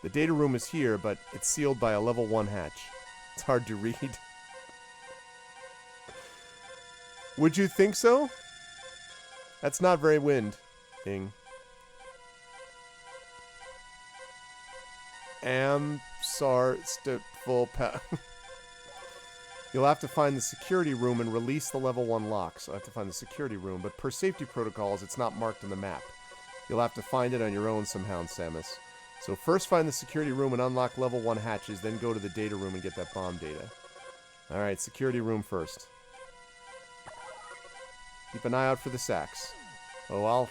The data room is here, but it's sealed by a level 1 hatch. It's hard to read. Would you think so? That's not very wind-ing. Full power. You'll have to find the security room and release the level 1 lock. So I have to find the security room, but per safety protocols, it's not marked on the map. You'll have to find it on your own somehow, Samus. So first find the security room and unlock level 1 hatches, then go to the data room and get that bomb data. Alright, security room first. Keep an eye out for the sax. Oh,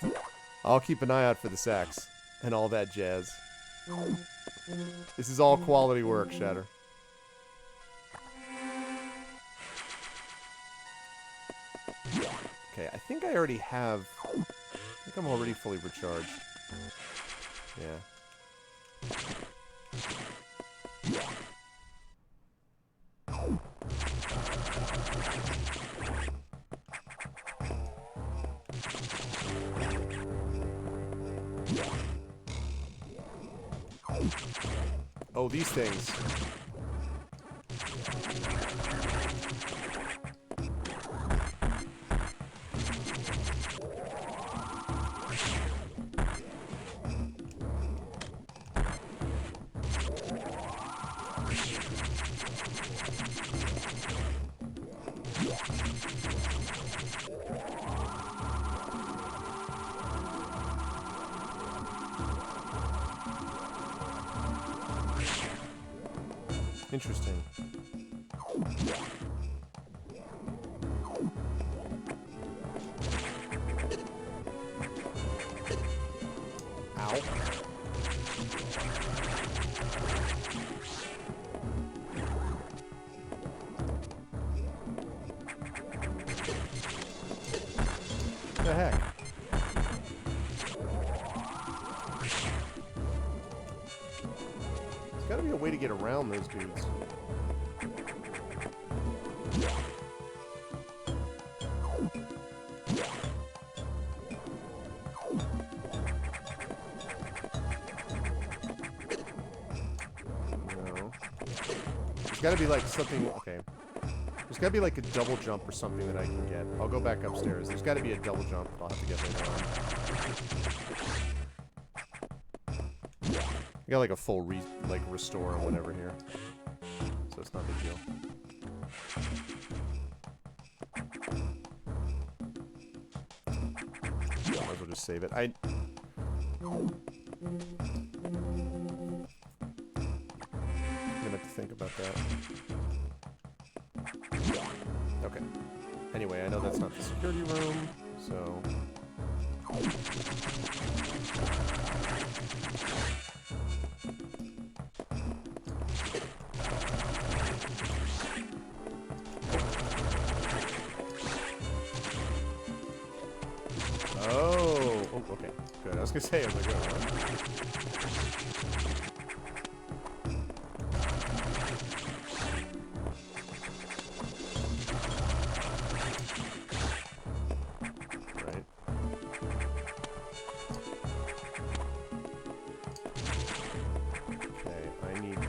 I'll keep an eye out for the sacks and all that jazz. This is all quality work, Shatter. Okay, I think I already have... I think I'm already fully recharged. Yeah. Oh, these things. Interesting. Ow. What the heck? There's gotta be a way to get around those dudes. Gotta be like something, okay. There's gotta be like a double jump or something that I can get. I'll go back upstairs. There's gotta be a double jump that I'll have to get later on. I got like a full restore or whatever here. So it's not a big deal. Might as well just save it. I'm gonna have to think about that. Okay. Anyway, I know that's not the security room, so... Oh, okay. Good. I was gonna say, I'm like, oh, right. Okay, I need to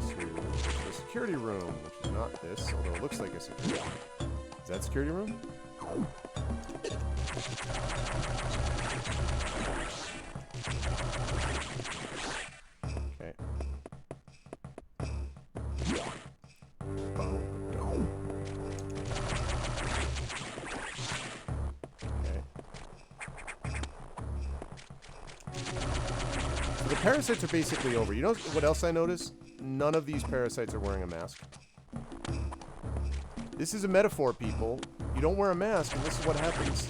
the security room, which is not this, although it looks like a security room. Is that security room? Okay. So the parasites are basically over. You know what else I noticed? None of these parasites are wearing a mask. This is a metaphor, people. You don't wear a mask, and this is what happens.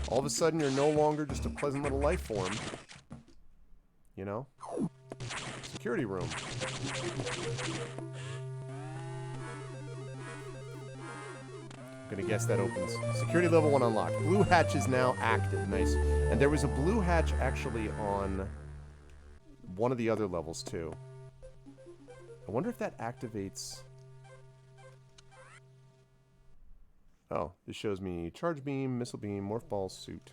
All of a sudden, you're no longer just a pleasant little life form. You know? Security room. I'm gonna guess that opens. Security level 1 unlocked. Blue hatch is now active. Nice. And there was a blue hatch actually on one of the other levels, too. I wonder if that activates... Oh, this shows me charge beam, missile beam, morph ball, suit.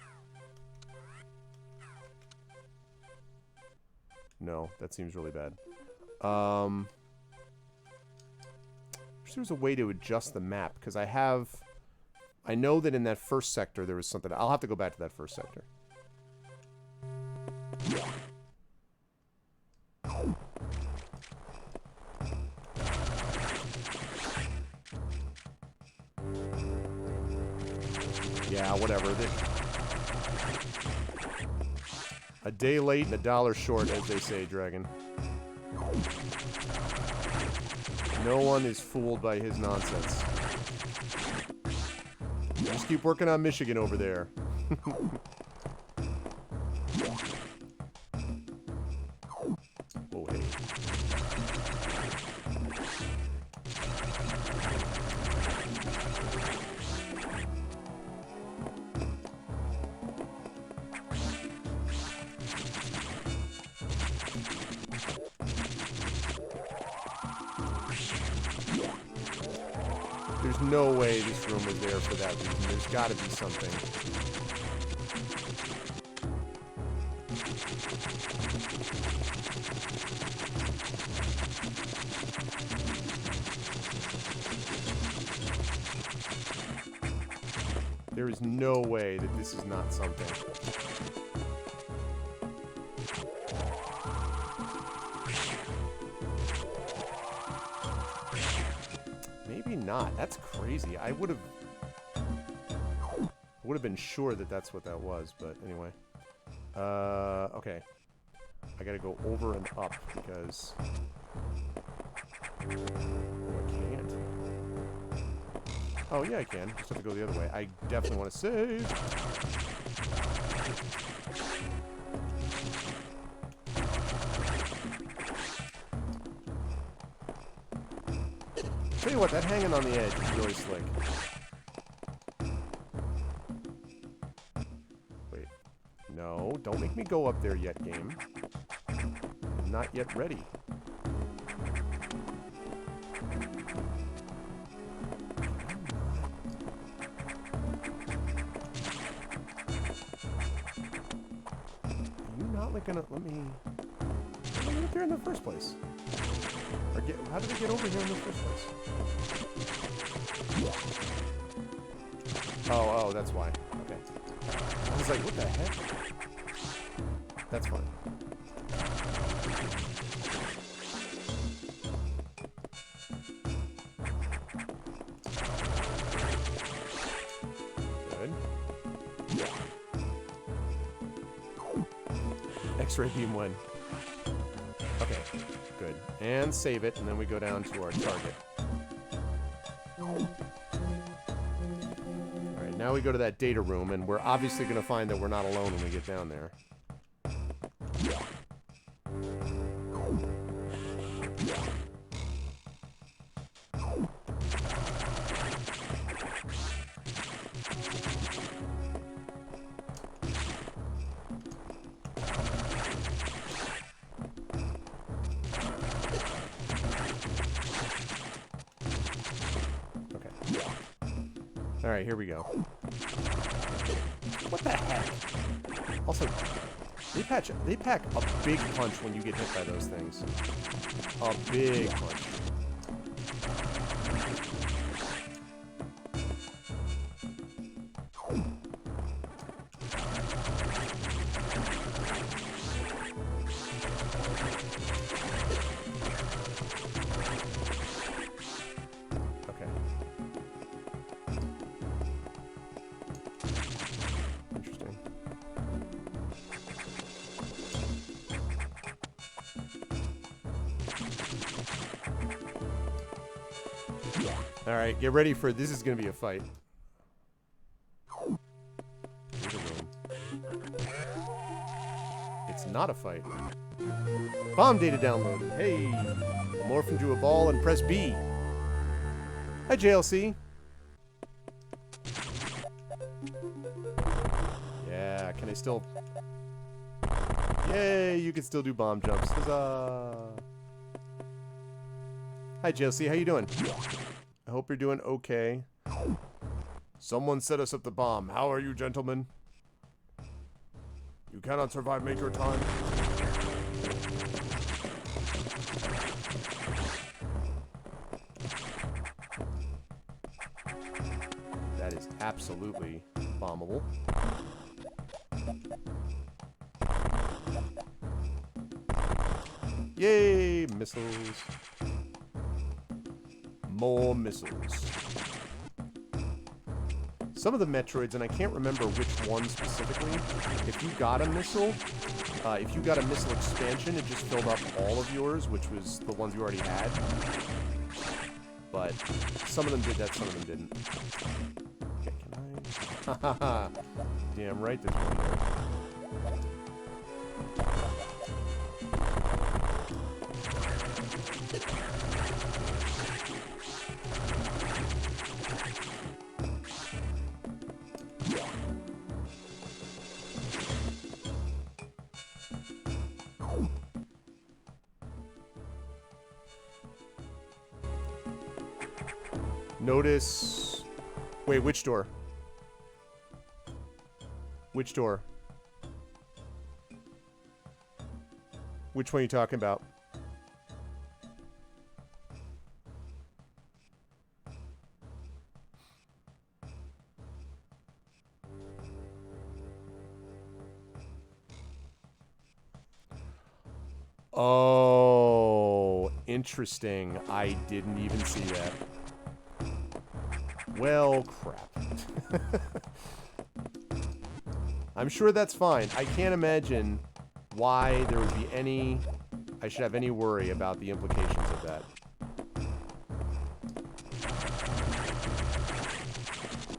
No, that seems really bad. Wish there was a way to adjust the map, because I know that in that first sector there was something. I'll have to go back to that first sector. Yeah, whatever. A day late and a dollar short, as they say, Dragon. No one is fooled by his nonsense. Just keep working on Michigan over there. There's no way this room is there for that reason. There's got to be something. There is no way that this is not something. Maybe not. That's crazy. I would have been sure that that's what that was, but anyway. Okay. I gotta go over and up because... Oh, I can't. Oh, yeah, I can. Just have to go the other way. I definitely want to save. Tell you what, that hanging on the edge is really slick. Wait. No, don't make me go up there yet, game. I'm not yet ready. Are you not like gonna let me get there in the first place? Or how did I get over here in the first place? Oh, that's why. Okay. I was like, what the heck? That's fine. Good. X-ray beam win. Okay, good. And save it, and then we go down to our target. Alright, now we go to that data room, and we're obviously going to find that we're not alone when we get down there. Alright, here we go. What the heck? Also, they pack a big punch when you get hit by those things. A big punch. Alright, get ready for this. Is going to be a fight. It's not a fight. Bomb data downloaded. Hey! Morph into a ball and press B. Hi, JLC. Yeah, can I still... Yay, you can still do bomb jumps. Huzzah! Hi, JLC, how you doing? I hope you're doing okay. Someone set us up the bomb. How are you, gentlemen? You cannot survive. Make your time. That is absolutely bombable. Yay! Missiles. More missiles. Some of the Metroids, and I can't remember which one specifically, if you got a missile expansion, it just filled up all of yours, which was the ones you already had. But some of them did that, some of them didn't. Okay, can I? Haha. Damn right there's one there. Notice... Wait, which door? Which door? Which one are you talking about? Oh, interesting. I didn't even see that. Well, crap. I'm sure that's fine. I can't imagine why there would be any... I should have any worry about the implications of that.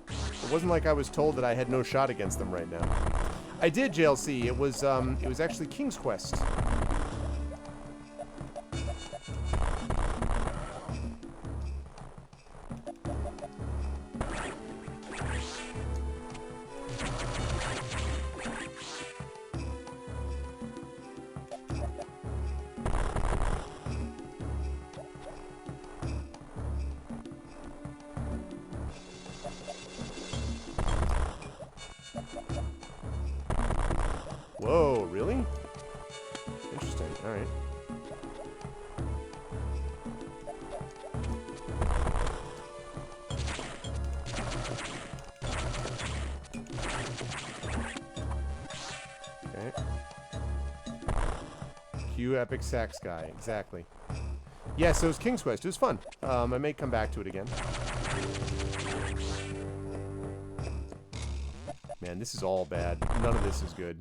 It wasn't like I was told that I had no shot against them right now. I did, JLC. It was actually King's Quest. Whoa, really? Interesting. All right. Okay. Q Epic Sax Guy. Exactly. Yeah, so it was King's Quest. It was fun. I may come back to it again. Man, this is all bad. None of this is good.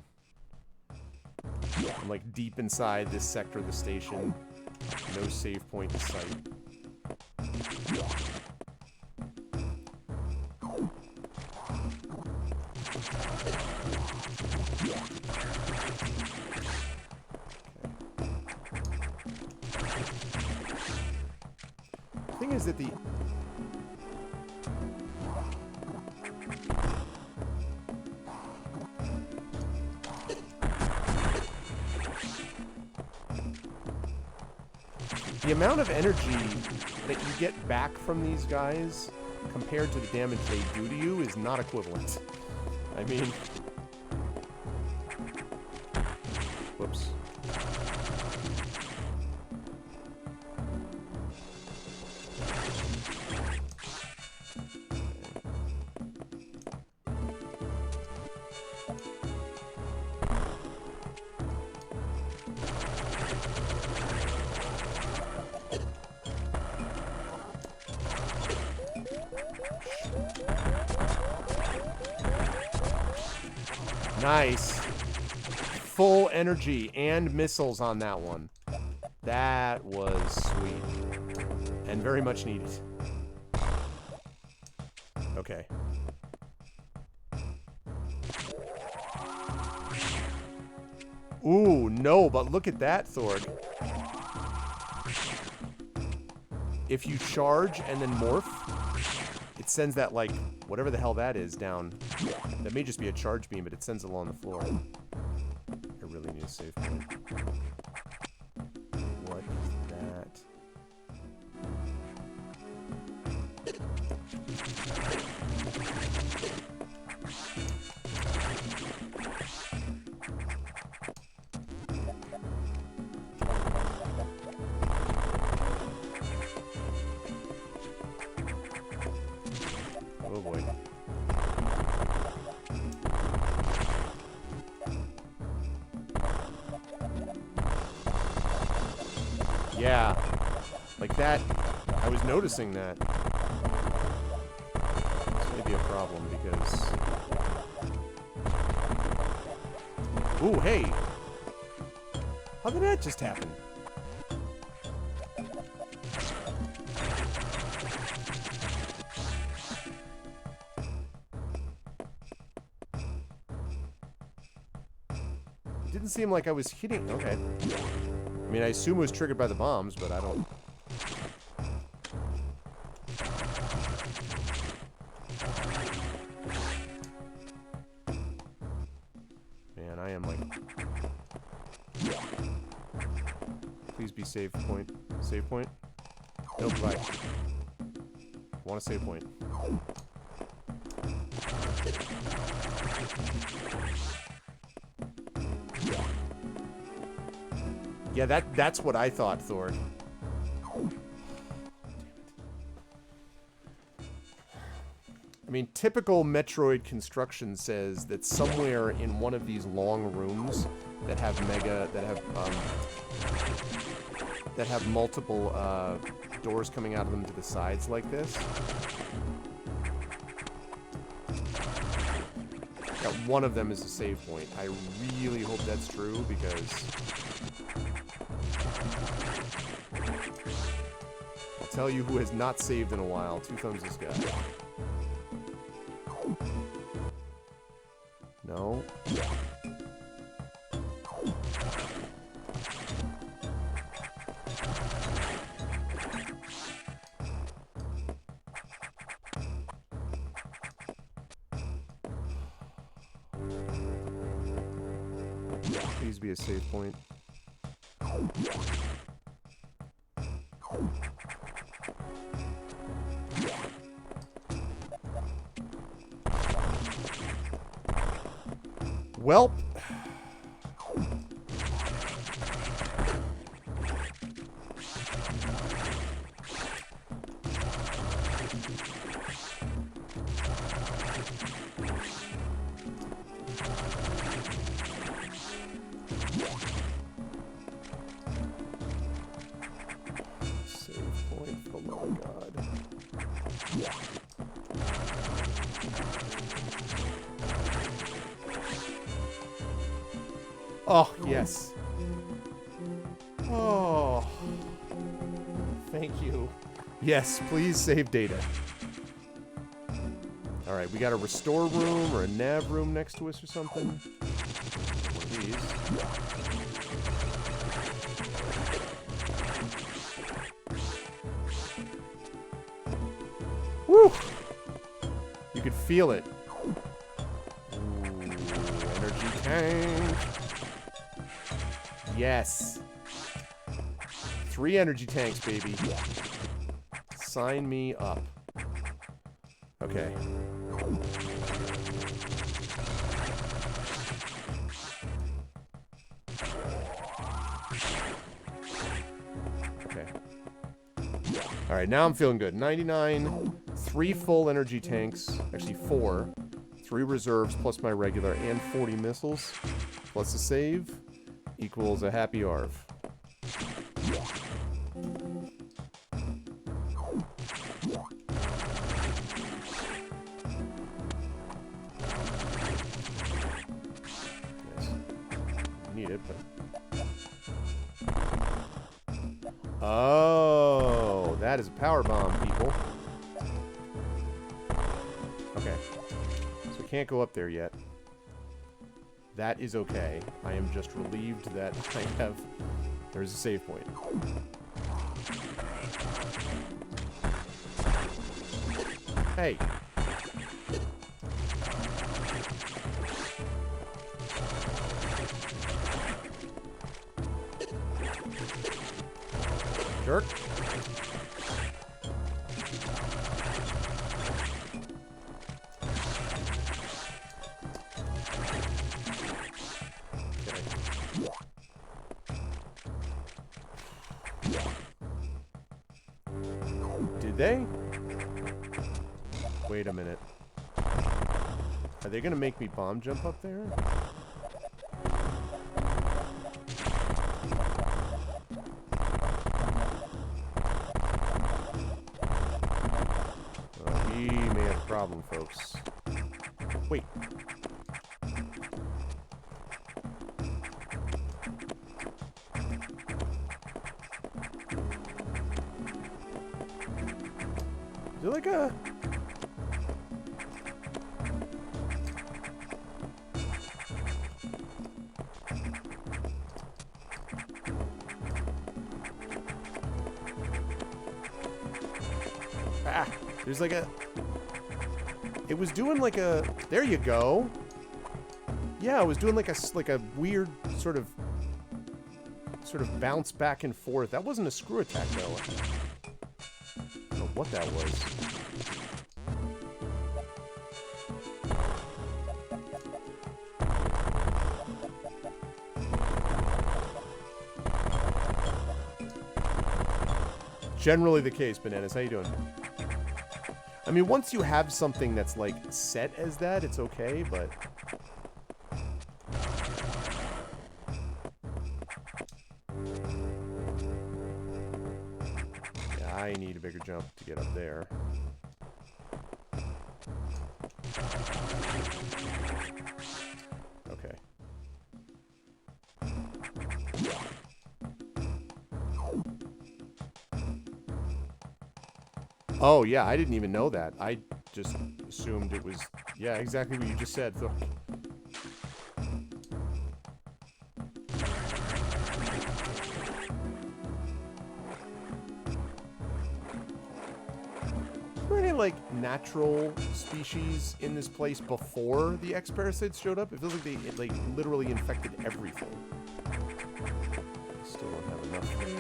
I'm like deep inside this sector of the station. No save point in sight. The thing is that the amount of energy that you get back from these guys compared to the damage they do to you is not equivalent. I mean... Whoops. Nice. Full energy and missiles on that one. That was sweet. And very much needed. Okay. Ooh, no, but look at that, Thorg. If you charge and then morph, it sends that, like, whatever the hell that is down. That may just be a charge beam, but it sends it along the floor. I really need a save point. What is that? Oh boy. Yeah, like that, I was noticing that. This may be a problem because... Ooh, hey! How did that just happen? It didn't seem like I was hitting... Okay. I mean, I assume it was triggered by the bombs, but I don't... Man, I am like... Please be save point. Save point? Nope, bye. want a save point. Yeah, that's what I thought, Thor. I mean, typical Metroid construction says that somewhere in one of these long rooms that have multiple doors coming out of them to the sides like this. That one of them is a save point. I really hope that's true because I'll tell you who has not saved in a while. Two thumbs this guy. No. Please be a save point. Welp. Save point, for the love of God. Oh, yes. Oh. Thank you. Yes, please save data. Alright, we got a restore room or a nav room next to us or something. One of these. Woo! You could feel it. Ooh, energy tank. Yes. 3 energy tanks, baby. Sign me up. Okay. Okay. Alright, now I'm feeling good. 99, 3 full energy tanks. Actually, 4. 3 reserves plus my regular and 40 missiles. Plus a save. Equals a happy ARV. Yes. Need it, but... Oh, that is a power bomb, people. Okay. So we can't go up there yet. That is okay. I am just relieved that I have... There's a save point. Hey. Jerk. Did they? Wait a minute. Are they gonna make me bomb jump up there? He may have a problem, folks. Wait. Is there like a... Ah, there's like a... It was doing like a... There you go. Yeah, it was doing like a weird sort of bounce back and forth. That wasn't a screw attack, though. I don't know what that was. generally the case, Bananas. How you doing? I mean, once you have something that's, like, set as that, it's okay, but... Yeah, I need a bigger jump to get up there. Okay. Oh, yeah, I didn't even know that. I just assumed it was... Yeah, exactly what you just said. So... Is there any, like, natural species in this place before the X-Parasites showed up? It feels like they, like, literally infected everything. Still don't have enough there.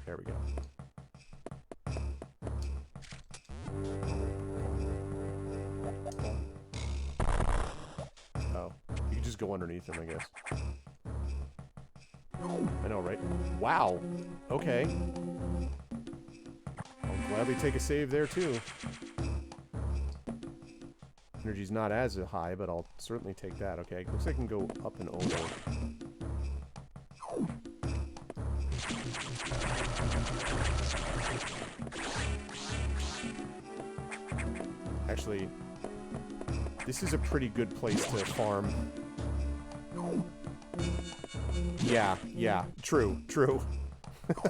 There we go. Oh, you can just go underneath them, I guess. I know, right? Wow. Okay. I'll gladly take a save there, too. Energy's not as high, but I'll certainly take that. Okay, looks like I can go up and over. Actually, this is a pretty good place to farm. Yeah, true.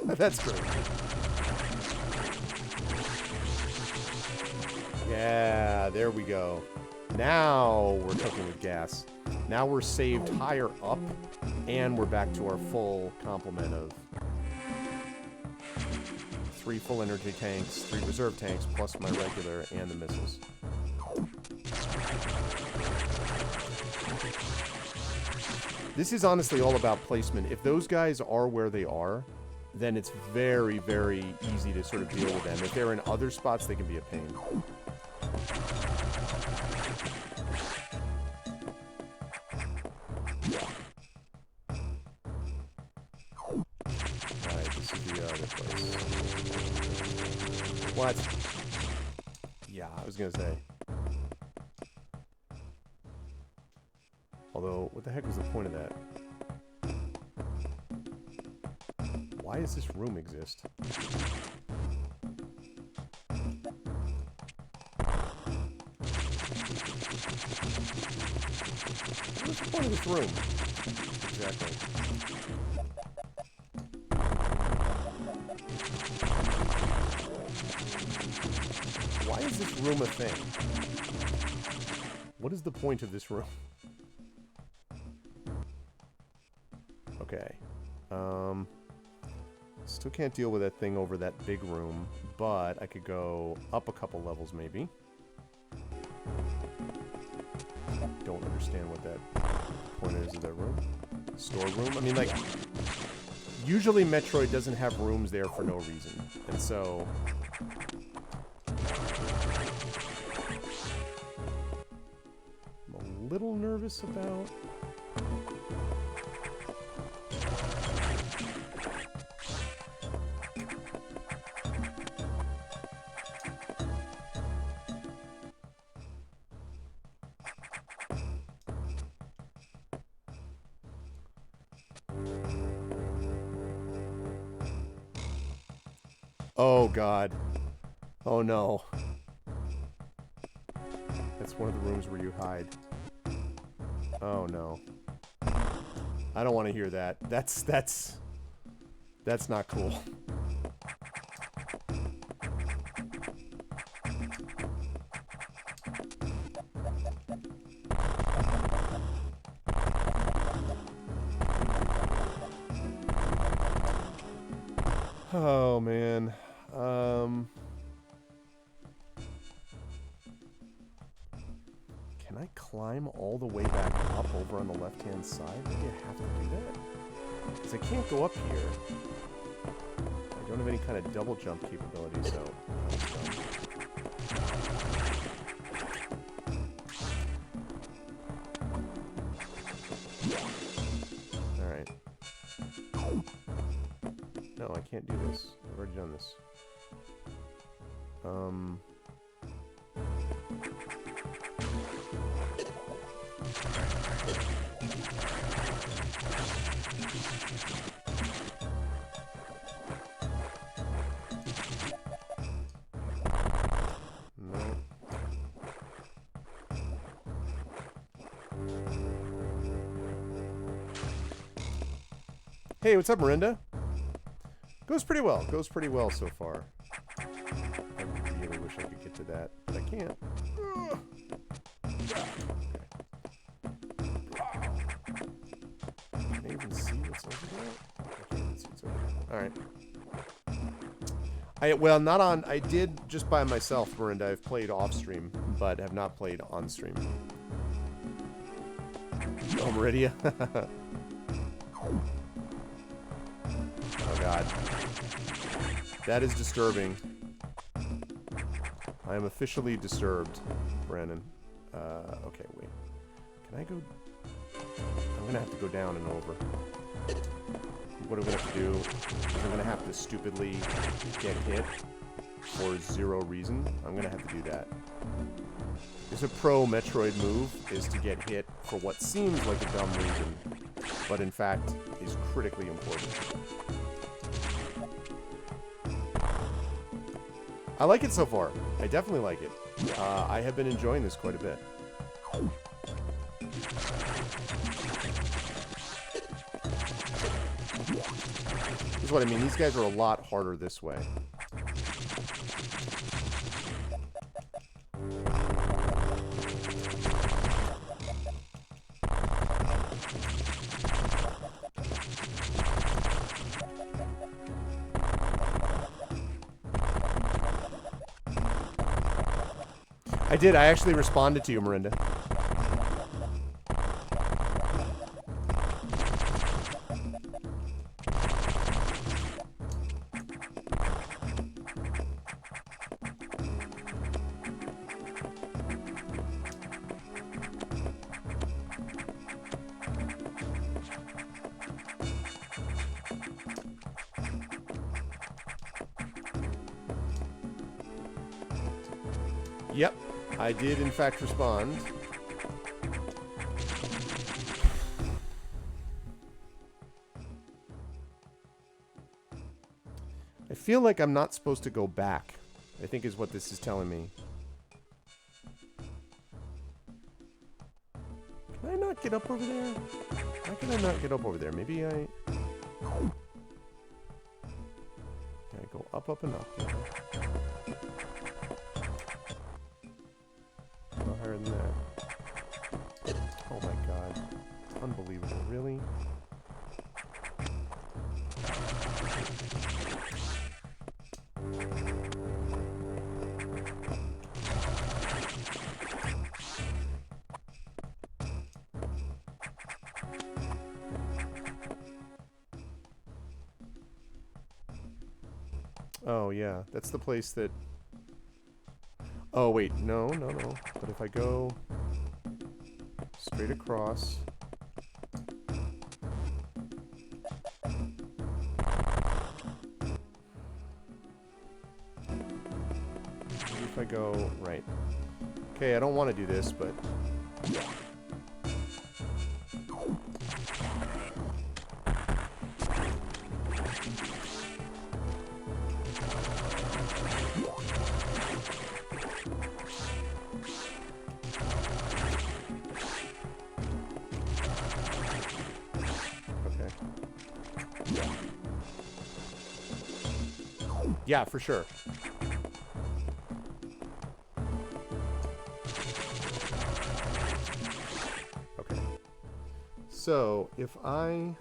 That's true. Yeah, there we go. Now we're cooking with gas. Now we're saved higher up, and we're back to our full complement of 3 full energy tanks, 3 reserve tanks, plus my regular and the missiles. This is honestly all about placement. If those guys are where they are, then it's very, very easy to sort of deal with them. If they're in other spots, they can be a pain. Alright, this is the other place. What? Yeah, I was gonna say. Although, what the heck was the point of that? Why does this room exist? What's the point of this room? Exactly. Why is this room a thing? What is the point of this room? Okay. Still can't deal with that thing over that big room, but I could go up a couple levels maybe. Don't understand what that point is of that room. Storeroom? I mean, like, usually Metroid doesn't have rooms there for no reason. And so... I'm a little nervous about... Oh, God. Oh, no. That's one of the rooms where you hide. Oh, no. I don't want to hear that. That's not cool. Oh, man. Can I climb all the way back up over on the left-hand side? Maybe I have to do that? Because I can't go up here. I don't have any kind of double jump capability, so... Alright. No, I can't do this. I've already done this. No. Hey, what's up, Miranda? Goes pretty well. Goes pretty well so far. I really wish I could get to that, but I can't. Ugh. Can I even see what's over there? I can't even see what's over there. Alright. Well, not on... I did just by myself, Miranda. I've played off-stream, but have not played on-stream. Oh, Meridia. Oh, God. That is disturbing. I am officially disturbed, Brandon. Okay, wait. Can I go... I'm gonna have to go down and over. What I'm gonna have to do is I'm gonna have to stupidly get hit for zero reason. I'm gonna have to do that. It's a pro Metroid move, is to get hit for what seems like a dumb reason, but in fact is critically important. I like it so far. I definitely like it. I have been enjoying this quite a bit. This is what I mean. These guys are a lot harder this way. I did. I actually responded to you, Miranda. Yep, I did in fact respond. I feel like I'm not supposed to go back, I think is what this is telling me. Can I not get up over there? Why can I not get up over there? Maybe I... Can I go up, up, and up? No higher than that. Oh my god. Unbelievable. Really? Oh yeah, that's the place that... Oh wait, no. But if I go straight across... If I go right. Okay, I don't want to do this, but... Yeah, for sure. Okay. So, if I...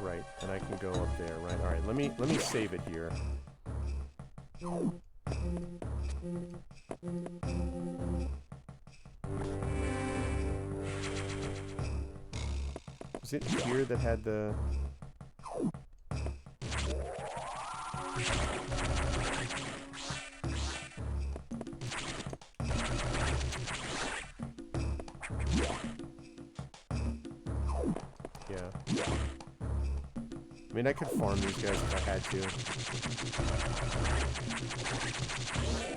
Right, and I can go up there. Right. All right. Let me save it here. Was it here that had the... Yeah. I mean, I could farm these guys if I had to.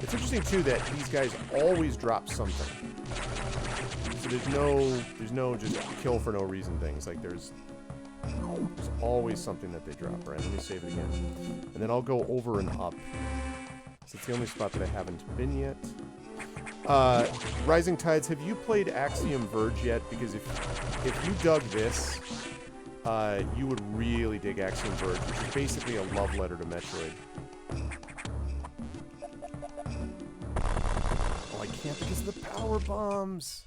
It's interesting, too, that these guys always drop something. So there's no just kill for no reason things. Like, there's always something that they drop. All right, let me save it again. And then I'll go over and up. So it's the only spot that I haven't been yet. Rising Tides, have you played Axiom Verge yet? Because if you dug this, you would really dig Axiom Verge, which is basically a love letter to Metroid. Oh, I can't because of the power bombs.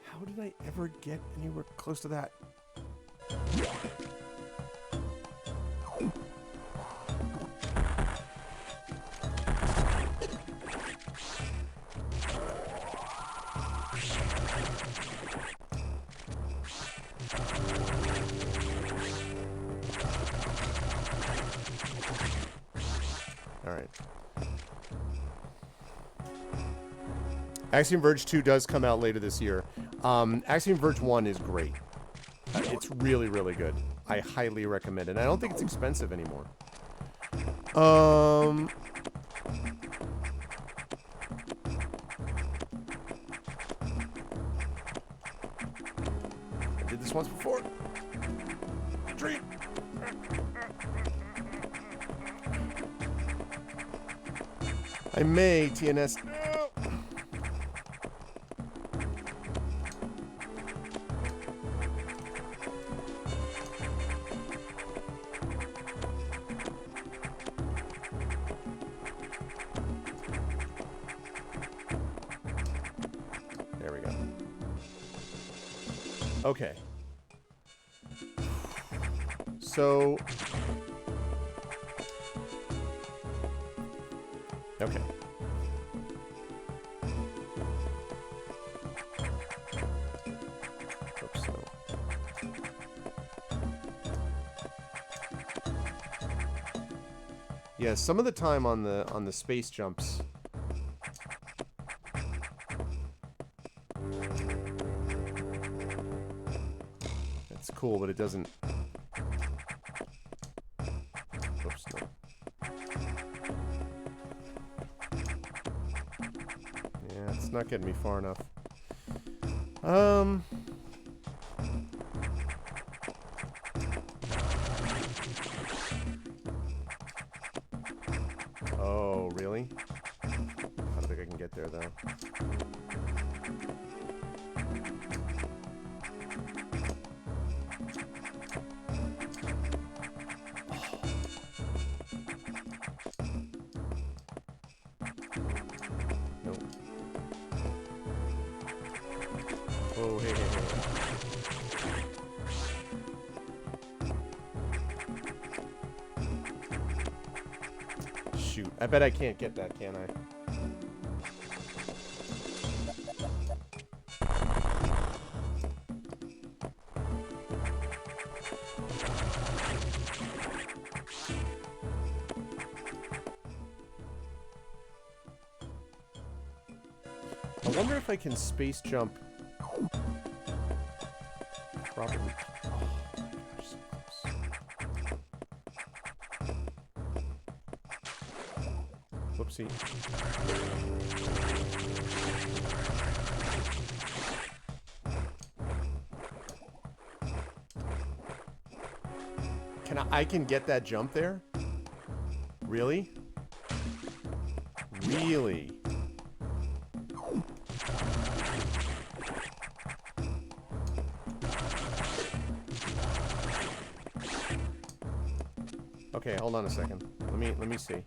How did I ever get anywhere close to that? Alright. Axiom Verge 2 does come out later this year. Axiom Verge 1 is great. It's really, really good. I highly recommend it. I don't think it's expensive anymore. I did this once before. Dream. I may TNS. No. There we go. Okay. So. Okay. Oops, no. Yeah, some of the time on the space jumps. That's cool, but it doesn't. Oops, no. Yeah, it's not getting me far enough. Oh, really? I don't think I can get there, though. Nope. Oh, hey, hey, hey. Shoot. I bet I can't get that, can I? I wonder if I can space jump. Probably. Oh my gosh, so close. Whoopsie. I can get that jump there? Really? Really? Okay, hold on a second. Let me see.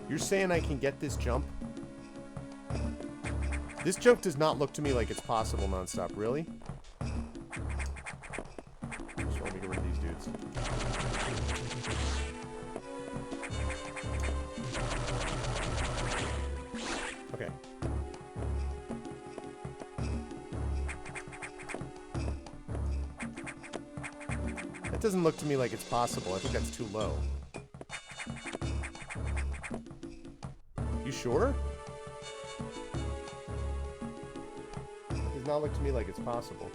You're saying I can get this jump? This jump does not look to me like it's possible nonstop. Really? Just want to get rid of these dudes. Okay. That doesn't look to me like it's possible. I think that's too low. You sure? It does not look to me like it's possible.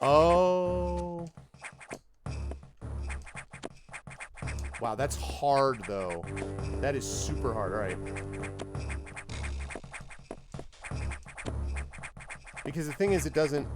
Oh. Wow, that's hard, though. That is super hard. All right. Because the thing is, it doesn't...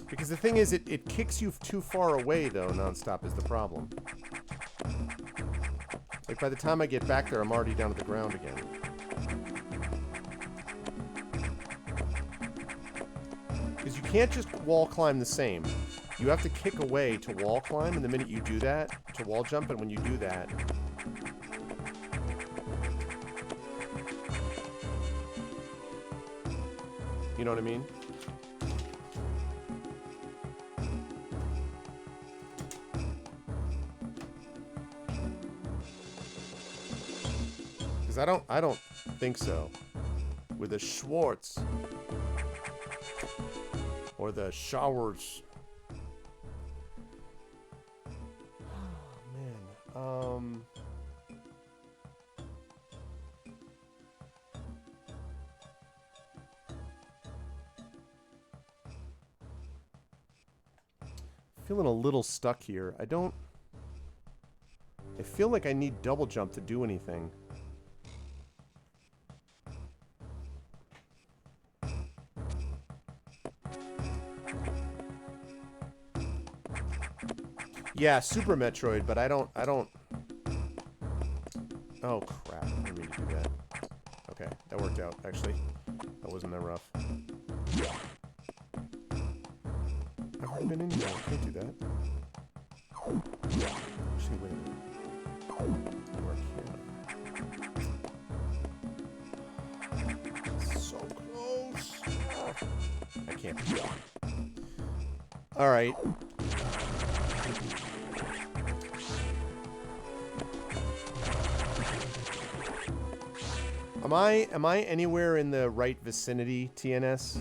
Because the thing is, it kicks you too far away, though, nonstop is the problem. Like, by the time I get back there, I'm already down at the ground again. Because you can't just wall climb the same. You have to kick away to wall climb, and the minute you do that, to wall jump, and when you do that... You know what I mean? Because I don't think so. With the Schwartz. Or the showers. Oh, man. Feeling a little stuck here. I feel like I need double jump to do anything. Yeah, Super Metroid, but I don't... Oh, crap. I didn't mean to do that. Okay, that worked out, actually. That wasn't that rough. I've already been in here. I can't do that. Actually, wait a minute. Where can I? So close. I can't do that. Alright. Am I anywhere in the right vicinity, TNS?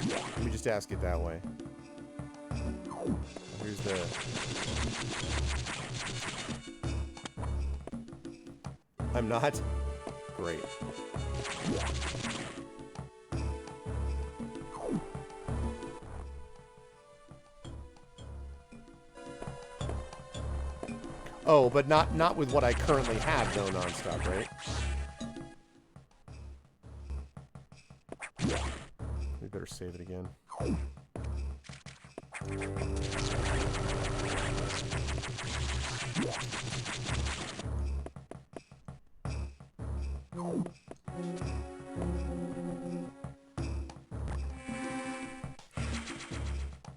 Let me just ask it that way. Here's the... I'm not? Great. Oh, but not with what I currently have, though, nonstop, right? We better save it again.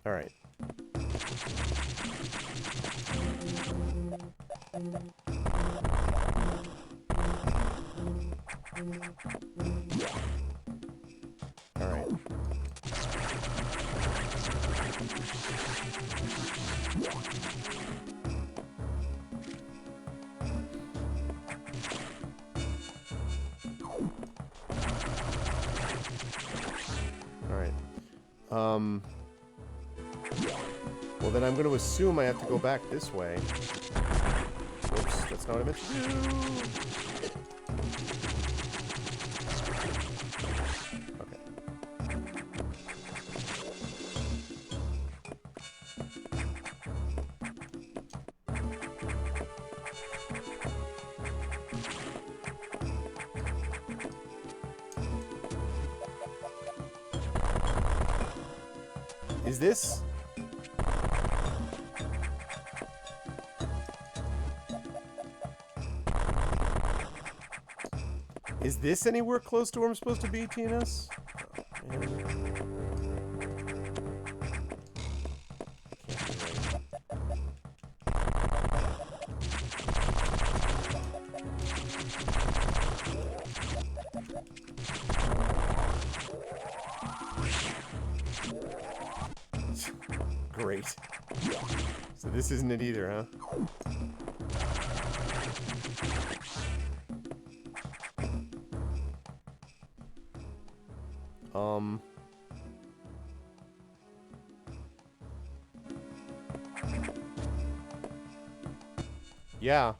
All right. All right. All right. Well, then I'm going to assume I have to go back this way. Oops, that's not what I meant to do. Okay. Is this... Is this anywhere close to where I'm supposed to be, TNS? Oh, man. Great. So this isn't it either, huh? Yeah.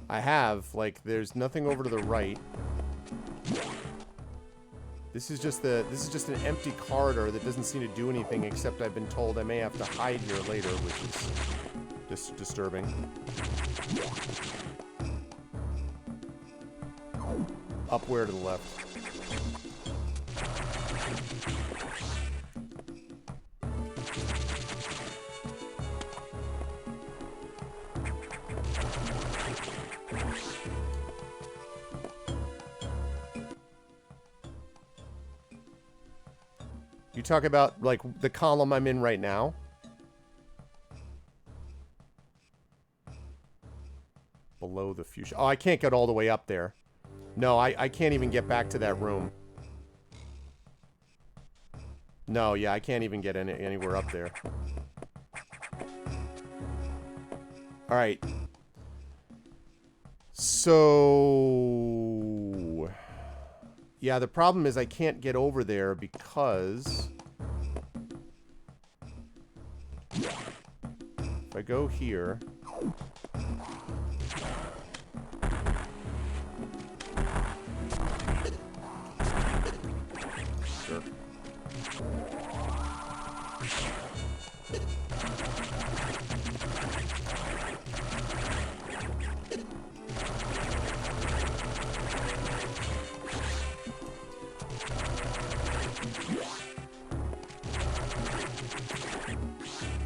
I have. Like, there's nothing over to the right. This is just an empty corridor that doesn't seem to do anything, except I've been told I may have to hide here later, which is just disturbing. Up where to the left? You talk about, like, the column I'm in right now? Below the fusion. Oh, I can't get all the way up there. No, I can't even get back to that room. No, yeah, I can't even get anywhere up there. Alright. So... Yeah, the problem is I can't get over there because... If I go here... Sure.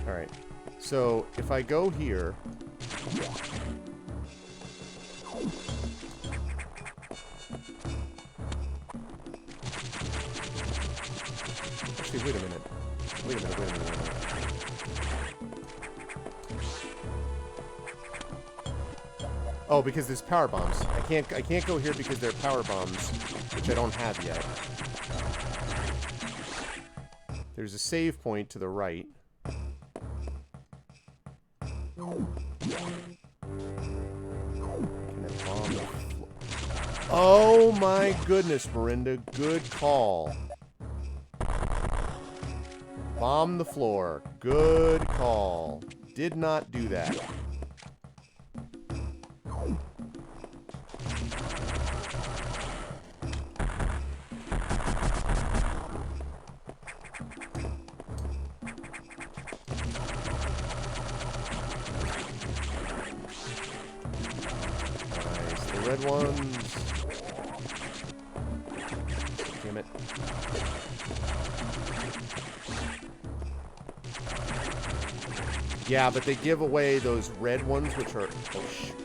Alright. So, if I go here... Actually, wait a minute. Wait a minute. Oh, because there's power bombs. I can't go here because there are power bombs, which I don't have yet. There's a save point to the right. Oh my goodness, Marinda. Good call. Bomb the floor. Good call. Did not do that. Nice. The red ones. Damn it. Yeah, but they give away those red ones, which are... Oh, shoot.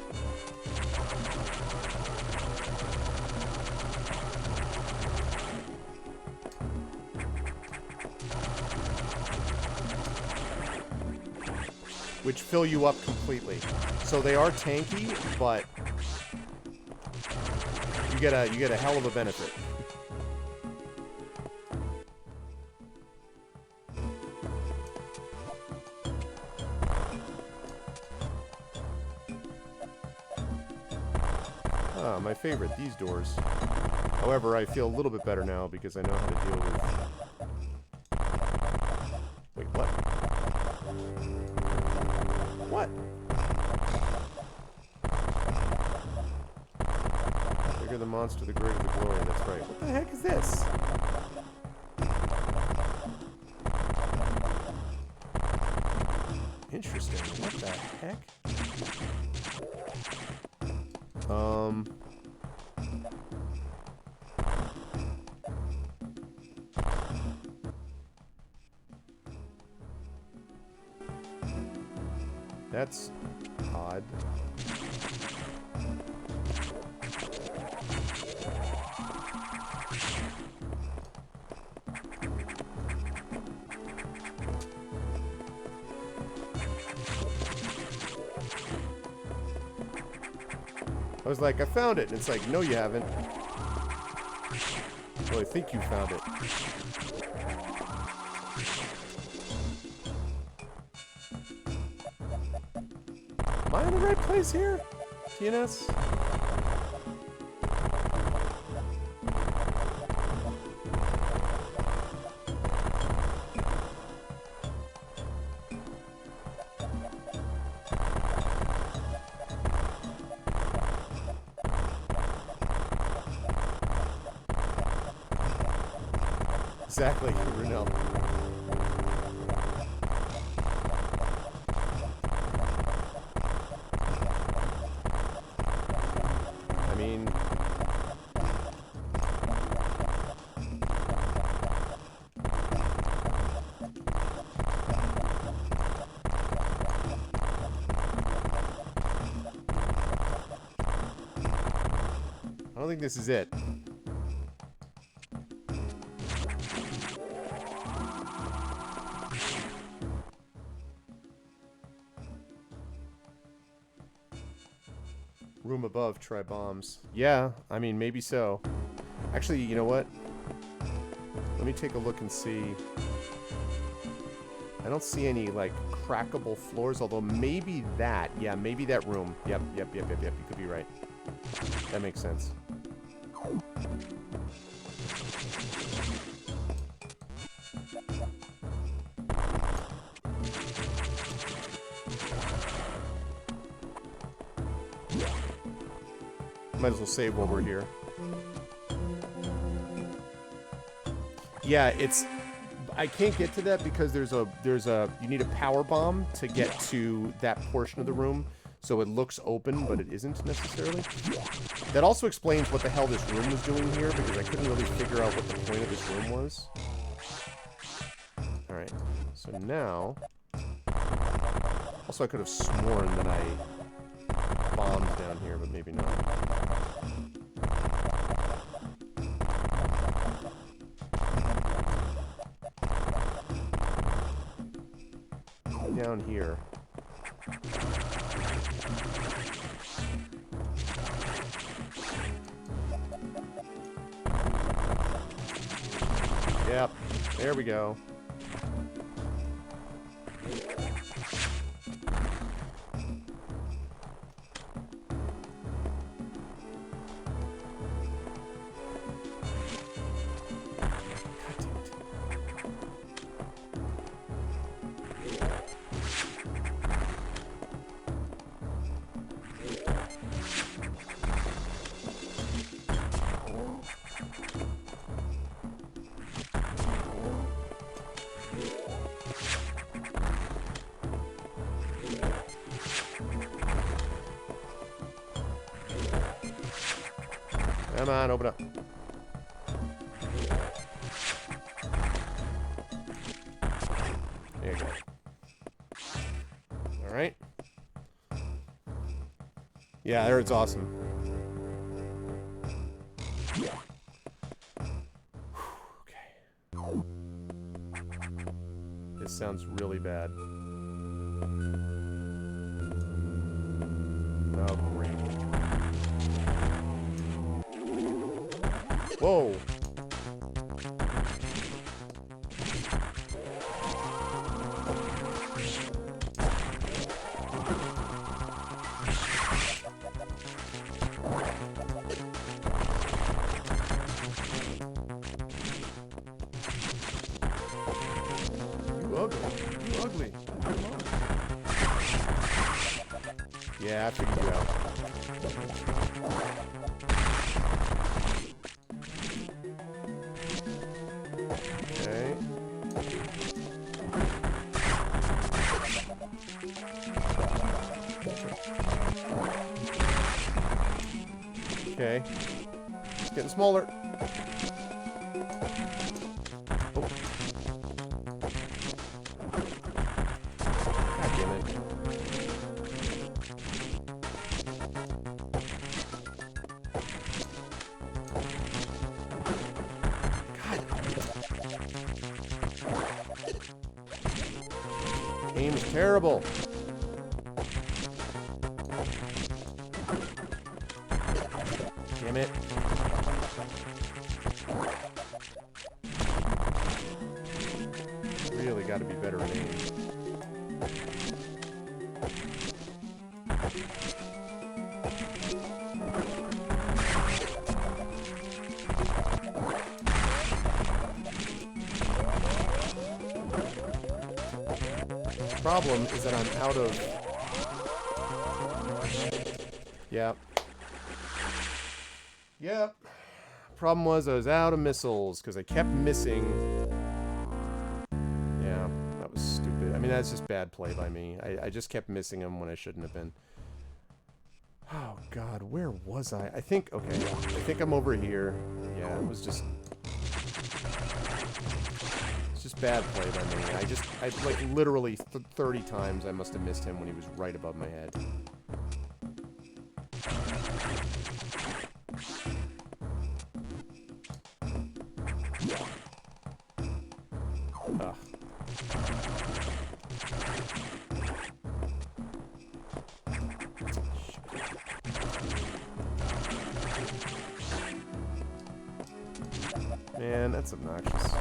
Which fill you up completely. So they are tanky, but you get a hell of a benefit. Ah, my favorite, these doors. However, I feel a little bit better now because I know how to deal with... Wait, what? What? The bigger the monster, the greater the glory. That's right. What the heck is this? Interesting. What the heck? That's odd. I was like, I found it. And it's like, no, you haven't. Well, I think you found it. Am I in the right place here? TNS? Exactly, Runel. I mean... I don't think this is it. Room above, try bombs. Yeah, I mean, maybe so. Actually, you know what? Let me take a look and see. I don't see any, like, crackable floors, although maybe that. Yeah, maybe that room. Yep. You could be right. That makes sense. Might as well save while we're here. Yeah, it's... I can't get to that because there's a... You need a power bomb to get to that portion of the room. So it looks open, but it isn't necessarily. That also explains what the hell this room was doing here, because I couldn't really figure out what the point of this room was. Alright, so now... Also, I could have sworn that I bombed down here, but maybe not. Down here. Yep, there we go. Come on, open up. There you go. Alright. Yeah, there it's awesome. Okay. This sounds really bad. Oh, great. Whoa. You ugly. You ugly. Yeah, I figured you out. Okay. It's getting smaller. Oh. God damn it. Aim's terrible. Damn it. Really got to be better at aim. Problem is that I'm out of... Yep. Yep. Problem was I was out of missiles because I kept missing. Yeah, that was stupid. I mean, that's just bad play by me. I just kept missing them when I shouldn't have been. Oh, God, where was I? I think, okay, I think I'm over here. Yeah, it was just... Just bad play by me. I like literally 30 times I must have missed him when he was right above my head. Ugh. Man, that's obnoxious.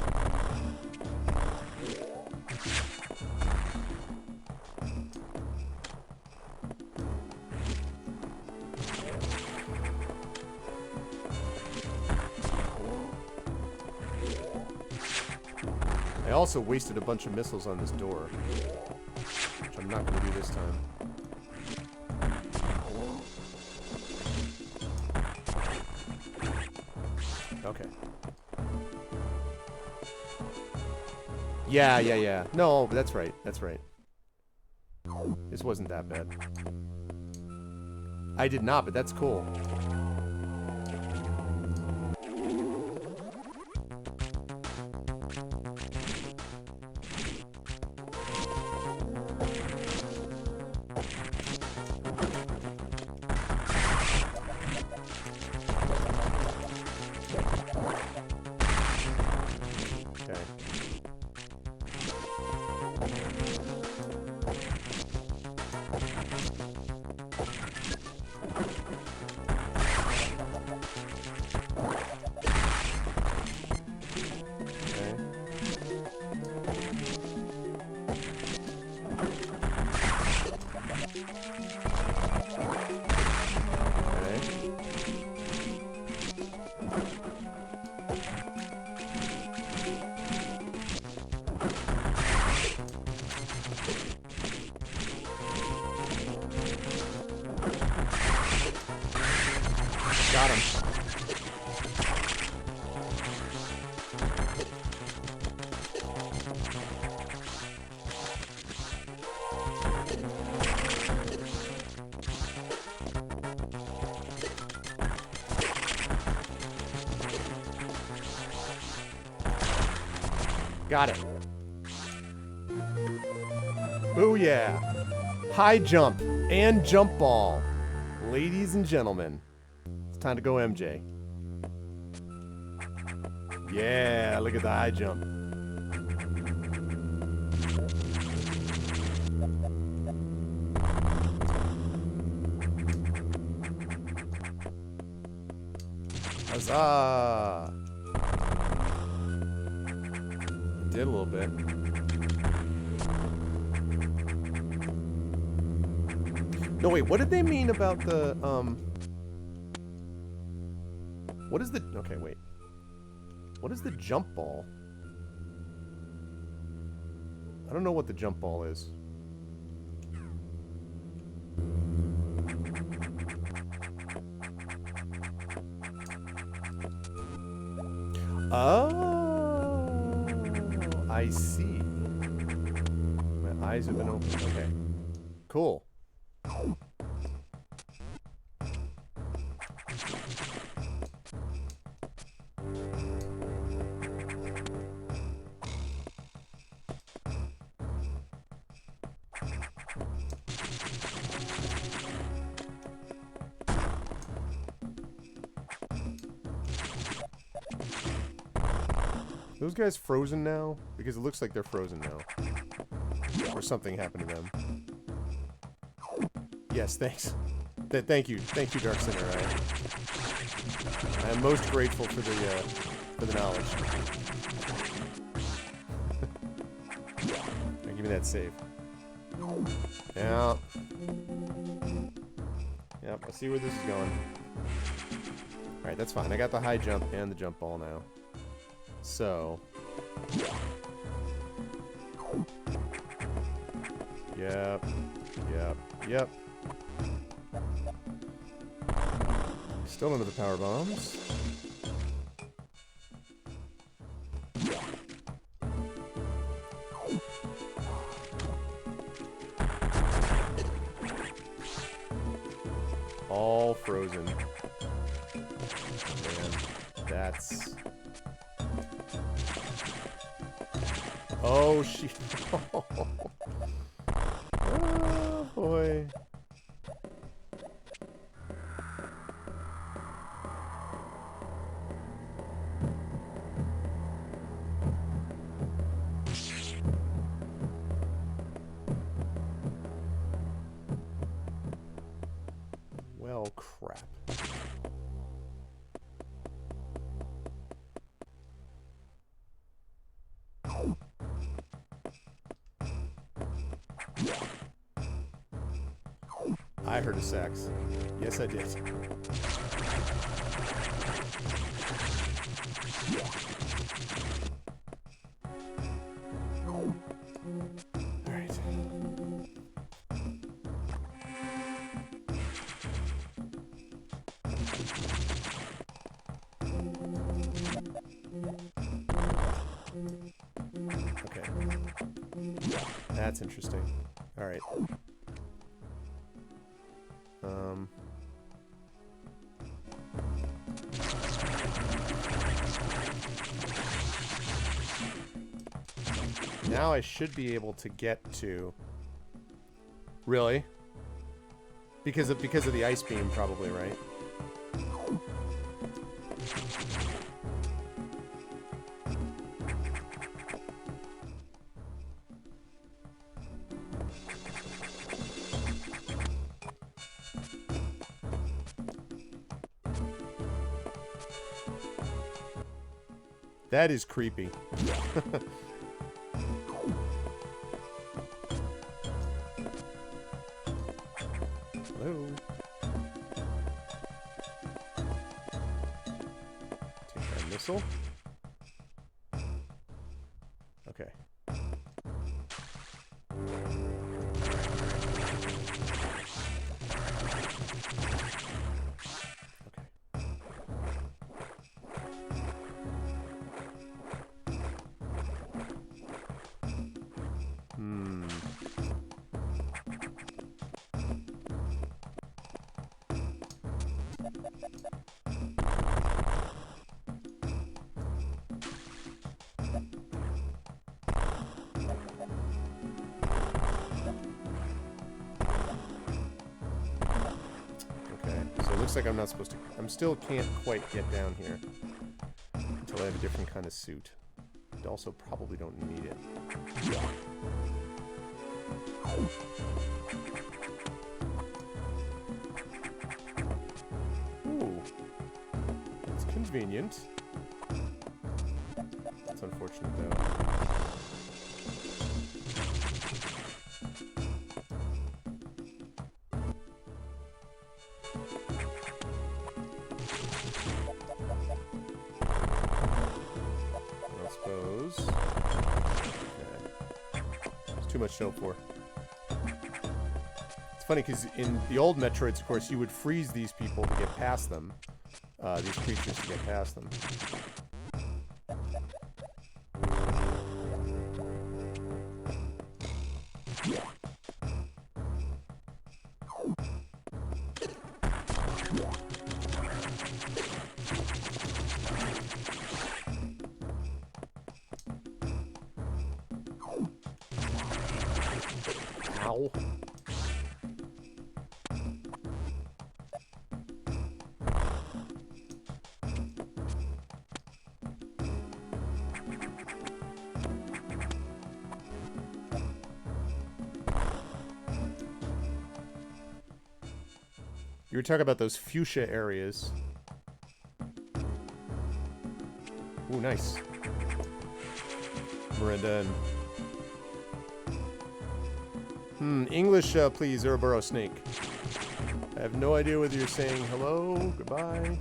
I also wasted a bunch of missiles on this door, which I'm not going to do this time. Okay. Yeah. No, but that's right. That's right. This wasn't that bad. I did not, but that's cool. Got him. Got it. Booyah. High jump and jump ball. Ladies and gentlemen. Time to go MJ. Yeah, look at the high jump. Huzzah! Did a little bit. No, wait, what did they mean about the, what is the... Okay, wait. What is the jump ball? I don't know what the jump ball is. Oh, I see. My eyes have been opened. Okay. Cool. Those guys frozen now? Because it looks like they're frozen now. Or something happened to them. Yes, thanks. Thank you, Dark Sinner. I am most grateful for the knowledge. Now, give me that save. Yeah. Yep, I see where this is going. Alright, that's fine. I got the high jump and the jump ball now. So. Yep. Still under the power bombs. All frozen. And that's... Oh, she... Oh, boy. Well, crap. I heard a sax. Yes, I did. Alright. Okay. That's interesting. Alright. Now I should be able to get to... Really? Because of the ice beam, probably, right? That is creepy. Hello. Take that missile. Okay. Looks like I'm not supposed to... I'm still can't quite get down here until I have a different kind of suit. I also probably don't need it. Ooh. It's convenient. That's unfortunate, though. Too much to hope for. It's funny because in the old Metroids, of course, you would freeze these people to get past them. These creatures to get past them. Ow. You were talking about those fuchsia areas. Ooh, nice. Miranda and... English, please, Ouroboros Snake. I have no idea whether you're saying hello, goodbye.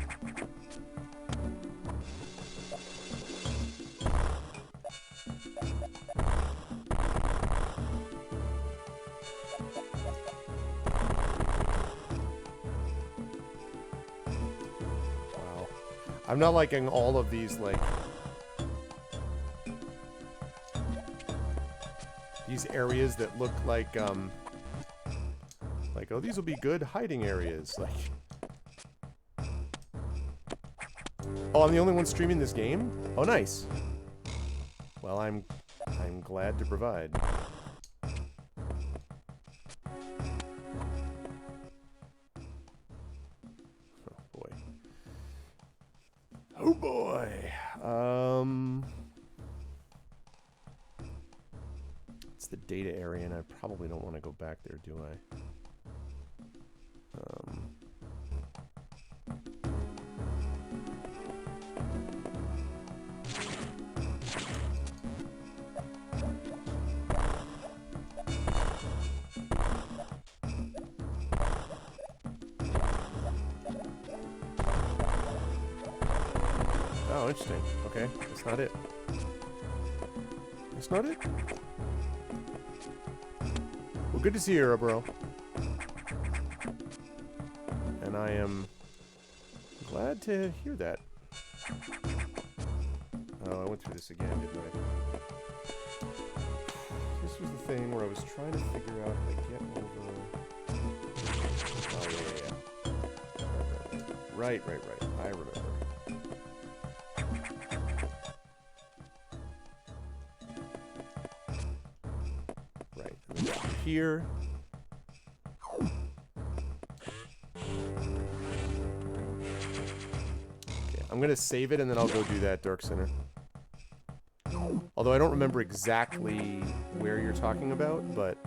Wow. I'm not liking all of these, like... these areas that look like, oh, these will be good hiding areas. Like, oh, I'm the only one streaming this game? Oh, nice. Well, I'm glad to provide. Oh boy. Oh boy. It's the data area, and I probably don't want to go back there, do I? Oh, interesting. Okay, that's not it. That's not it? Well, good to see you, bro. And I am glad to hear that. Oh, I went through this again, didn't I? This was the thing where I was trying to figure out how to get over... Oh, yeah. Right. I remember. Right. And then here... I'm gonna save it and then I'll go do that, Dark Center. Although I don't remember exactly where you're talking about, but...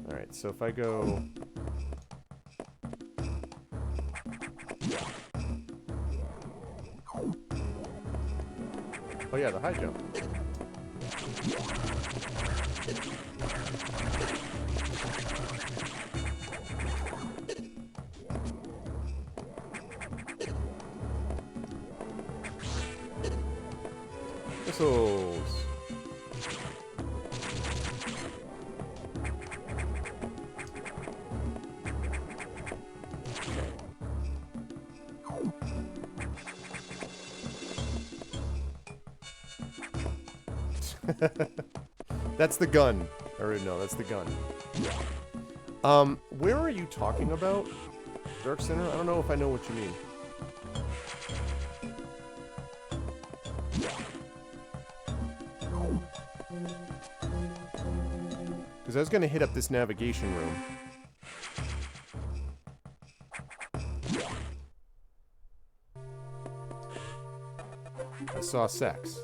Alright, so if I go... Oh yeah, the high jump. Missiles. That's the gun. Or no, that's the gun. Where are you talking about, Dark Center? I don't know if I know what you mean. Because I was going to hit up this navigation room. I saw sex.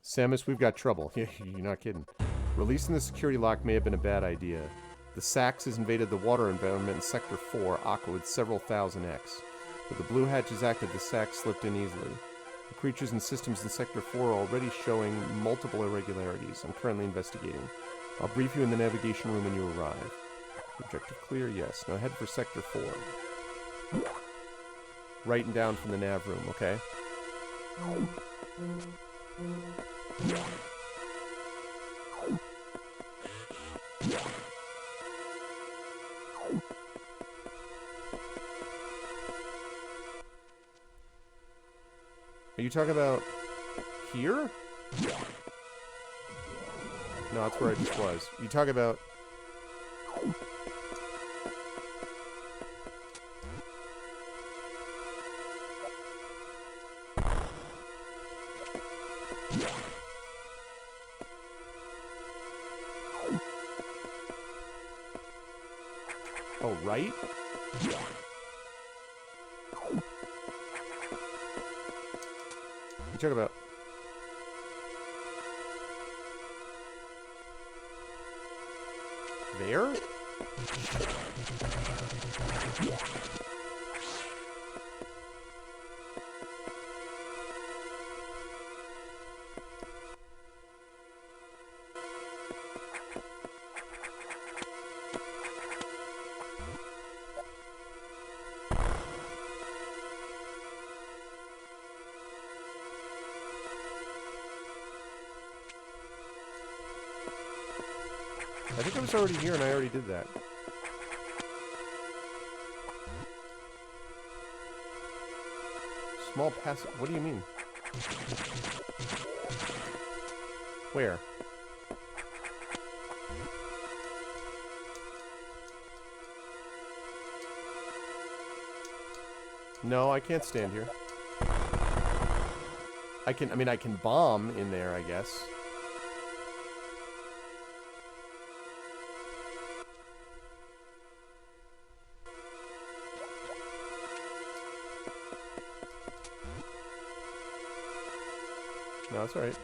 Samus, we've got trouble. You're not kidding. Releasing the security lock may have been a bad idea. The Sax has invaded the water environment in Sector 4, Aqua, with several thousand X. With the blue hatches active, the Sax slipped in easily. The creatures and systems in Sector 4 are already showing multiple irregularities. I'm currently investigating. I'll brief you in the navigation room when you arrive. Objective clear? Yes. Now head for Sector 4. Right and down from the nav room, okay? Are you talking about here? No, that's where I just was. You talk about... Oh, right? You talk about... There? I think I was already here and I already did that. Small pass... What do you mean? Where? No, I can't stand here. I can bomb in there, I guess. No, that's alright.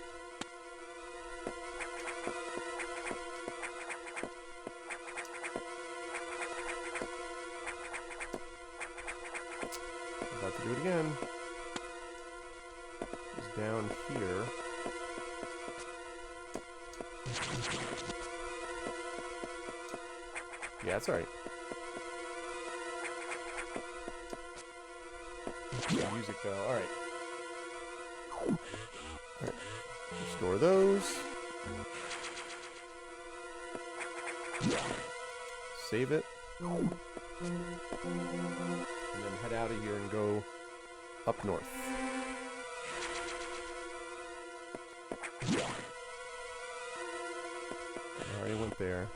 About to do it again. It's down here. Yeah, that's alright. Music though, alright. Restore those. Save it. And then head out of here and go up north. I already went there.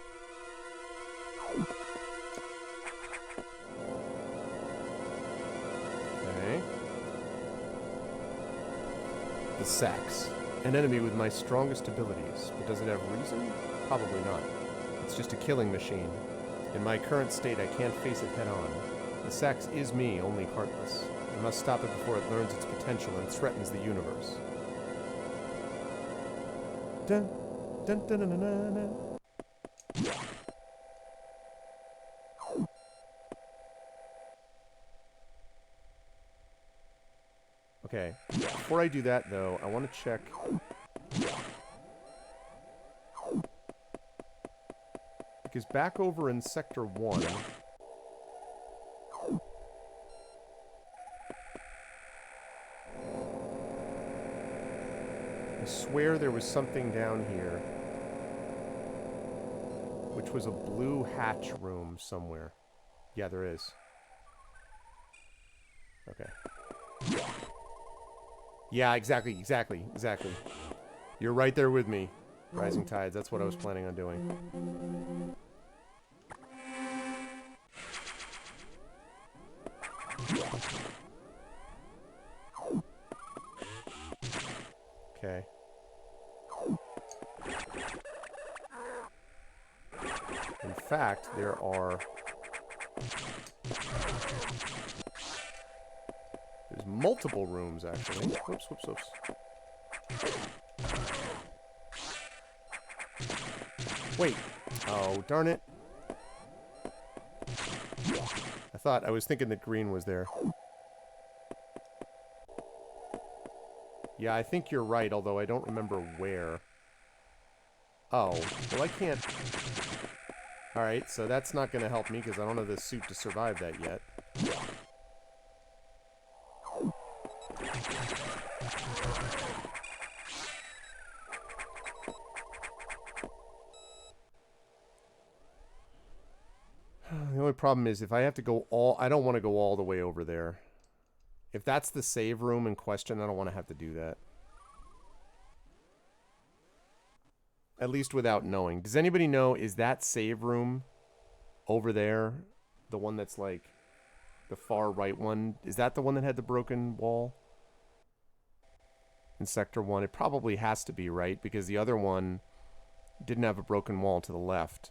Okay. The Sax. An enemy with my strongest abilities, but does it have reason? Probably not. It's just a killing machine. In my current state, I can't face it head-on. The Sax is me, only heartless. I must stop it before it learns its potential and threatens the universe. Dun, dun, dun, dun, dun, dun, dun. Okay, before I do that, though, I want to check... Because back over in Sector 1... I swear there was something down here. Which was a blue hatch room somewhere. Yeah, there is. Okay. Yeah, exactly. You're right there with me. Rising Tides, that's what I was planning on doing. Okay. In fact, there are... There's multiple rooms, actually. Whoops. Wait. Oh, darn it. I was thinking that green was there. Yeah, I think you're right, although I don't remember where. Oh, well I can't... Alright, so that's not going to help me, because I don't have the suit to survive that yet. The only problem is if I have to go all... I don't want to go all the way over there. If that's the save room in question, I don't want to have to do that. At least without knowing. Does anybody know, is that save room over there the one that's like the far right one? Is that the one that had the broken wall? In Sector 1? It probably has to be, right? Because the other one didn't have a broken wall to the left.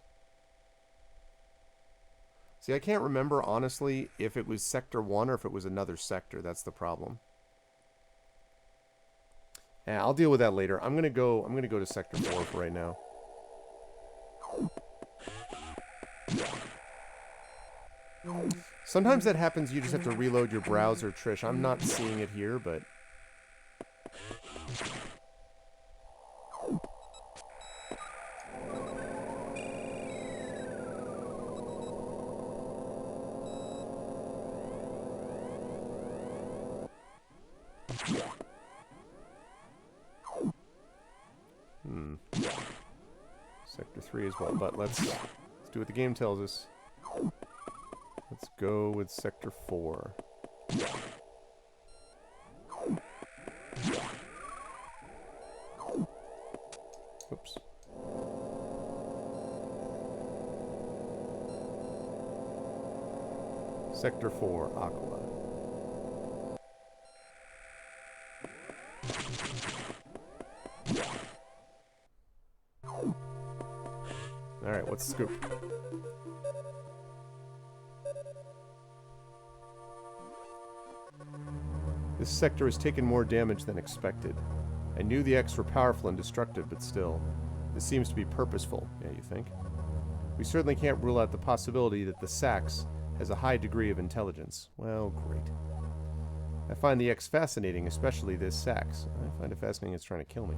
See, I can't remember, honestly, if it was Sector 1 or if it was another sector. That's the problem. Yeah, I'll deal with that later. I'm gonna go to Sector 4 for right now. Sometimes that happens, you just have to reload your browser, Trish. I'm not seeing it here, but... Sector 3 as well, but let's do what the game tells us. Let's go with Sector 4. Oops. Sector 4, Aqua. Alright, what's the scoop? This sector has taken more damage than expected. I knew the X were powerful and destructive, but still. This seems to be purposeful, yeah, you think? We certainly can't rule out the possibility that the Sax has a high degree of intelligence. Well, great. I find the X fascinating, especially this Sax. I find it fascinating it's trying to kill me.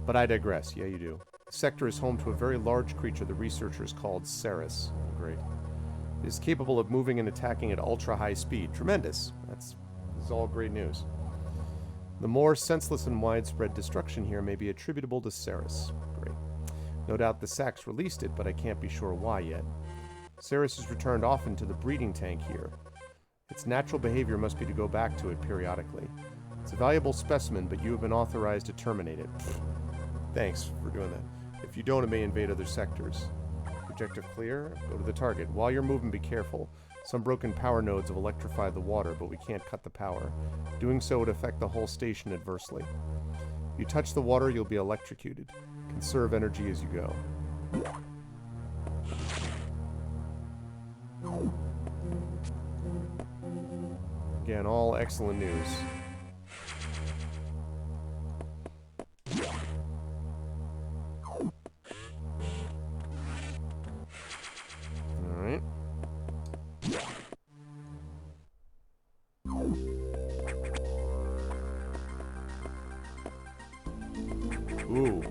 But I digress, yeah you do. The sector is home to a very large creature the researchers called Ceres. Oh, great. It is capable of moving and attacking at ultra-high speed. Tremendous. This is all great news. The more senseless and widespread destruction here may be attributable to Ceres. Great. No doubt the Sax released it, but I can't be sure why yet. Ceres is returned often to the breeding tank here. Its natural behavior must be to go back to it periodically. It's a valuable specimen, but you have been authorized to terminate it. Thanks for doing that. If you don't, it may invade other sectors. Objective clear. Go to the target. While you're moving, be careful. Some broken power nodes have electrified the water, but we can't cut the power. Doing so would affect the whole station adversely. If you touch the water, you'll be electrocuted. Conserve energy as you go. Again, all excellent news. Alright. Ooh.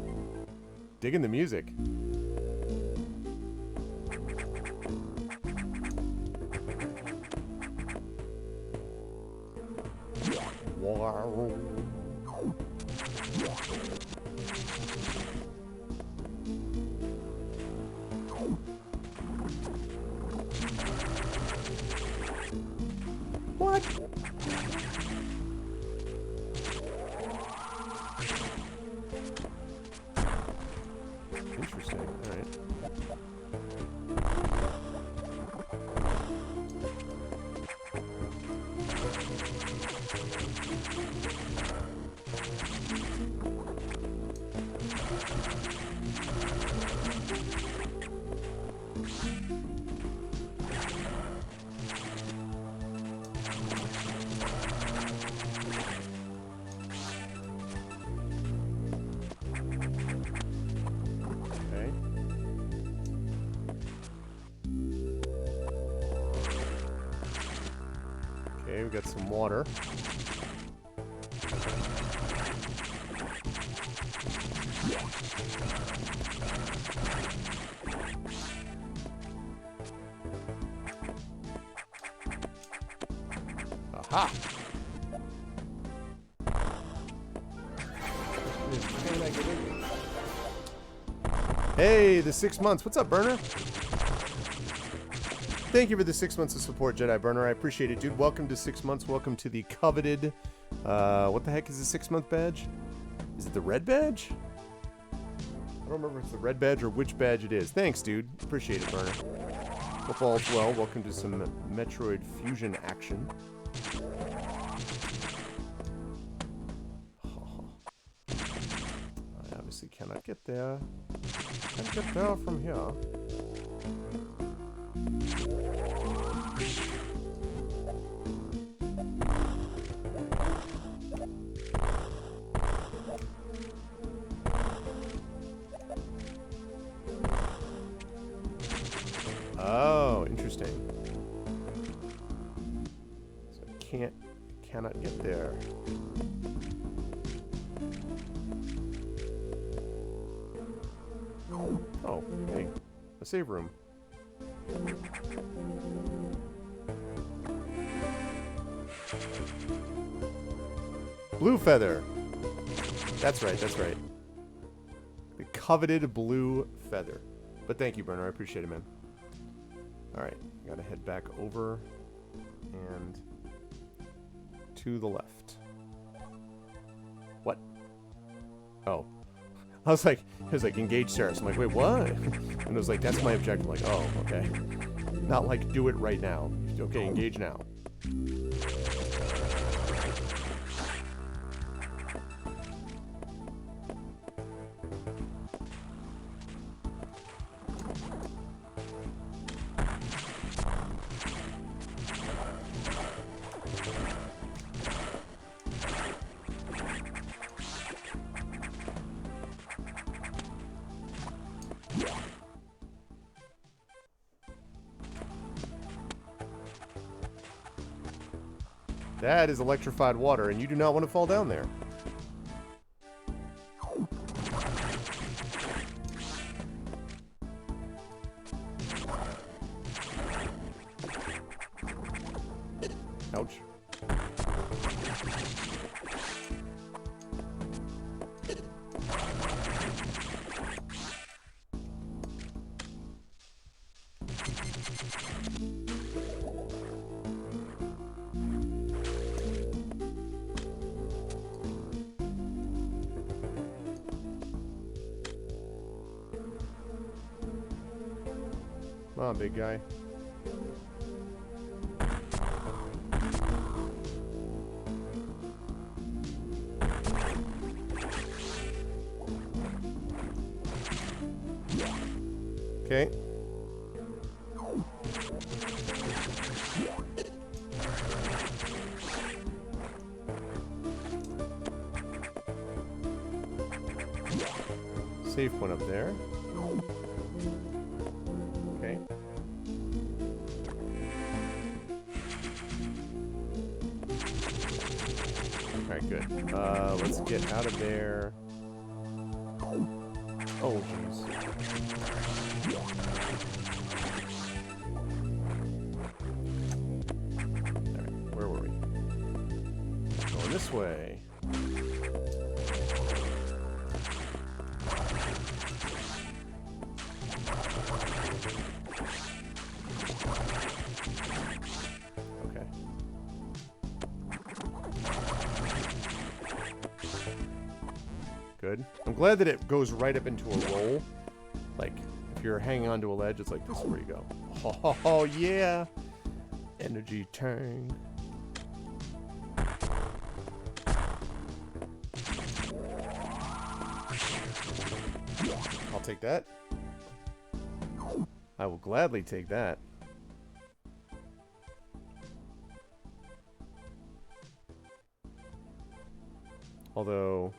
Digging the music. Wow. What? Interesting. All right. Okay, we got some water. Aha! Hey, the 6 months. What's up, Burner? Thank you for the 6 months of support, Jedi Burner. I appreciate it, dude. Welcome to 6 months. Welcome to the coveted... what the heck is the 6-month badge? Is it the red badge? I don't remember if it's the red badge or which badge it is. Thanks, dude. Appreciate it, Burner. Hope all's well. Welcome to some Metroid Fusion action. I obviously cannot get there. Can't get there from here. Interesting. So I cannot get there. Oh, hey, a save room. Blue feather. That's right, that's right. The coveted blue feather. But thank you, Bernard. I appreciate it, man. Alright, gotta head back over and to the left. What? Oh. I was like, it was like, engage Ceres. I'm like, wait, what? And it was like, that's my objective. I'm like, oh, okay. Not like, do it right now. Okay, engage now. That is electrified water, and you do not want to fall down there. Ouch. Come on, big guy. Okay. Safe one up there. Okay. Alright, good. Let's get out of there. Oh, jeez. Alright, where were we? Going this way. Okay. Good. I'm glad that it goes right up into a roll. Like, if you're hanging onto a ledge, it's like, this is where you go. Oh, yeah! Energy tank. I'll take that. I will gladly take that. Although...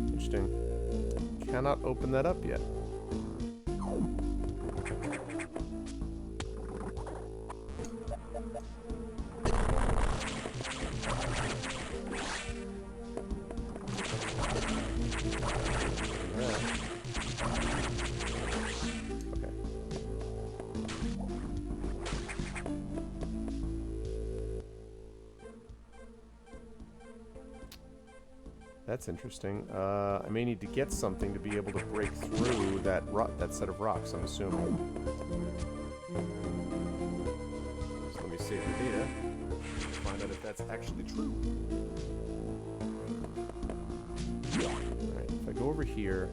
Interesting. Cannot open that up yet. That's interesting. I may need to get something to be able to break through that set of rocks, I'm assuming. So let me save the data. Find out if that's actually true. Alright, if I go over here...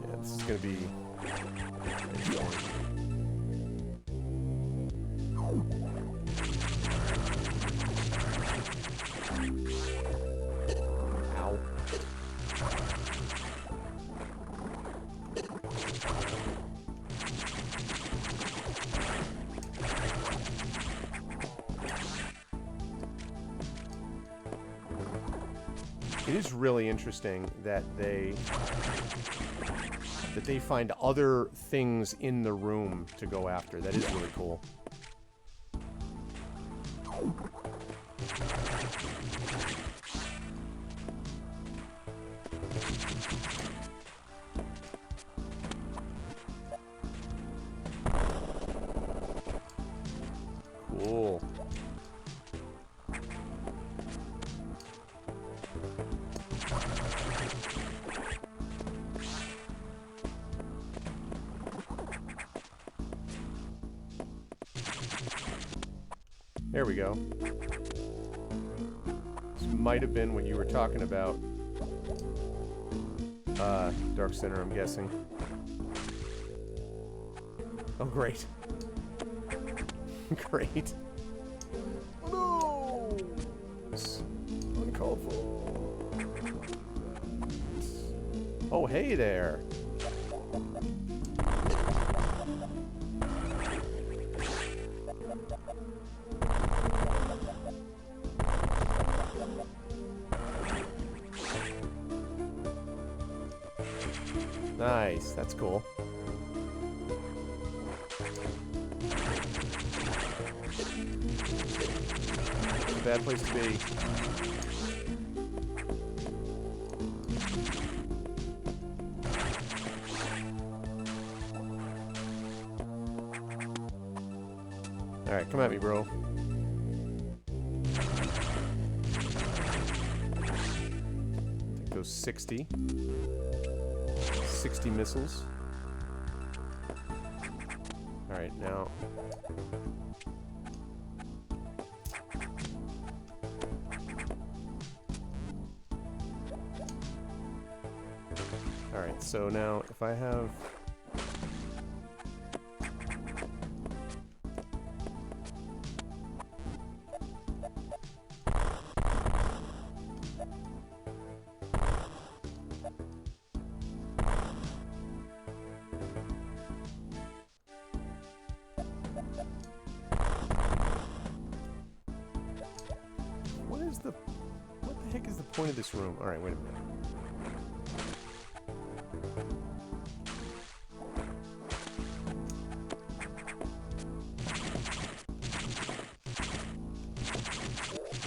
Yeah, this is going to be... It is really interesting that they find other things in the room to go after. That is really cool. Cool. There we go. This might have been what you were talking about. Dark Center, I'm guessing. Oh, great. Great. No! It's uncalled for. Oh, hey there. Nice, that's cool. Bad place to be. Alright, come at me, bro. Take those 60 missiles. Alright, now... Alright, so now if I have... What the heck is the point of this room? Alright, wait a minute.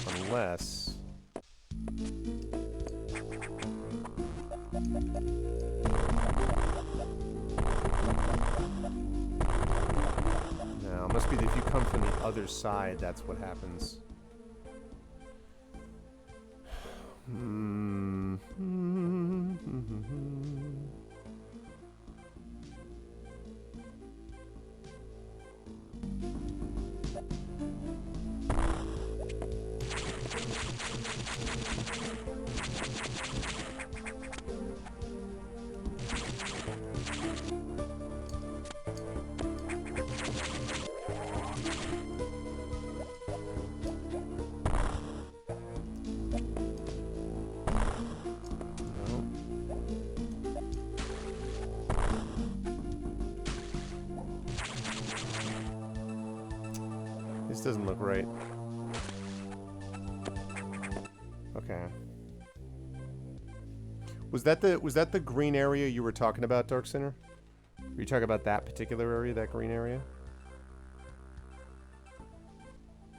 Unless... No, it must be that if you come from the other side, that's what happens. This doesn't look right. Okay. Was that the green area you were talking about, Dark Center? Were you talking about that particular area, that green area?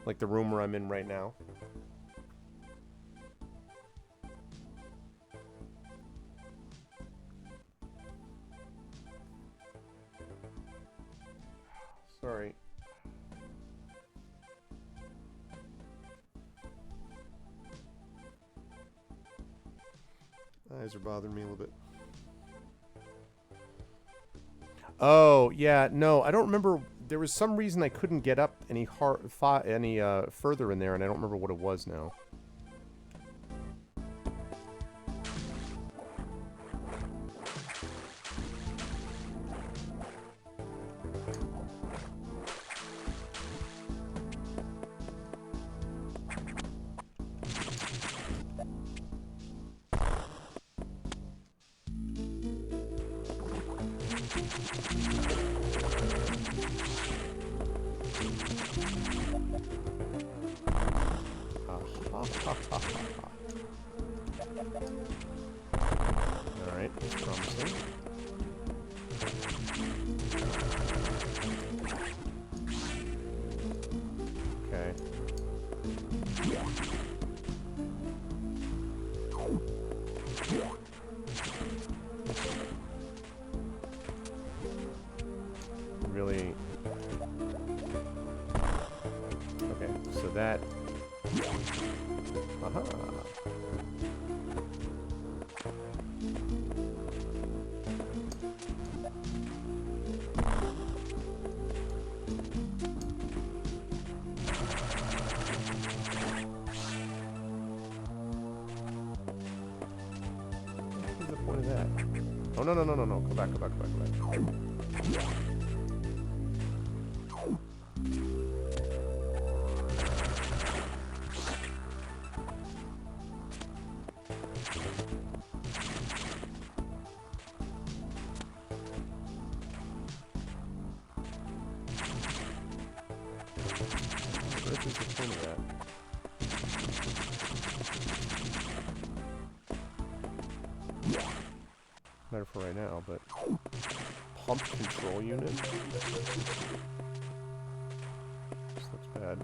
Like the room where I'm in right now? Sorry. Eyes are bothering me a little bit. Oh, yeah, no, I don't remember. There was some reason I couldn't get up any further in there, and I don't remember what it was now. Alright, that's promising. Okay. Really... Okay, so that... Aha! What's the point of that? Oh, no, no, no, no, no. Go back, go back, go back, go back. What is the point of that? Matter for right now, but pump control unit. This looks bad.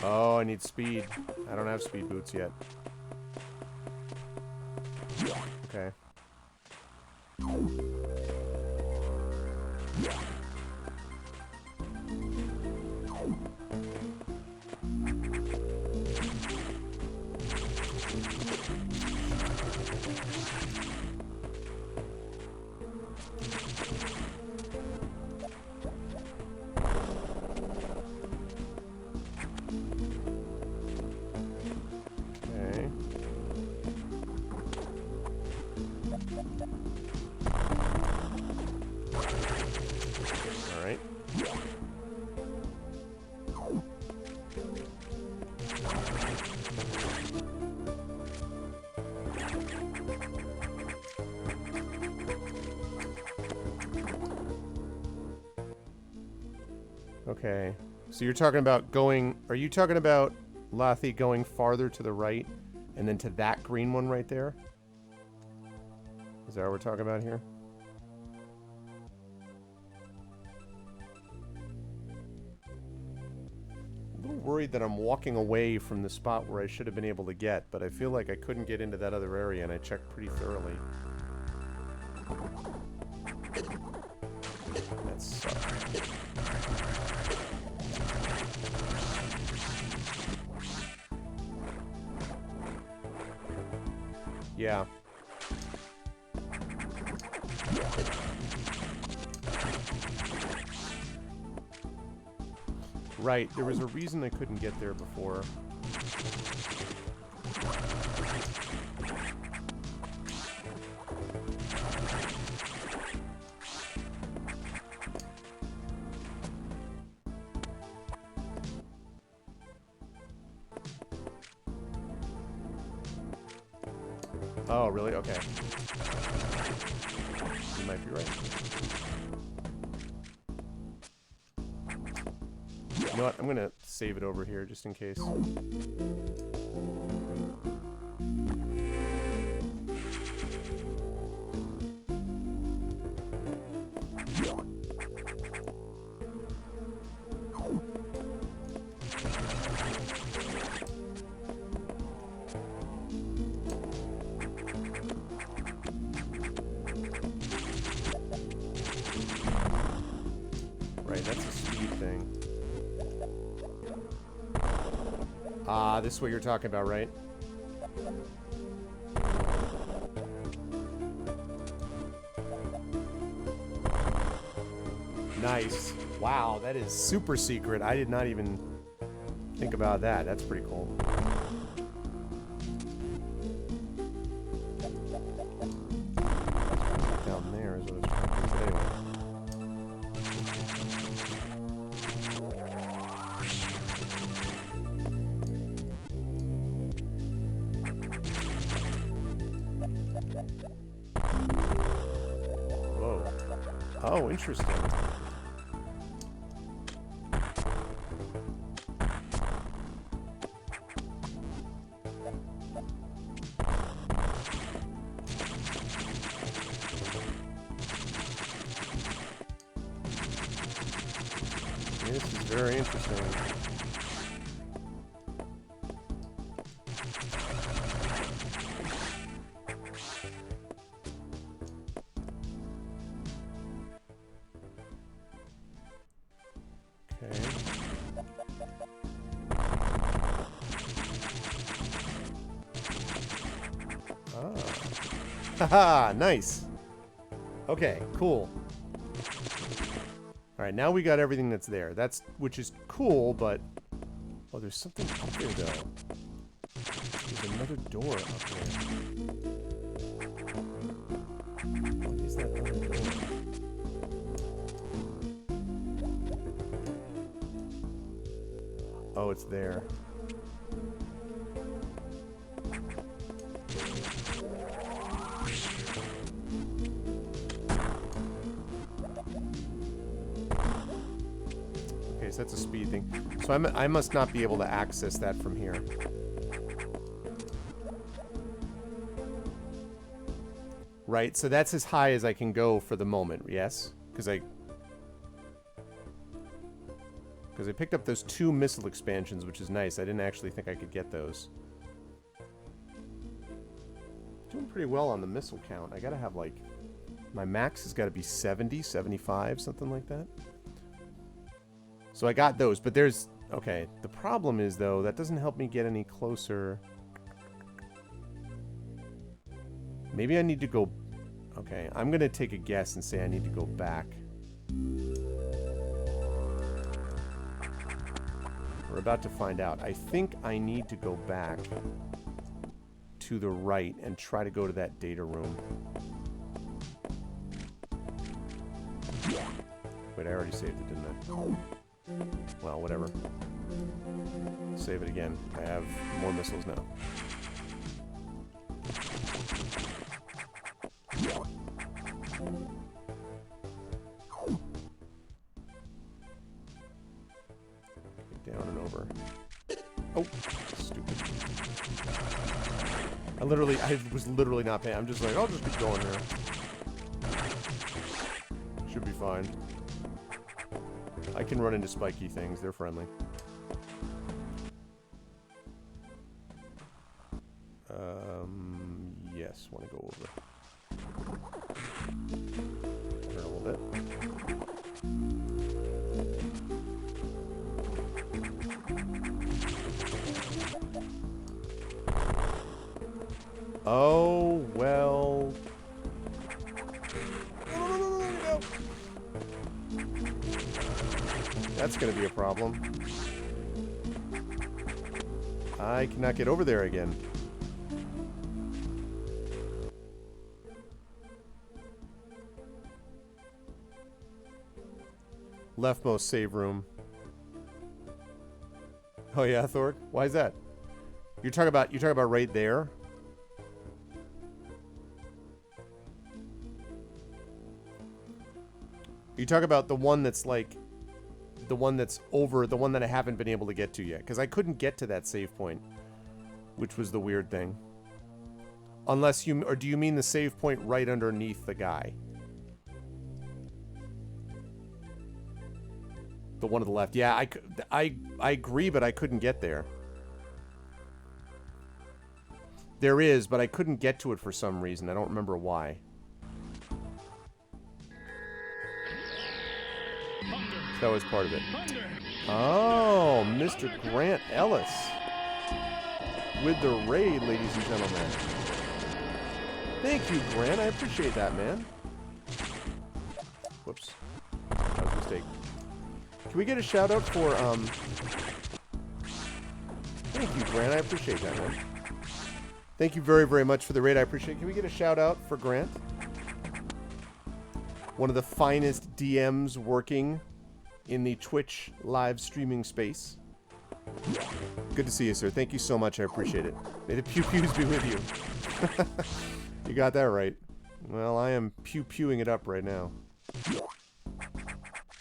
Oh, I need speed. I don't have speed boots yet. Okay. Okay. All right. Okay. So you're talking about going... Are you talking about, Lathy, going farther to the right and then to that green one right there? Is that what we're talking about here? I'm a little worried that I'm walking away from the spot where I should have been able to get, but I feel like I couldn't get into that other area and I checked pretty thoroughly. That sucks. Yeah. Right, there was a reason I couldn't get there before. Oh, really? Okay. You might be right. You know what? I'm gonna save it over here just in case. Right, that's a speed thing. Ah, this is what you're talking about, right? Nice. Wow, that is super secret. I did not even think about that. That's pretty cool. Down there is what I was trying to say. Whoa. Oh, interesting. This is very interesting. Okay. Ah. Haha, nice. Okay, cool. All right, now we got everything that's there. Which is cool, but oh, there's something up there though. There's another door up there. What is that other door? Oh, it's there. Okay, so that's a speed thing. So I must not be able to access that from here. Right, so that's as high as I can go for the moment, yes? Because I picked up those 2 missile expansions, which is nice. I didn't actually think I could get those. Doing pretty well on the missile count. I gotta have, like... My max has got to be 70, 75, something like that. So I got those, but there's... Okay, the problem is, though, that doesn't help me get any closer. Maybe I need to go... Okay, I'm going to take a guess and say I need to go back. We're about to find out. I think I need to go back to the right and try to go to that data room. Wait, I already saved it, didn't I? Well, whatever. Save it again. I have more missiles now. Down and over. Oh, stupid. I was literally not paying. I'm just like, I'll just keep going here. Should be fine. I can run into spiky things. They're friendly. Yes, want to go over. Turn a little bit. Oh, well. No. That's going to be a problem. I cannot get over there again. Leftmost save room. Oh yeah, Thor. Why is that? You're talking about right there? You talk about the one that's like the one that's over, the one that I haven't been able to get to yet, because I couldn't get to that save point, which was the weird thing. Unless you, or do you mean the save point right underneath the guy? The one to the left. Yeah, I agree, but I couldn't get there. There is, but I couldn't get to it for some reason. I don't remember why. That was part of it. Oh, Mr. Grant Ellis. With the raid, ladies and gentlemen. Thank you, Grant. I appreciate that, man. Whoops. That was a mistake. Can we get a shout out for, Thank you, Grant. I appreciate that, man. Thank you very, very much for the raid. I appreciate it. Can we get a shout out for Grant? One of the finest DMs working in the Twitch live streaming space. Good to see you, sir. Thank you so much. I appreciate it. May the pew-pews be with you. You got that right. Well, I am pew-pewing it up right now.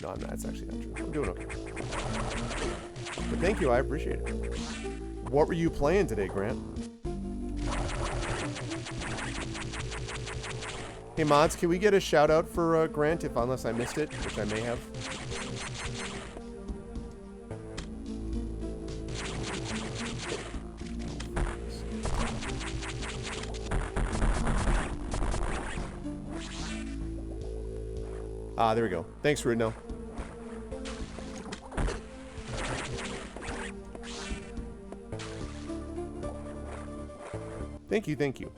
No, I'm not. That's actually not true. I'm doing okay. But thank you. I appreciate it. What were you playing today, Grant? Hey, mods, can we get a shout-out for Grant, unless I missed it, which I may have? Ah, there we go. Thanks, Rudno. Thank you, thank you.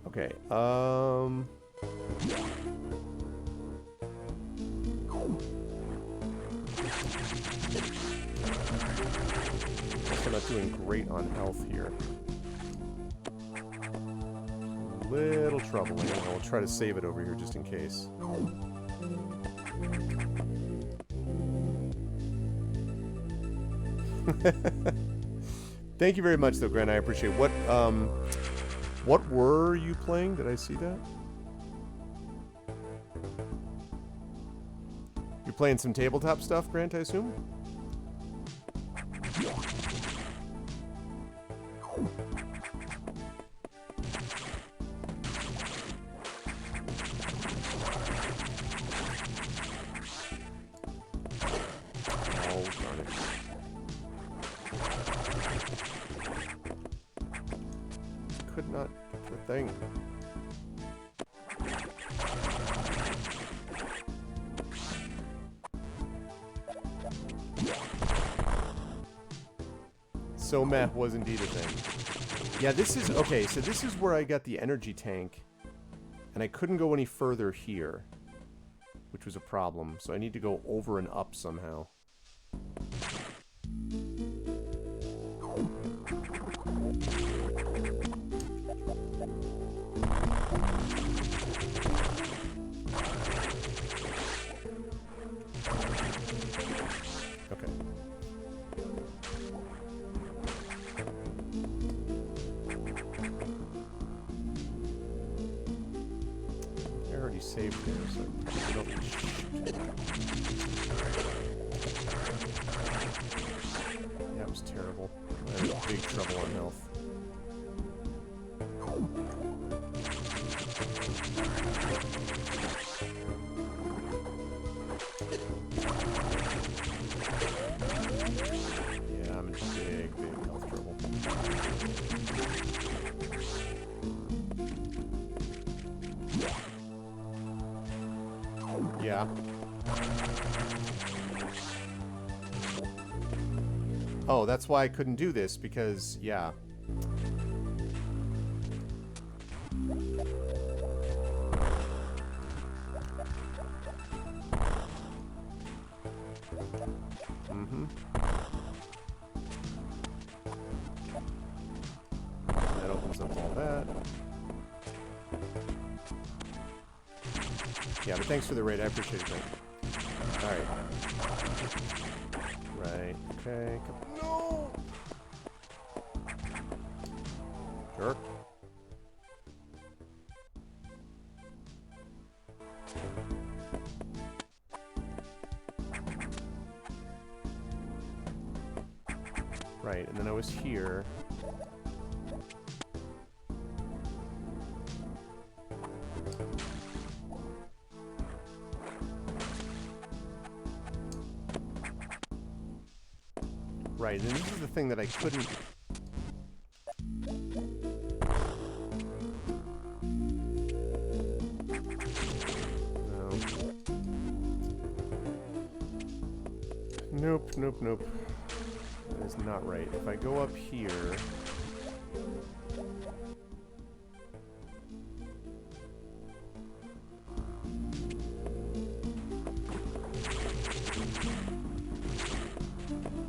Okay, also not doing great on health here. Little trouble. I'll try to save it over here just in case. Thank you very much, though, Grant. I appreciate it. What were you playing? Did I see that? You're playing some tabletop stuff, Grant, I assume? Could not get the thing. So math was indeed a thing. Yeah, this is... Okay, so this is where I got the energy tank. And I couldn't go any further here. Which was a problem. So I need to go over and up somehow. Okay. I already saved there, so I don't... Yeah, it was terrible. I had big trouble on health. Yeah, I'm in big, big health trouble. Yeah. Oh, that's why I couldn't do this, because, yeah. That opens up all that. Yeah, but thanks for the raid. I appreciate it, man. Alright. Right. Okay. No! Jerk. Right, and then I was here. Right, and this is the thing that I couldn't... No. Nope, nope, nope. That is not right. If I go up here...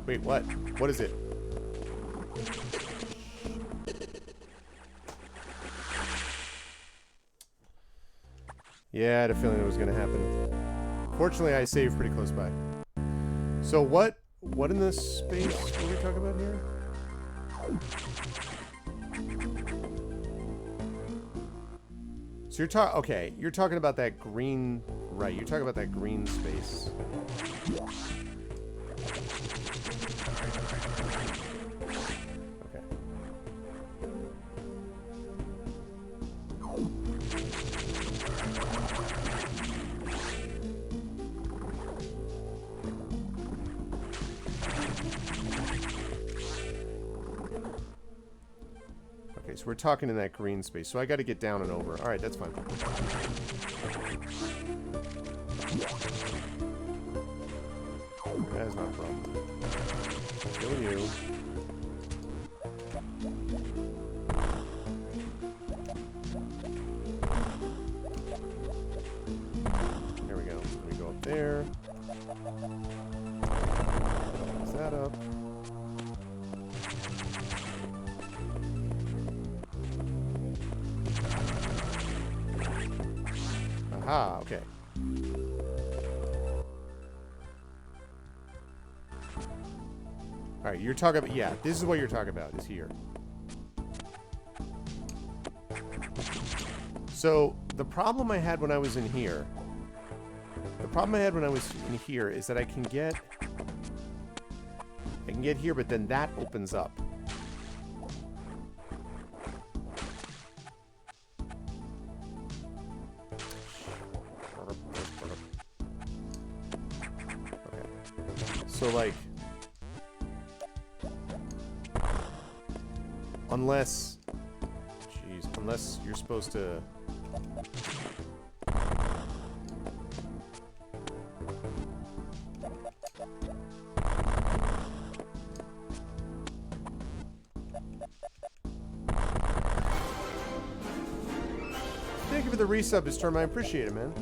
Wait, what? What is it? Yeah, I had a feeling it was going to happen. Fortunately, I saved pretty close by. So what in this space are we talking about here? So you're talking about that green, right, you're talking about that green space. Okay. Okay, so we're talking in that green space, so I got to get down and over. All right, that's fine. That is not a problem. Kill you. There we go. Let me go up there. Close that up. Aha, okay. Alright, you're talking about, yeah, this is what you're talking about, is here. So, the problem I had when I was in here, is that I can get here, but then that opens up. Okay. So, like, unless you're supposed to... Thank you for the resub, this term. I appreciate it, man.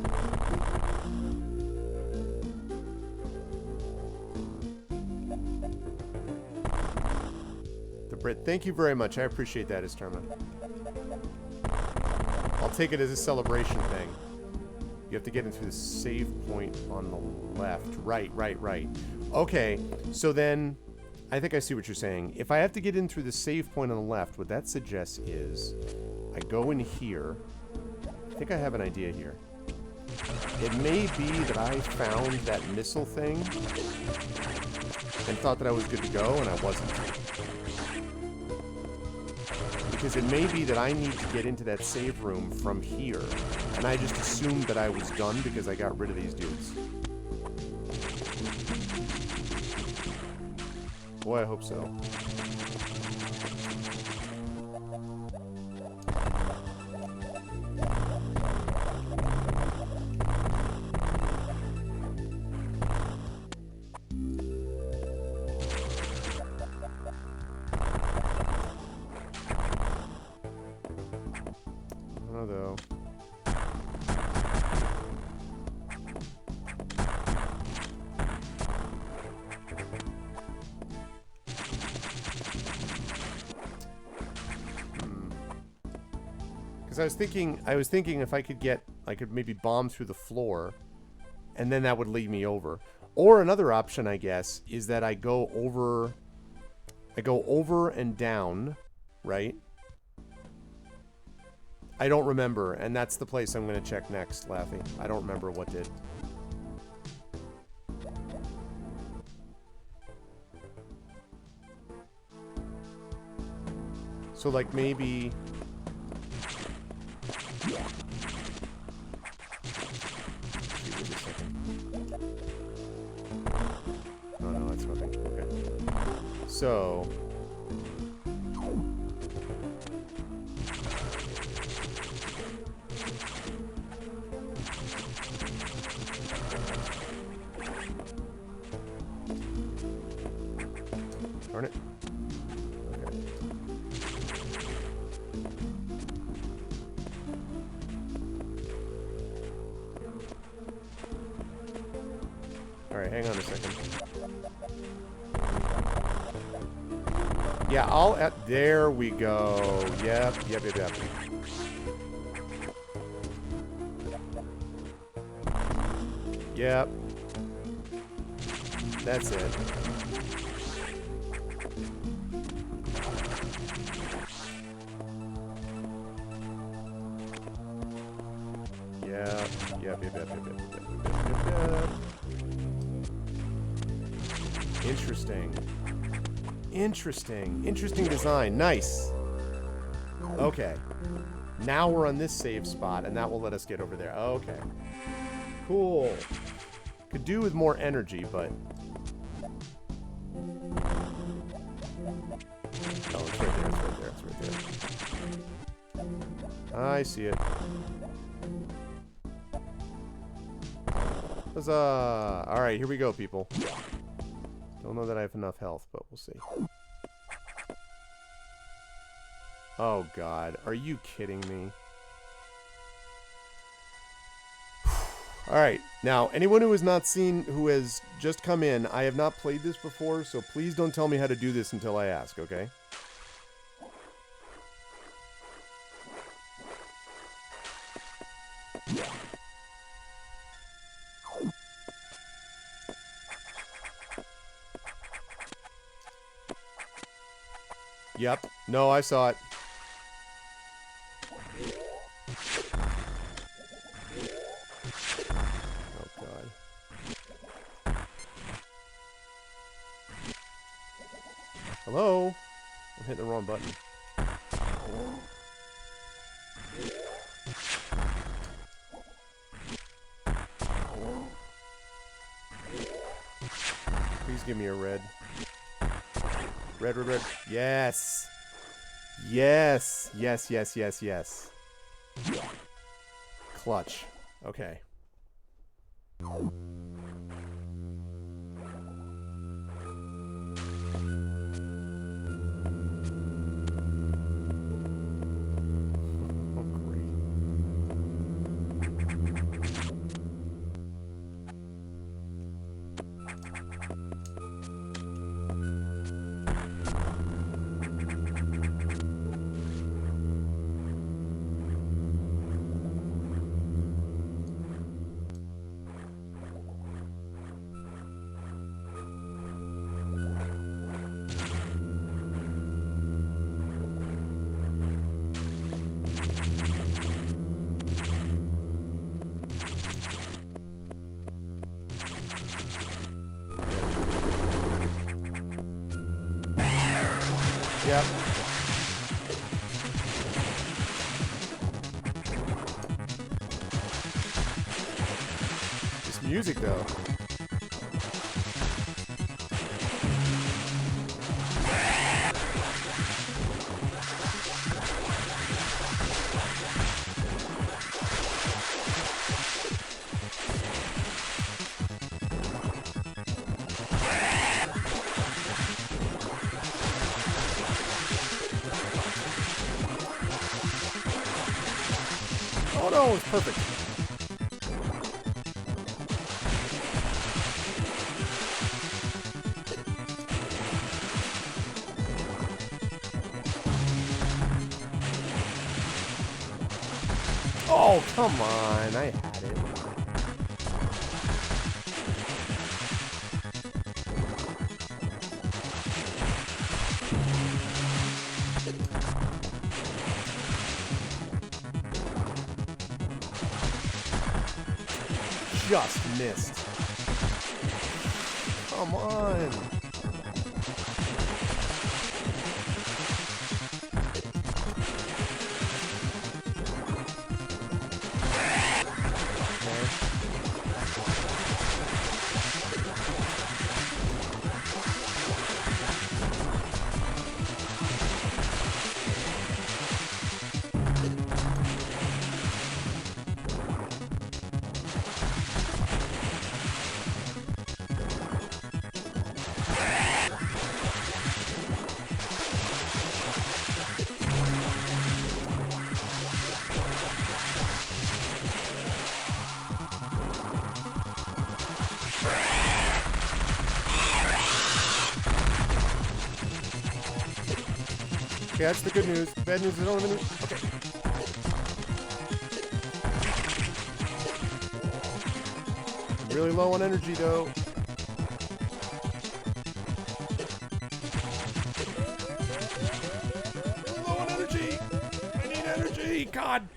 The Brit, thank you very much. I appreciate that, Istarma. I'll take it as a celebration thing. You have to get into the save point on the left. Right. Okay, so then I think I see what you're saying. If I have to get in through the save point on the left, what that suggests is I go in here. I think I have an idea here. It may be that I found that missile thing and thought that I was good to go, and I wasn't. Because it may be that I need to get into that save room from here, and I just assumed that I was done because I got rid of these dudes. Boy, I hope so. I was thinking if I could maybe bomb through the floor, and then that would lead me over. Or another option, I guess, is that I go over and down, right? I don't remember, and that's the place I'm going to check next, Laffy. I don't remember what did. So, like, maybe... Oh, no, that's nothing. Okay. So... Darn it. Okay. Alright, hang on a second. Yeah, there we go. Yep. Yep. That's it. Yep. Interesting design. Nice. Okay. Now we're on this save spot, and that will let us get over there. Okay. Cool. Could do with more energy, but... Oh, it's right there. I see it. Huzzah! Alright, here we go, people. Don't know that I have enough health, but we'll see. Oh, God. Are you kidding me? Alright, now, anyone who has not seen, who has just come in, I have not played this before, so please don't tell me how to do this until I ask, okay? Yep. No, I saw it. Oh, God. Hello? I'm hitting the wrong button. Please give me a red. Red, red, red. Yes! Yes! Yes, yes, yes, yes. Clutch. Okay. Yep. This music, though. Oh no, it's perfect. Oh, come on. I had it. Just missed. Come on. Okay, that's the good news. Bad news is only the news. Okay. I'm really low on energy, though. Low on energy. I need energy. God.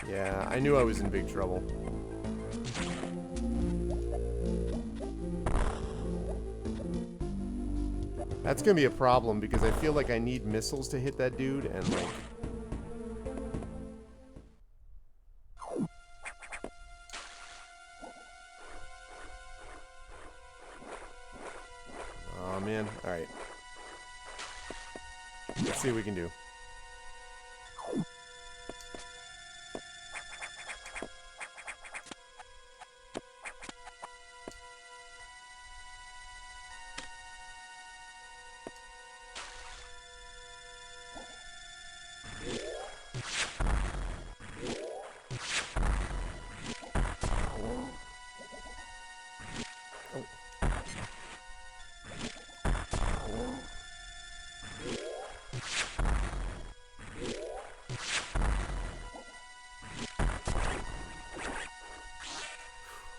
Yeah, I knew I was in big trouble. That's gonna be a problem because I feel like I need missiles to hit that dude and like... Alright. Let's see what we can do.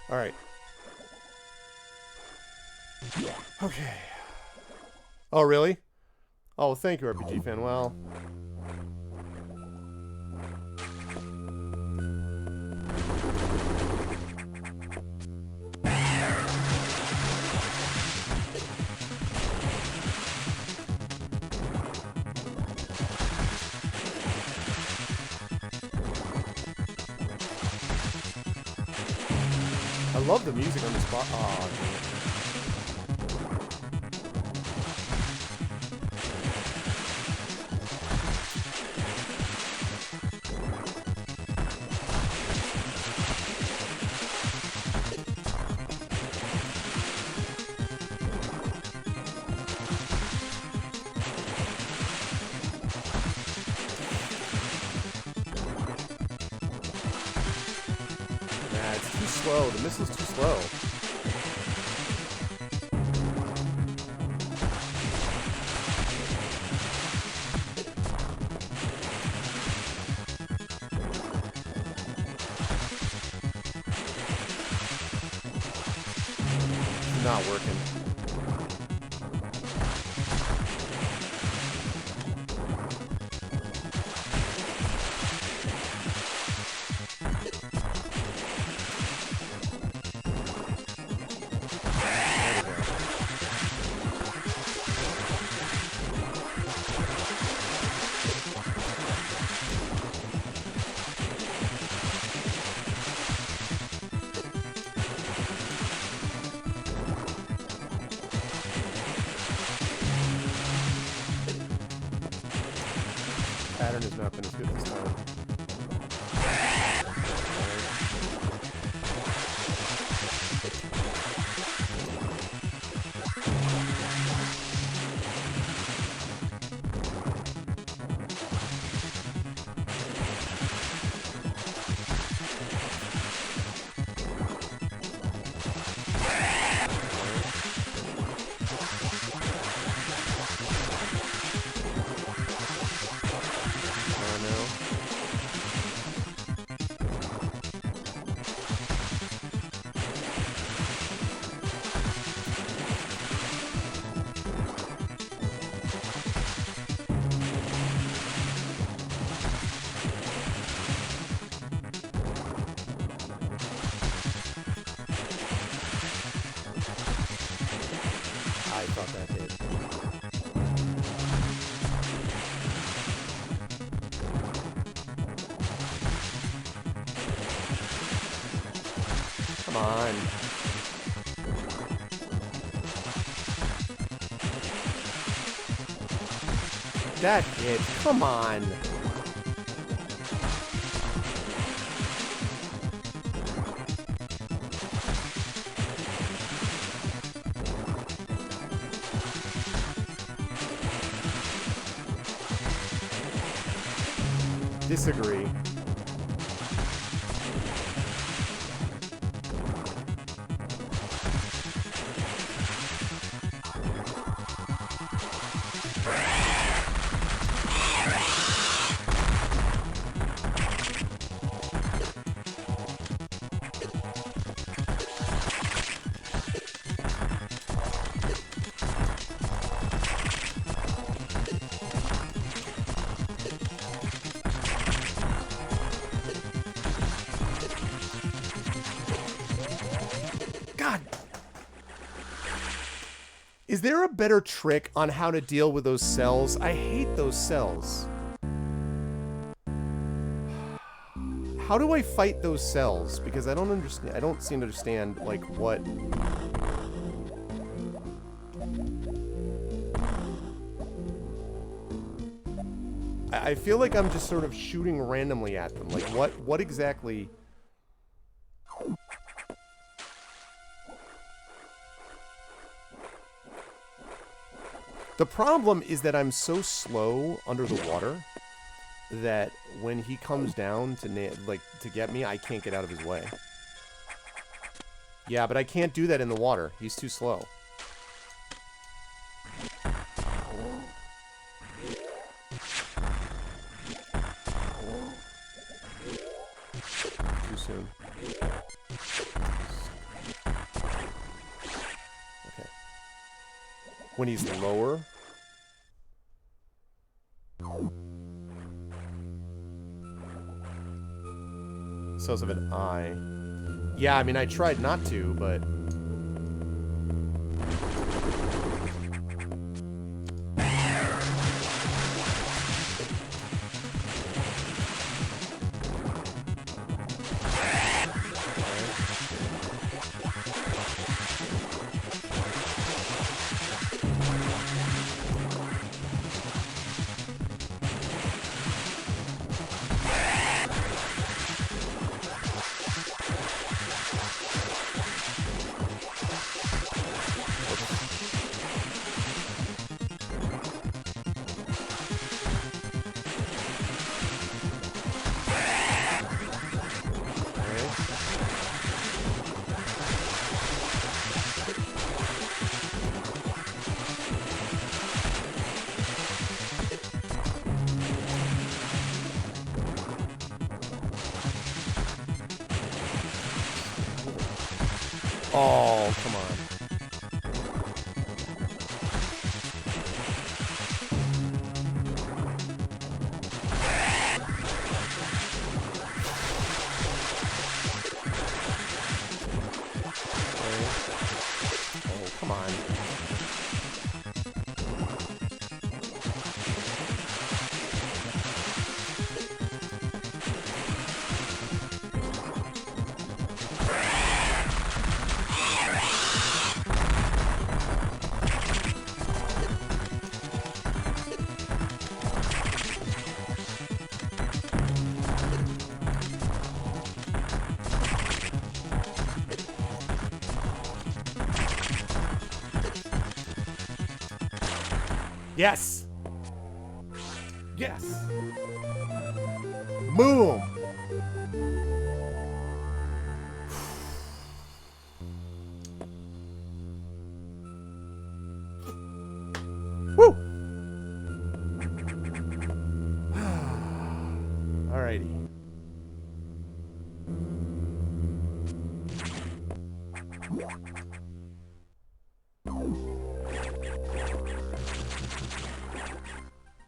Alright. Okay. Oh, really? Oh, thank you, RPG fan. Well... I love the music on this spot. Oh, nah, it's too slow. The missile's too slow. It's not working. Pattern has not been as good this time. I thought that hit. Come on. That hit. Come on. Disagree. God. Is there a better trick on how to deal with those cells? I hate those cells. How do I fight those cells? Because I don't understand. I don't seem to understand, like, what... I feel like I'm just sort of shooting randomly at them. Like, what exactly... The problem is that I'm so slow under the water that when he comes down to get me, I can't get out of his way. Yeah, but I can't do that in the water. He's too slow. Too soon. Okay. When he's lower... Sounds of an eye. Yeah, I mean, I tried not to, but... Oh, come on. Oh, come on. Yes! Yes! Boom! Woo! Alrighty.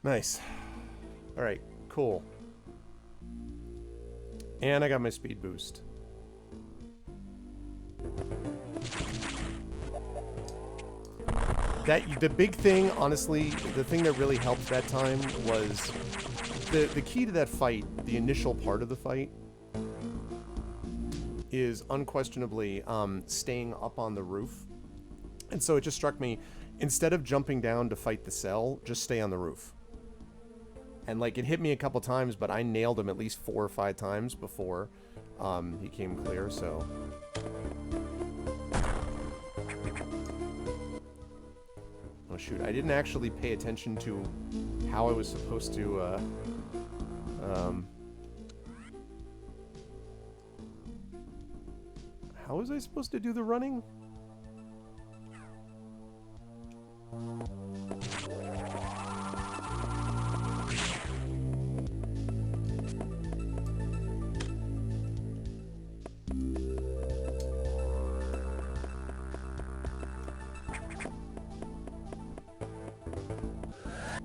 Nice. Alright, cool. And I got my speed boost. The big thing, honestly, the thing that really helped that time was the key to that fight, the initial part of the fight, is unquestionably staying up on the roof. And so it just struck me, instead of jumping down to fight the cell, just stay on the roof. And, like, it hit me a couple times, but I nailed him at least 4 or 5 times before he came clear, so... Oh, shoot. I didn't actually pay attention to how I was supposed to, How was I supposed to do the running?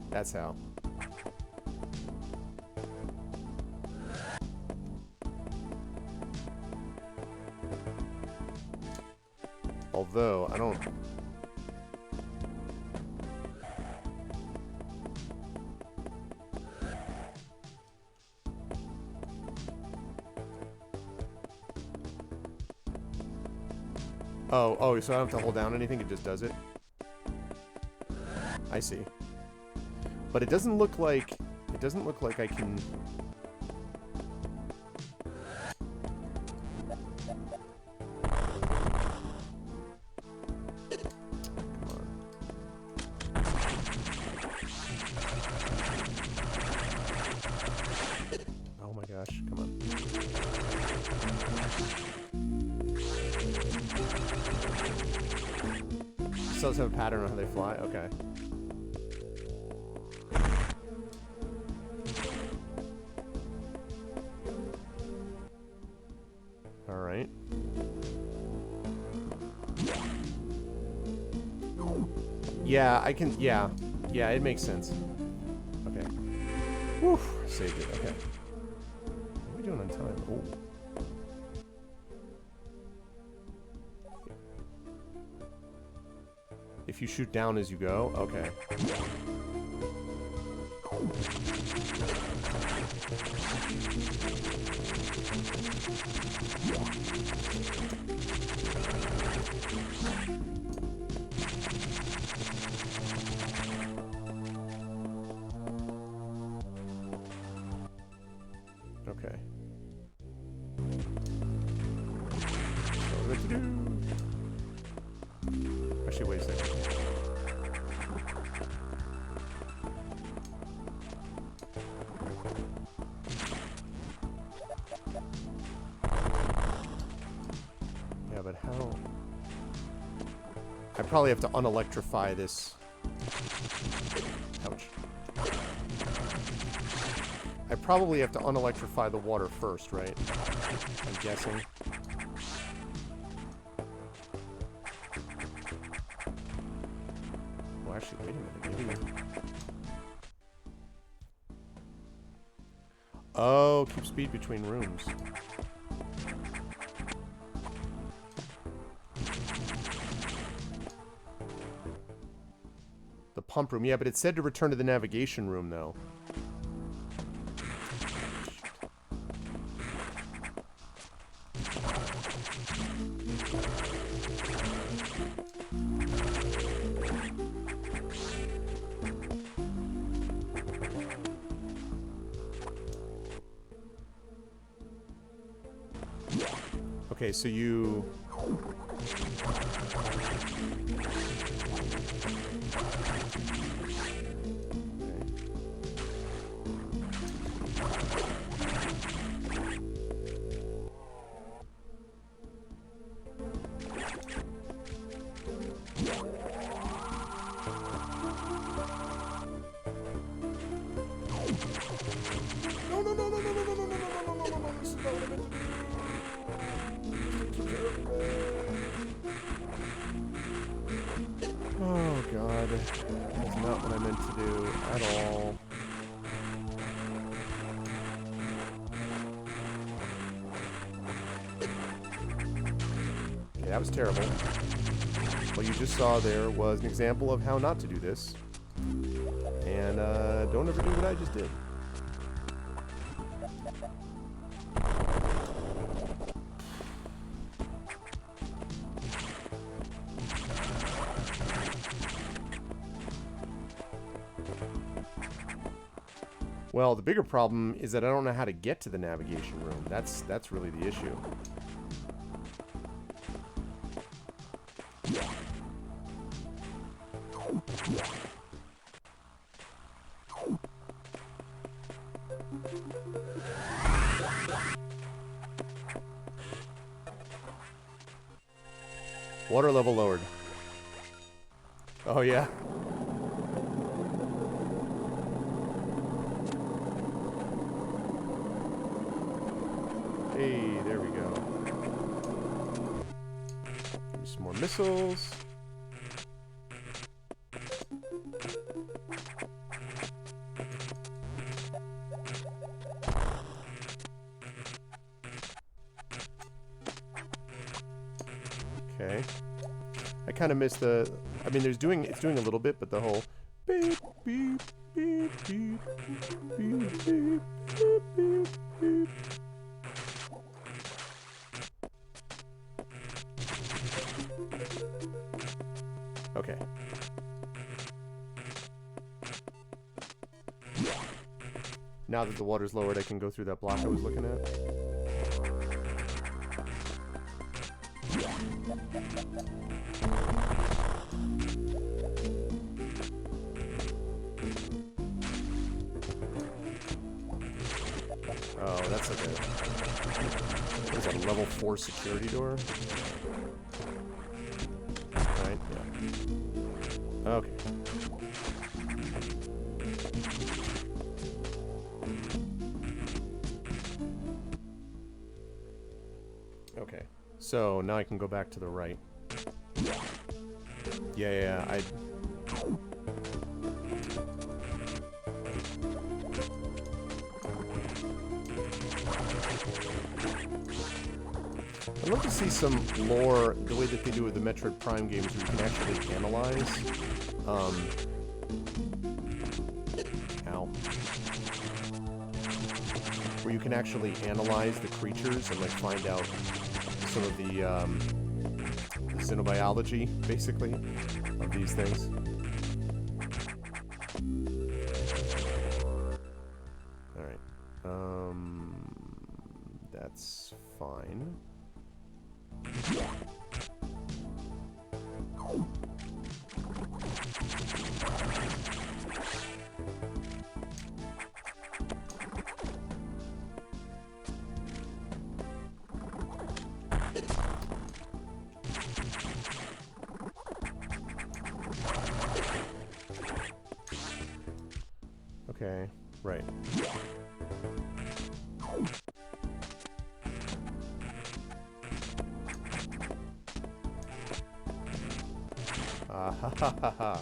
That's how. Although, I don't... Oh, so I don't have to hold down anything, it just does it? I see. But it doesn't look like It doesn't look like I can... Oh my gosh, come on. This does have a pattern on how they fly? Okay. Alright. Yeah, I can... Yeah. Yeah, it makes sense. Okay. Whew. Saved it. Okay. What are we doing on time? Oh. If you shoot down as you go? Okay. Okay. So what to do? Actually, wait a second. Yeah, but how? I probably have to unelectrify this. Ouch. I probably have to unelectrify the water first, right? I'm guessing. Well, actually, wait a minute. Maybe... Oh, keep speed between rooms. The pump room. Yeah, but it said to return to the navigation room, though. Okay, so you... Oh god, that's not what I meant to do at all. Okay, that was terrible. What you just saw there was an example of how not to do this. And don't ever do what I just did. Well, the bigger problem is that I don't know how to get to the navigation room. That's really the issue. Water level lowered. Oh yeah. Hey, there we go. Give me some more missiles. Okay. I kind of missed the... I mean, it's doing a little bit, but the whole... Beep, beep, beep, beep, beep, beep, beep, beep, beep. Okay. now that the water's lowered, I can go through that block I was looking at. Oh, that's like a... What is that, a level 4 security door? Right, yeah. Okay. Okay. So, now I can go back to the right. Yeah, I'd love to see some lore, the way that they do with the Metroid Prime games, where you can actually analyze, where you can actually analyze the creatures and, like, find out some of the, xenobiology, basically, of these things. Alright. That's fine. Okay, right. Ha ha ha ha.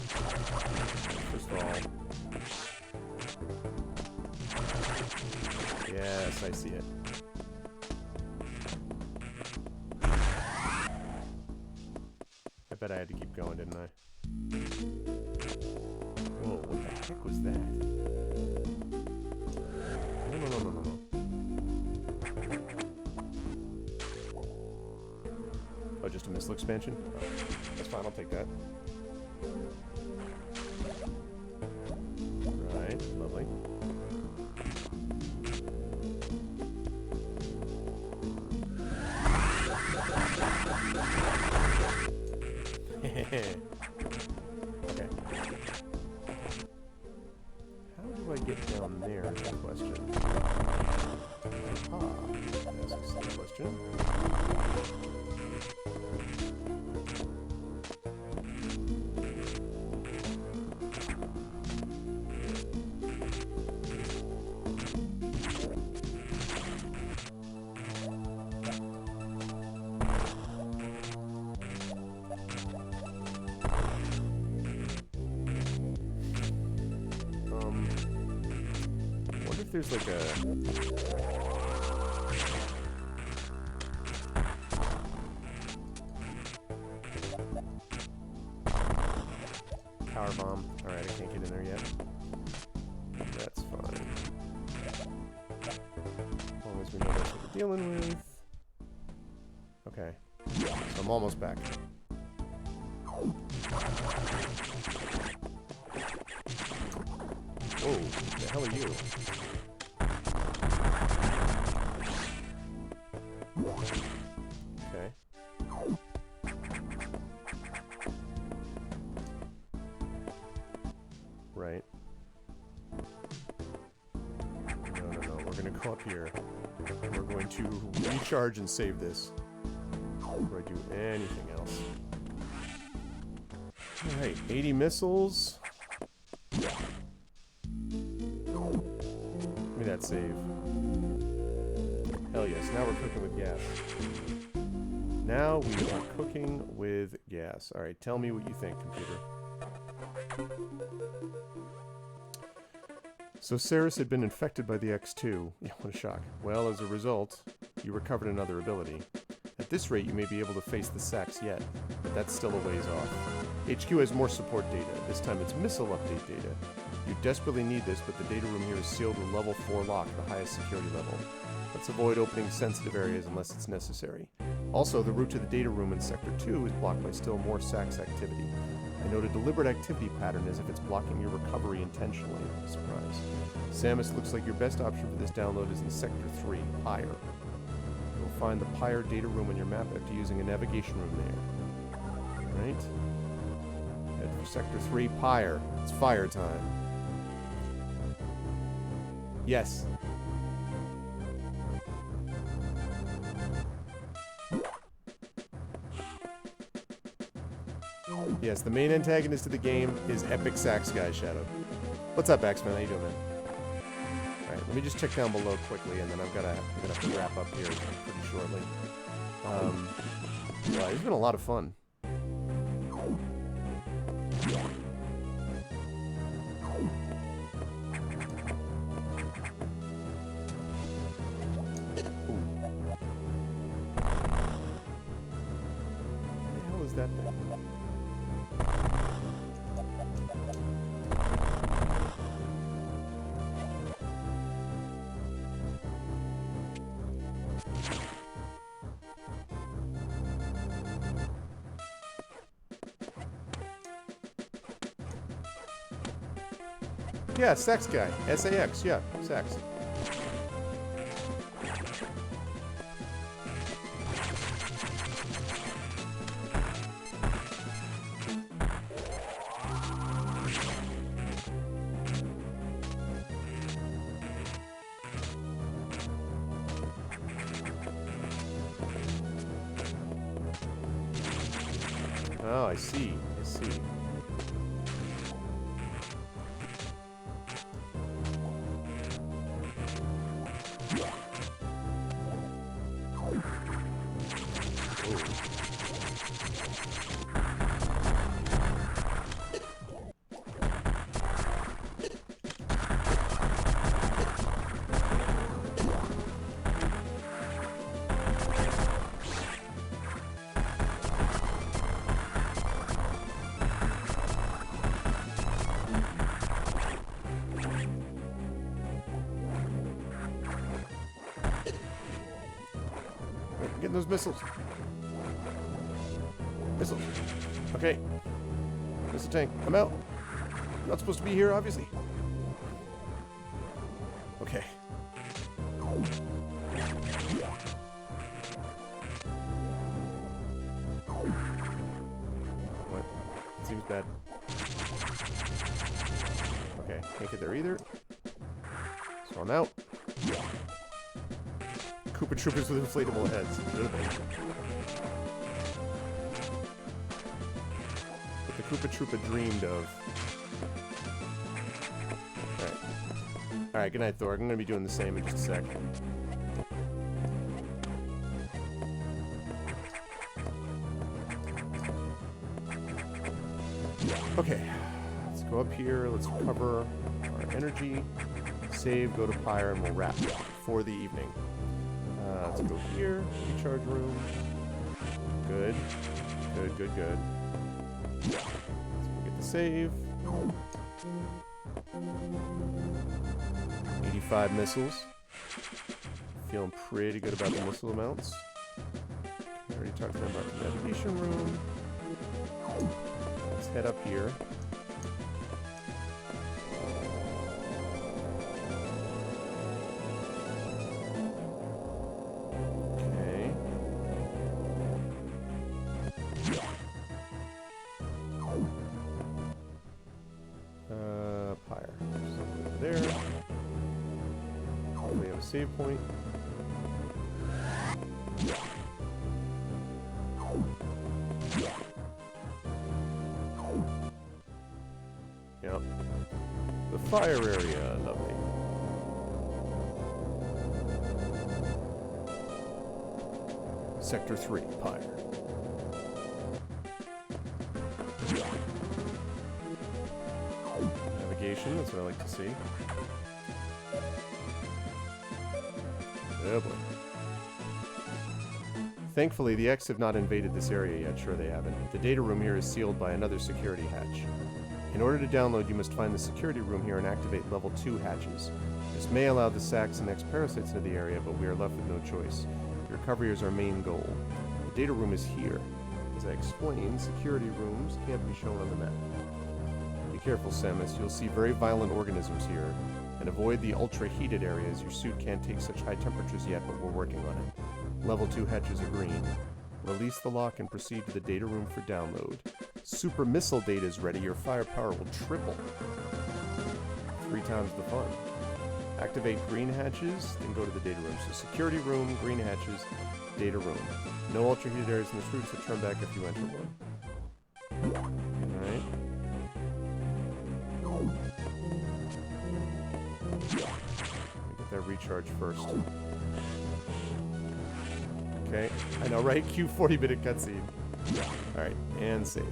First of all. Yes, I see it. I bet I had to keep going, didn't I? Whoa, what the heck was that? No. Oh, just a missile expansion? Oh, that's fine, I'll take that. Right, lovely. Okay. How do I get down there is the question. That's a silly question. There's like a... Power bomb. Alright, I can't get in there yet. That's fine. As long as we know that's what we're dealing with. Okay. So I'm almost back. Whoa, what the hell are you? Okay. Right. No. We're gonna go up here. We're going to recharge and save this before I do anything else. Alright, 80 missiles. Give me that save. Hell yes, now we're cooking with gas. Now we are cooking with gas. Alright, tell me what you think, computer. So Ceres had been infected by the X2. Yeah, what a shock. Well, as a result, you recovered another ability. At this rate, you may be able to face the sacks yet, but that's still a ways off. HQ has more support data. This time it's missile update data. You desperately need this, but the data room here is sealed with level 4 lock, the highest security level. Let's avoid opening sensitive areas unless it's necessary. Also, the route to the data room in Sector 2 is blocked by still more SACS activity. I note a deliberate activity pattern as if it's blocking your recovery intentionally. Surprise. Samus, looks like your best option for this download is in Sector 3, Pyre. You'll find the Pyre data room on your map after using a navigation room there. Alright. Head for Sector 3, Pyre. It's fire time. Yes. Yes, the main antagonist of the game is Epic Sax Guy Shadow. What's up, Axman? How you doing, man? Alright, let me just check down below quickly, and then I'm gonna have to wrap up here pretty shortly. Well, it's been a lot of fun. That thing. Yeah, Sax Guy. S-A-X, yeah, Sax. Oh, I see. I see. Getting those missiles. Missiles. Okay. Missile tank. I'm out. I'm not supposed to be here, obviously. Okay. What? It seems bad. Okay. Can't get there either. So I'm out. Koopa Troopers with inflatable heads. What the Koopa Troopa dreamed of. Alright. Alright, good night, Thor. I'm going to be doing the same in just a sec. Okay. Let's go up here. Let's recover our energy. Save, go to Pyre, and we'll wrap for the evening. Let's go here. Recharge room. Good. Good, good, good. Let's go get the save. 85 missiles. Feeling pretty good about the missile amounts. I already talked to them about the navigation room. Let's head up here. Save point. Yep. The fire area, lovely. Sector 3, Pyre. Navigation, that's what I like to see. Oh boy. Thankfully, the X have not invaded this area yet. Sure they haven't. The data room here is sealed by another security hatch. In order to download, you must find the security room here and activate level 2 hatches. This may allow the Sax and X parasites into the area, but we are left with no choice. The recovery is our main goal. The data room is here. The As I explained, security rooms can't be shown on the map. Be careful, Samus. You'll see very violent organisms here. And avoid the ultra-heated areas. Your suit can't take such high temperatures yet, but we're working on it. Level 2 hatches are green. Release the lock and proceed to the data room for download. Super missile data is ready. Your firepower will triple. 3 times the fun. Activate green hatches, then go to the data room. So security room, green hatches, data room. No ultra-heated areas in this room, so turn back if you enter one. Alright. Get that recharge first. Okay, I know, right? Cue 40-minute cutscene. Alright, and save.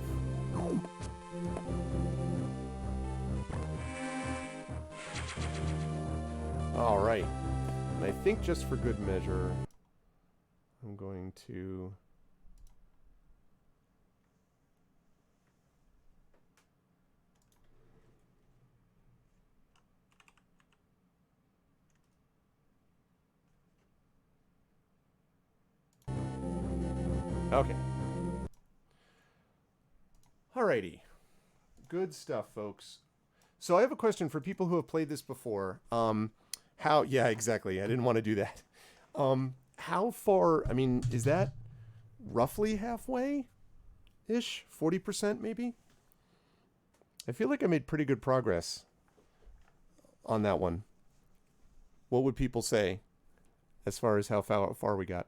Alright. And I think just for good measure, I'm going to... Okay. Alrighty. Good stuff, folks. So I have a question for people who have played this before. Yeah, exactly. I didn't want to do that. How far, I mean, is that roughly halfway-ish? 40% maybe? I feel like I made pretty good progress on that one. What would people say as far as how far we got?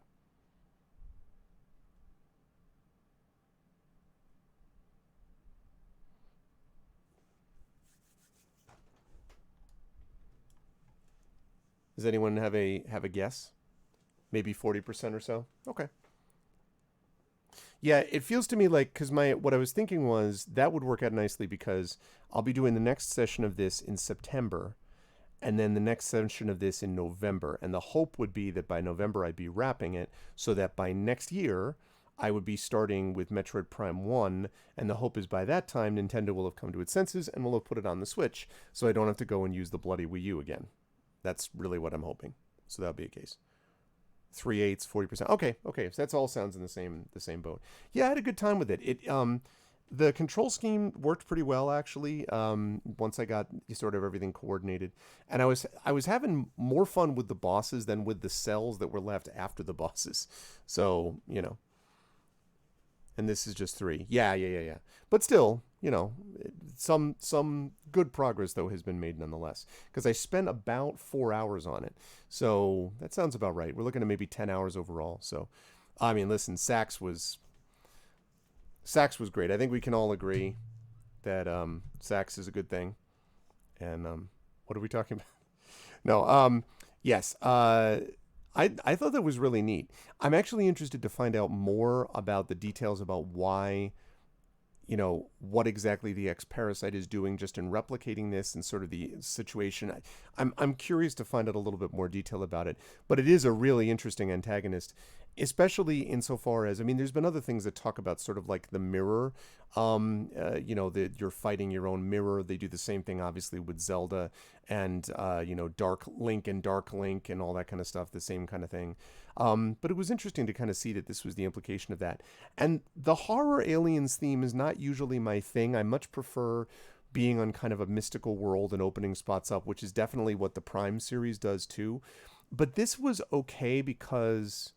Does anyone have a guess? Maybe 40% or so? Okay. Yeah, it feels to me like, because what I was thinking was that would work out nicely because I'll be doing the next session of this in September and then the next session of this in November. And the hope would be that by November I'd be wrapping it so that by next year I would be starting with Metroid Prime 1, and the hope is by that time Nintendo will have come to its senses and will have put it on the Switch so I don't have to go and use the bloody Wii U again. That's really what I'm hoping. So that'll be a case. 3/8, 40%. Okay. So that's all sounds in the same boat. Yeah, I had a good time with it. The control scheme worked pretty well actually. Once I got sort of everything coordinated, and I was having more fun with the bosses than with the cells that were left after the bosses. So and this is just 3. Yeah. But still, some good progress, though, has been made nonetheless. Because I spent about 4 hours on it. So that sounds about right. We're looking at maybe 10 hours overall. So, I mean, listen, Sax was great. I think we can all agree that Sax is a good thing. And what are we talking about? No, yes. I thought that was really neat. I'm actually interested to find out more about the details about why, what exactly the X-Parasite is doing just in replicating this and sort of the situation. I'm curious to find out a little bit more detail about it. But it is a really interesting antagonist, especially insofar as, I mean, there's been other things that talk about sort of like the mirror, that you're fighting your own mirror. They do the same thing, obviously, with Zelda and, Dark Link and all that kind of stuff, the same kind of thing. But it was interesting to kind of see that this was the implication of that. And the horror aliens theme is not usually my thing. I much prefer being on kind of a mystical world and opening spots up, which is definitely what the Prime series does too. But this was okay because,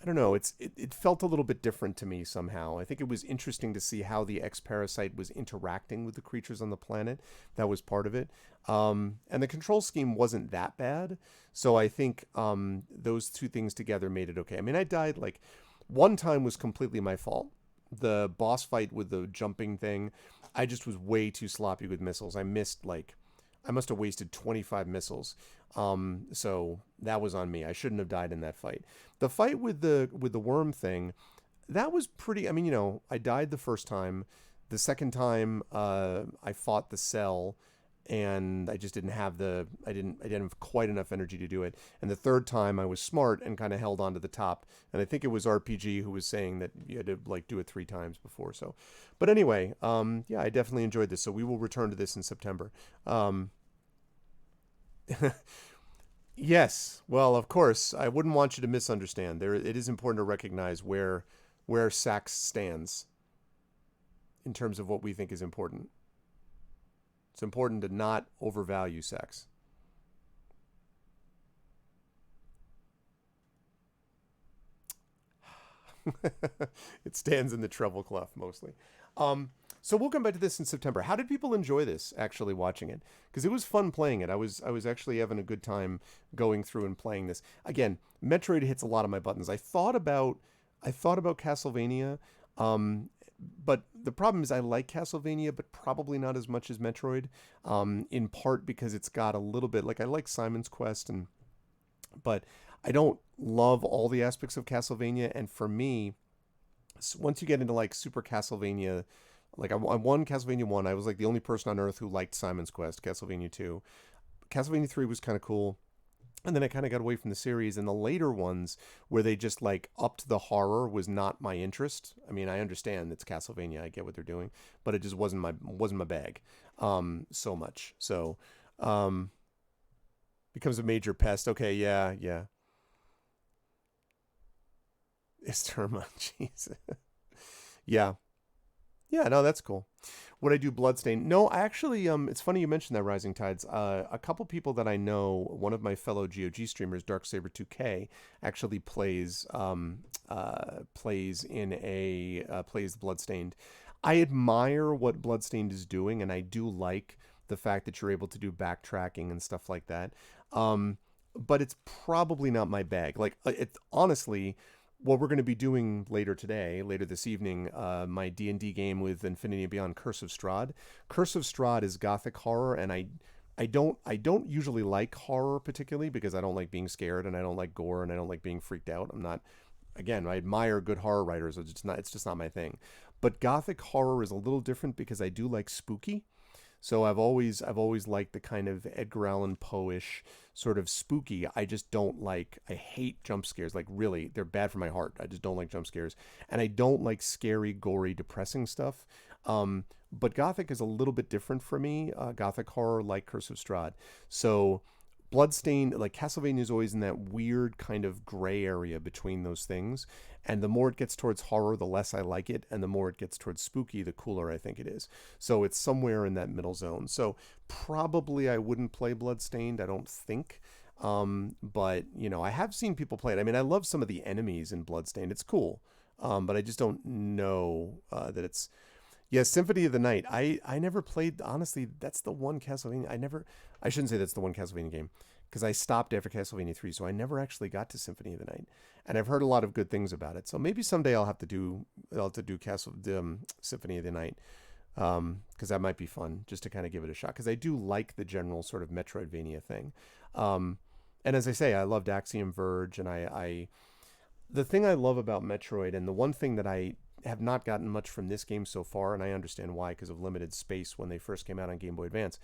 I don't know, it felt a little bit different to me somehow. I think it was interesting to see how the X-Parasite was interacting with the creatures on the planet. That was part of it. And the control scheme wasn't that bad. So I think those two things together made it okay. I mean, I died one time was completely my fault. The boss fight with the jumping thing, I just was way too sloppy with missiles. I missed I must have wasted 25 missiles. So that was on me. I shouldn't have died in that fight. The fight with the worm thing, that was pretty, I mean, I died the first time. The second time, I fought the cell and I just didn't have I didn't have quite enough energy to do it. And the third time I was smart and kind of held on to the top. And I think it was RPG who was saying that you had to do it 3 times before. So, but anyway, yeah, I definitely enjoyed this. So we will return to this in September. Yes. Well, of course, I wouldn't want you to misunderstand. It is important to recognize where where Sax stands in terms of what we think is important. It's important to not overvalue sex. It stands in the treble clef mostly. Um, so we'll come back to this in September. How did people enjoy this? Actually, watching it, because it was fun playing it. I was actually having a good time going through and playing this. Again, Metroid hits a lot of my buttons. I thought about Castlevania, um, but the problem is I like Castlevania, but probably not as much as Metroid. In part because it's got a little bit like I like Simon's Quest and but I don't love all the aspects of Castlevania. And for me, once you get into like Super Castlevania, like I won Castlevania 1, I was like the only person on earth who liked Simon's Quest. Castlevania 2, Castlevania 3 was kind of cool. And then I kind of got away from the series, and the later ones where they just like upped the horror was not my interest. I mean, I understand it's Castlevania, I get what they're doing, but it just wasn't my bag, so much. So, um, becomes a major pest. Okay, yeah, yeah. It's Terma. Jeez. Yeah. Yeah, no, that's cool. Would I do Bloodstain? No, I actually, it's funny you mentioned that Rising Tides. A couple people that I know, one of my fellow GOG streamers, Darksaber2K, actually plays Bloodstained. I admire what Bloodstained is doing, and I do like the fact that you're able to do backtracking and stuff like that. Um, but it's probably not my bag. Like, it honestly, what we're going to be doing later today, later this evening, my D&D game with Infinity and Beyond, Curse of Strahd. Curse of Strahd is gothic horror, and I don't usually like horror particularly because I don't like being scared and I don't like gore and I don't like being freaked out. I'm not again, I admire good horror writers. It's just not my thing. But gothic horror is a little different because I do like spooky. So I've always liked the kind of Edgar Allan Poe-ish sort of spooky. I just don't like I hate jump scares. Like really, they're bad for my heart. I just don't like jump scares. And I don't like scary, gory, depressing stuff. But Gothic is a little bit different for me. Gothic horror like Curse of Strahd. So Bloodstained, like Castlevania is always in that weird kind of gray area between those things. And the more it gets towards horror, the less I like it. And the more it gets towards spooky, the cooler I think it is. So it's somewhere in that middle zone. So probably I wouldn't play Bloodstained, I don't think. But, I have seen people play it. I mean, I love some of the enemies in Bloodstained. It's cool. But I just don't know that it's yeah, Symphony of the Night. I never played. Honestly, that's the one Castlevania. I shouldn't say that's the one Castlevania game because I stopped after Castlevania 3, so I never actually got to Symphony of the Night, and I've heard a lot of good things about it. So maybe someday I'll have to do Symphony of the Night, because that might be fun just to kind of give it a shot because I do like the general sort of Metroidvania thing. Um, and as I say, I loved Axiom Verge, and I the thing I love about Metroid, and the one thing that I have not gotten much from this game so far, and I understand why because of limited space when they first came out on Game Boy Advance,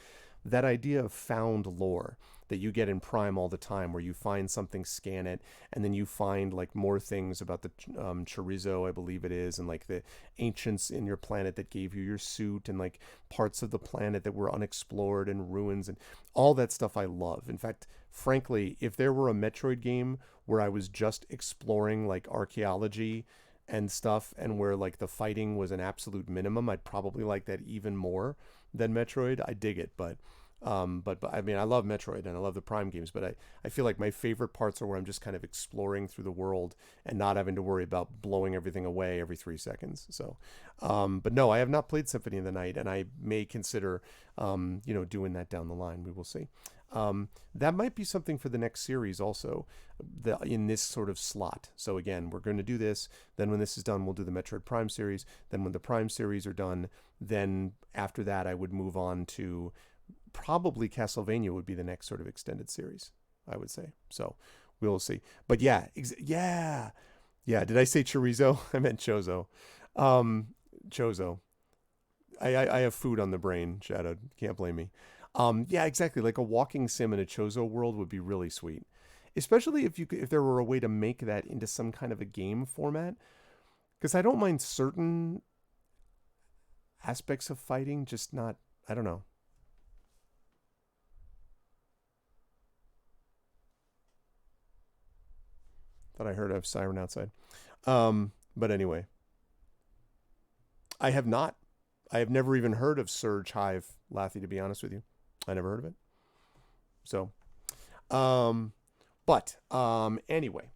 that idea of found lore that you get in Prime all the time, where you find something, scan it, and then you find like more things about the chorizo, I believe it is, and like the ancients in your planet that gave you your suit, and like parts of the planet that were unexplored and ruins, and all that stuff I love. In fact, frankly, if there were a Metroid game where I was just exploring like archaeology and stuff and where like the fighting was an absolute minimum, I'd probably like that even more than Metroid. I dig it, but I mean I love Metroid and I love the Prime games, but I feel like my favorite parts are where I'm just kind of exploring through the world and not having to worry about blowing everything away every 3 seconds. So but no, I have not played Symphony of the Night, and I may consider doing that down the line. We will see. That might be something for the next series also, in this sort of slot. So again, we're going to do this. Then when this is done, we'll do the Metroid Prime series. Then when the Prime series are done, then after that, I would move on to probably Castlevania would be the next sort of extended series, I would say. So we'll see. But yeah, yeah, yeah. Did I say chorizo? I meant chozo. Um, chozo. I have food on the brain, Shadow. Can't blame me. Yeah, exactly. Like a walking sim in a Chozo world would be really sweet, especially if there were a way to make that into some kind of a game format. Because I don't mind certain aspects of fighting, just not. I don't know. Thought I heard a siren outside. But anyway, I have not. I have never even heard of Surge Hive, Lathy, to be honest with you. I never heard of it. So, um, anyway,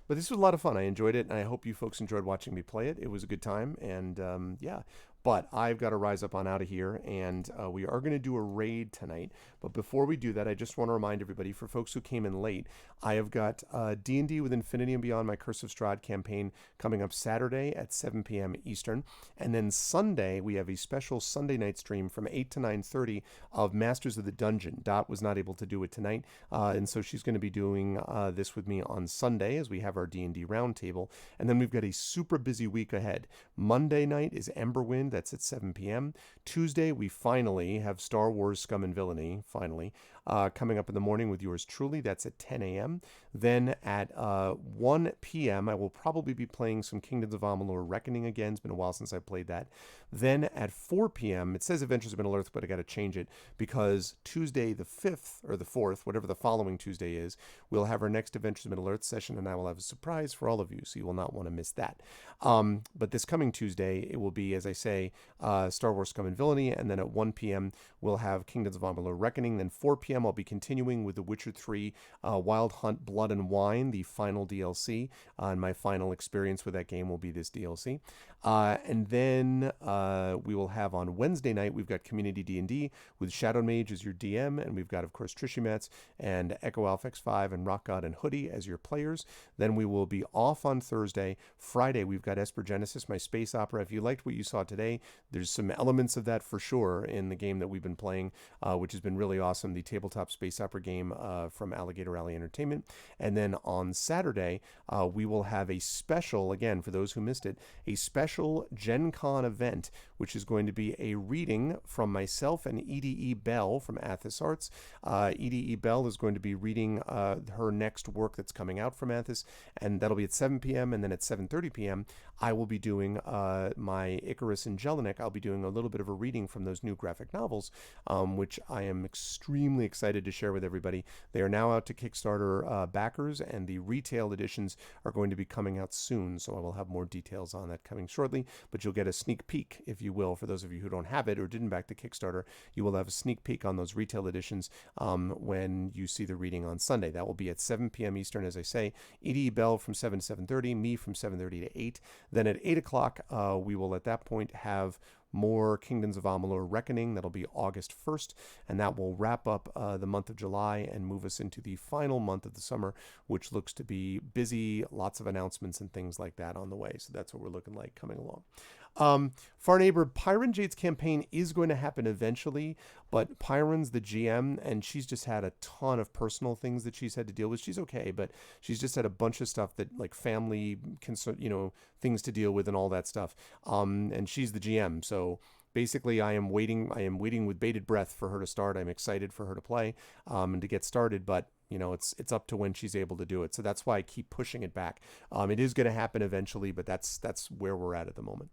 but this was a lot of fun. I enjoyed it, and I hope you folks enjoyed watching me play it. It was a good time, and yeah. But I've got to rise up on out of here, and we are going to do a raid tonight. But before we do that, I just want to remind everybody, for folks who came in late, I have got D&D with Infinity and Beyond, my Curse of Strahd campaign, coming up Saturday at 7 p.m. Eastern. And then Sunday, we have a special Sunday night stream from 8 to 9:30 of Masters of the Dungeon. Dot was not able to do it tonight, and so she's going to be doing this with me on Sunday as we have our D&D roundtable. And then we've got a super busy week ahead. Monday night is Emberwind. That's at 7 p.m. Tuesday, we finally have Star Wars Scum and Villainy, finally, coming up in the morning with yours truly. That's at 10 a.m. Then at 1 p.m., I will probably be playing some Kingdoms of Amalur Reckoning again. It's been a while since I played that. Then at 4 p.m., it says Adventures of Middle-earth, but I got to change it because Tuesday the 5th, or the 4th, whatever the following Tuesday is, we'll have our next Adventures of Middle-earth session, and I will have a surprise for all of you, so you will not want to miss that. But this coming Tuesday, it will be, as I say, Star Wars Scum and Villainy, and then at 1 p.m. we'll have Kingdoms of Amalur Reckoning. Then 4 p.m. I'll be continuing with The Witcher 3 Wild Hunt Blood and Wine, the final DLC, and my final experience with that game will be this DLC. And then we will have on Wednesday night, we've got Community D&D with Shadow Mage as your DM, and we've got, of course, Trishimetz and Echo Alpha X5 and Rock God and Hoodie as your players. Then we will be off on Thursday. Friday, we've got Esper Genesis, my space opera. If you liked what you saw today, there's some elements of that for sure in the game that we've been playing, which has been really awesome, the tabletop space opera game from Alligator Alley Entertainment. And then on Saturday, we will have a special, again, for those who missed it, a special Gen Con event, which is going to be a reading from myself and EDE Bell from Athos Arts. EDE Bell is going to be reading her next work that's coming out from Athos, and that'll be at 7 p.m. And then at 7:30 p.m., I will be doing my Icarus and Jelinek. I'll be doing a little bit of a reading from those new graphic novels, which I am extremely excited to share with everybody. They are now out to Kickstarter backers, and the retail editions are going to be coming out soon, so I will have more details on that coming shortly, but you'll get a sneak peek, if you will, for those of you who don't have it or didn't back the Kickstarter. You will have a sneak peek on those retail editions when you see the reading on Sunday. That will be at 7 p.m. Eastern, as I say. EDE Bell from 7 to 7:30, me from 7:30 to 8. Then at 8 o'clock, we will at that point have more Kingdoms of Amalur Reckoning. That'll be August 1st, and that will wrap up the month of July and move us into the final month of the summer, which looks to be busy, lots of announcements and things like that on the way. So that's what we're looking like coming along. Far Neighbor, Pyron Jade's campaign is going to happen eventually, but Pyron's the GM, and she's just had a ton of personal things that she's had to deal with. She's okay, but she's just had a bunch of stuff that, like, family concern, things to deal with and all that stuff. And she's the GM, so basically I am waiting with bated breath for her to start. I'm excited for her to play and to get started, but it's up to when she's able to do it. So that's why I keep pushing it back. It is going to happen eventually, but that's where we're at the moment.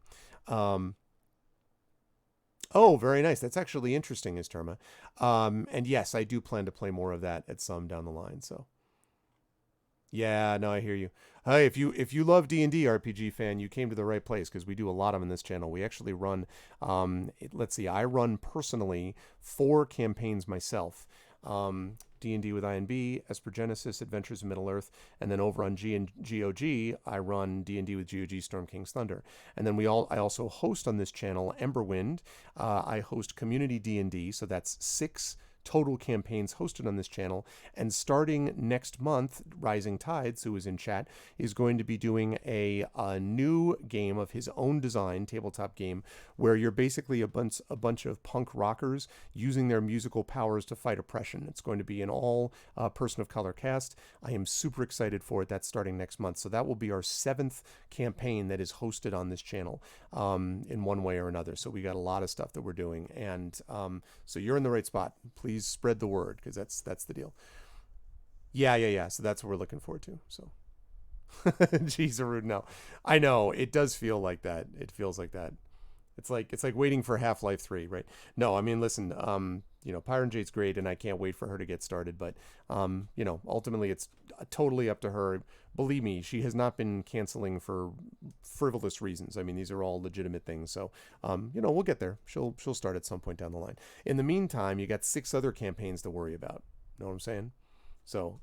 Oh, very nice. That's actually interesting, Isterma. And yes, I do plan to play more of that at some down the line. So yeah, no, I hear you. Hey, if you love D&D RPG fan, you came to the right place, because we do a lot of them in this channel. We actually run, let's see, I run personally 4 campaigns myself. D&D with INB, Esper Genesis, Adventures in Middle-earth, and then over on GOG, I run D&D with GOG Storm King's Thunder. And then I also host on this channel Emberwind. I host Community D&D, so that's 6 total campaigns hosted on this channel. And starting next month, Rising Tides, who is in chat, is going to be doing a new game of his own design, tabletop game, where you're basically a bunch of punk rockers using their musical powers to fight oppression. It's going to be an all person of color cast. I am super excited for it. That's starting next month. So that will be our 7th campaign that is hosted on this channel in one way or another. So we got a lot of stuff that we're doing. And so you're in the right spot. Please spread the word, because that's the deal. Yeah. So that's what we're looking forward to. So geez, rude. No, I know it does feel like that. It feels like that. It's like waiting for Half-Life 3, right? No, I mean, listen, Pyron Jade's great, and I can't wait for her to get started. But ultimately, it's totally up to her. Believe me, she has not been canceling for frivolous reasons. I mean, these are all legitimate things. So, we'll get there. She'll start at some point down the line. In the meantime, you got 6 other campaigns to worry about. Know what I'm saying? So,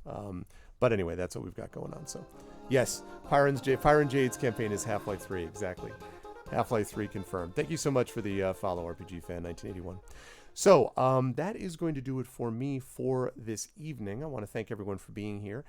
but anyway, that's what we've got going on. So, yes, Pyron Jade's campaign is Half-Life 3, exactly. Half-Life 3 confirmed. Thank you so much for the follow, RPG Fan 1981. So that is going to do it for me for this evening. I want to thank everyone for being here.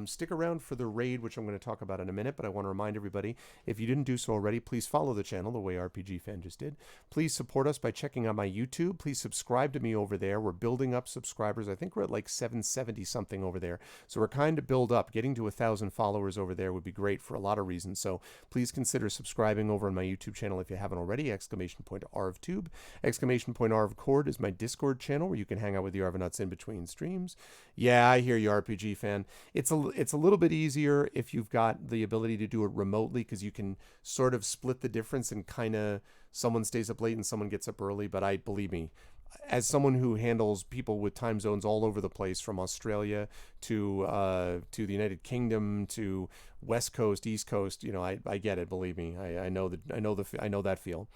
Stick around for the raid, which I'm going to talk about in a minute, but I want to remind everybody, if you didn't do so already, please follow the channel the way RPG Fan just did. Please support us by checking out my YouTube. Please subscribe to me over there. We're building up subscribers. I think we're at like 770 something over there. So we're kind of build up. Getting to 1,000 followers over there would be great for a lot of reasons. So please consider subscribing over on my YouTube channel if you haven't already. !RvTube. !RvCord is my Discord channel where you can hang out with the Arvanauts in between streams. Yeah, I hear you, RPG Fan. It's a little bit easier if you've got the ability to do it remotely, because you can sort of split the difference and kind of someone stays up late and someone gets up early. But believe me, as someone who handles people with time zones all over the place, from Australia to the United Kingdom to West Coast, East Coast, I get it. Believe me, I know that feel.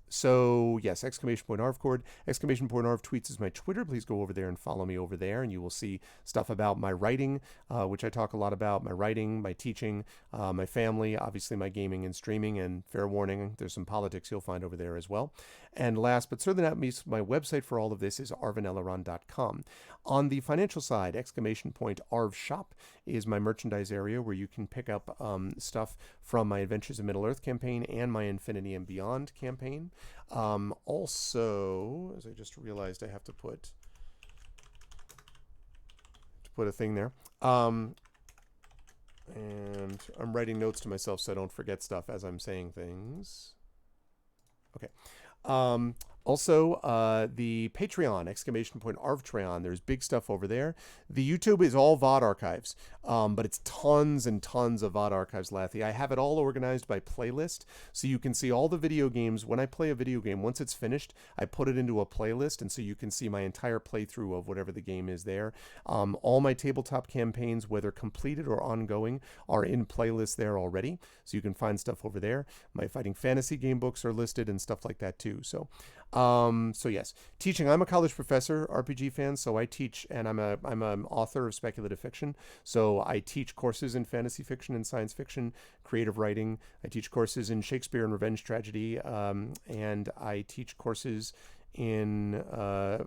So yes, !ArvCord. !Arv tweets is my Twitter. Please go over there and follow me over there, and you will see stuff about my writing, which I talk a lot about, my writing, my teaching, my family, obviously my gaming and streaming, and fair warning, there's some politics you'll find over there as well. And last but certainly not least, my website for all of this is arvaneleron.com. On the financial side, !Arv Shop is my merchandise area where you can pick up stuff from my Adventures in Middle-earth campaign and my Infinity and Beyond campaign. Also, as I just realized, I have to put a thing there. And I'm writing notes to myself so I don't forget stuff as I'm saying things. Okay. Also, the Patreon, !Arvtreon. There's big stuff over there. The YouTube is all VOD archives, but it's tons and tons of VOD archives, Lathy. I have it all organized by playlist, so you can see all the video games. When I play a video game, once it's finished, I put it into a playlist, and so you can see my entire playthrough of whatever the game is there. All my tabletop campaigns, whether completed or ongoing, are in playlists there already, so you can find stuff over there. My Fighting Fantasy game books are listed and stuff like that too. So yes, teaching. I'm a college professor, RPG Fan, so I teach, and I'm an author of speculative fiction. So I teach courses in fantasy fiction and science fiction, creative writing. I teach courses in Shakespeare and revenge tragedy, and I teach courses in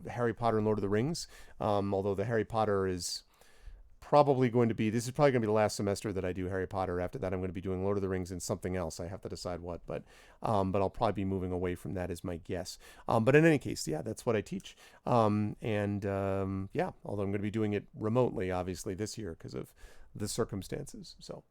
Harry Potter and Lord of the Rings. Although the Harry Potter is probably going to be, this is probably going to be the last semester that I do Harry Potter. After that, I'm going to be doing Lord of the Rings and something else. I have to decide what, but I'll probably be moving away from that is my guess. But in any case, yeah, that's what I teach. Yeah, although I'm going to be doing it remotely, obviously, this year because of the circumstances. So